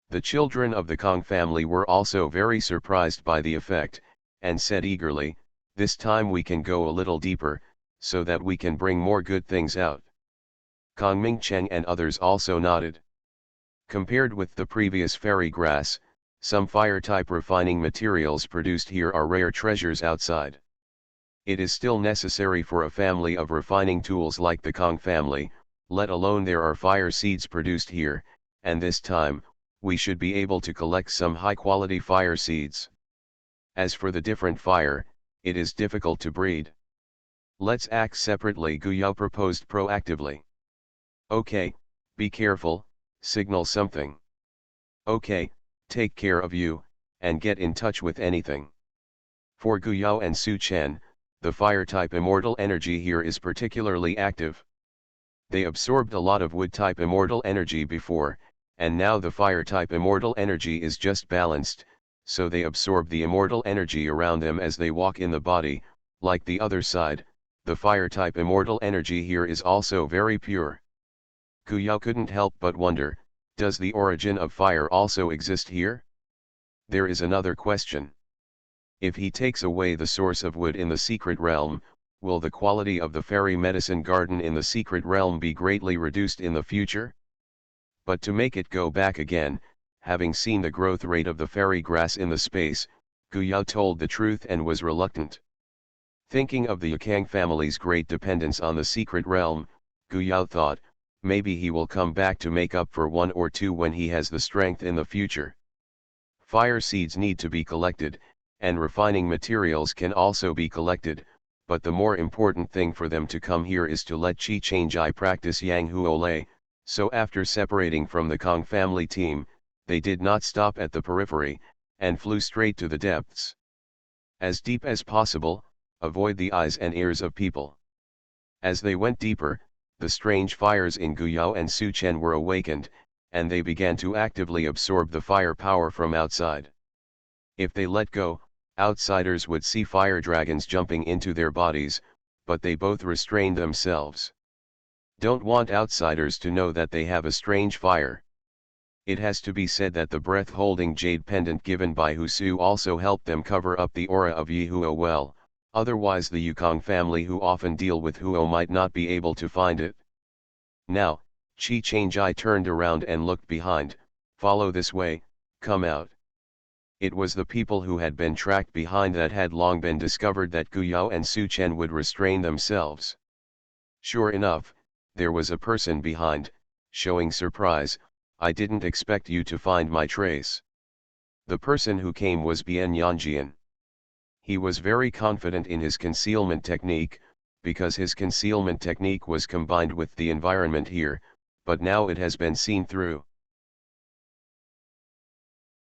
The children of the Kong family were also very surprised by the effect, and said eagerly, this time we can go a little deeper, so that we can bring more good things out. Kong Mingcheng and others also nodded. Compared with the previous fairy grass, some fire-type refining materials produced here are rare treasures outside. It is still necessary for a family of refining tools like the Kong family, let alone there are fire seeds produced here, and this time, we should be able to collect some high-quality fire seeds. As for the different fire, it is difficult to breed. Let's act separately, Guyao proposed proactively. Okay, be careful, signal something. Okay, take care of you, and get in touch with anything. For Guyao and Su Chen, the fire-type immortal energy here is particularly active. They absorbed a lot of wood-type immortal energy before, and now the fire-type immortal energy is just balanced, so they absorb the immortal energy around them as they walk in the body. Like the other side, the fire-type immortal energy here is also very pure. Guyao couldn't help but wonder, does the origin of fire also exist here? There is another question. If he takes away the source of wood in the secret realm, will the quality of the fairy medicine garden in the secret realm be greatly reduced in the future? But to make it go back again, having seen the growth rate of the fairy grass in the space, Guyao told the truth and was reluctant. Thinking of the Yakang family's great dependence on the secret realm, Guyao thought, maybe he will come back to make up for one or two when he has the strength in the future. Fire seeds need to be collected, and refining materials can also be collected, but the more important thing for them to come here is to let Qi Changjai practice Yang Huolei. So after separating from the Kong family team, they did not stop at the periphery, and flew straight to the depths. As deep as possible, avoid the eyes and ears of people. As they went deeper, the strange fires in Guyao and Su Chen were awakened, and they began to actively absorb the fire power from outside. If they let go, outsiders would see fire dragons jumping into their bodies, but they both restrained themselves. Don't want outsiders to know that they have a strange fire. It has to be said that the breath-holding jade pendant given by Husu also helped them cover up the aura of Yi Huo well, otherwise the Yukong family who often deal with Huo might not be able to find it. Now, Qi Changjai turned around and looked behind, follow this way, come out. It was the people who had been tracked behind that had long been discovered that Guyao and Su Chen would restrain themselves. Sure enough, there was a person behind, showing surprise, I didn't expect you to find my trace. The person who came was Bian Yanjian. He was very confident in his concealment technique, because his concealment technique was combined with the environment here, but now it has been seen through.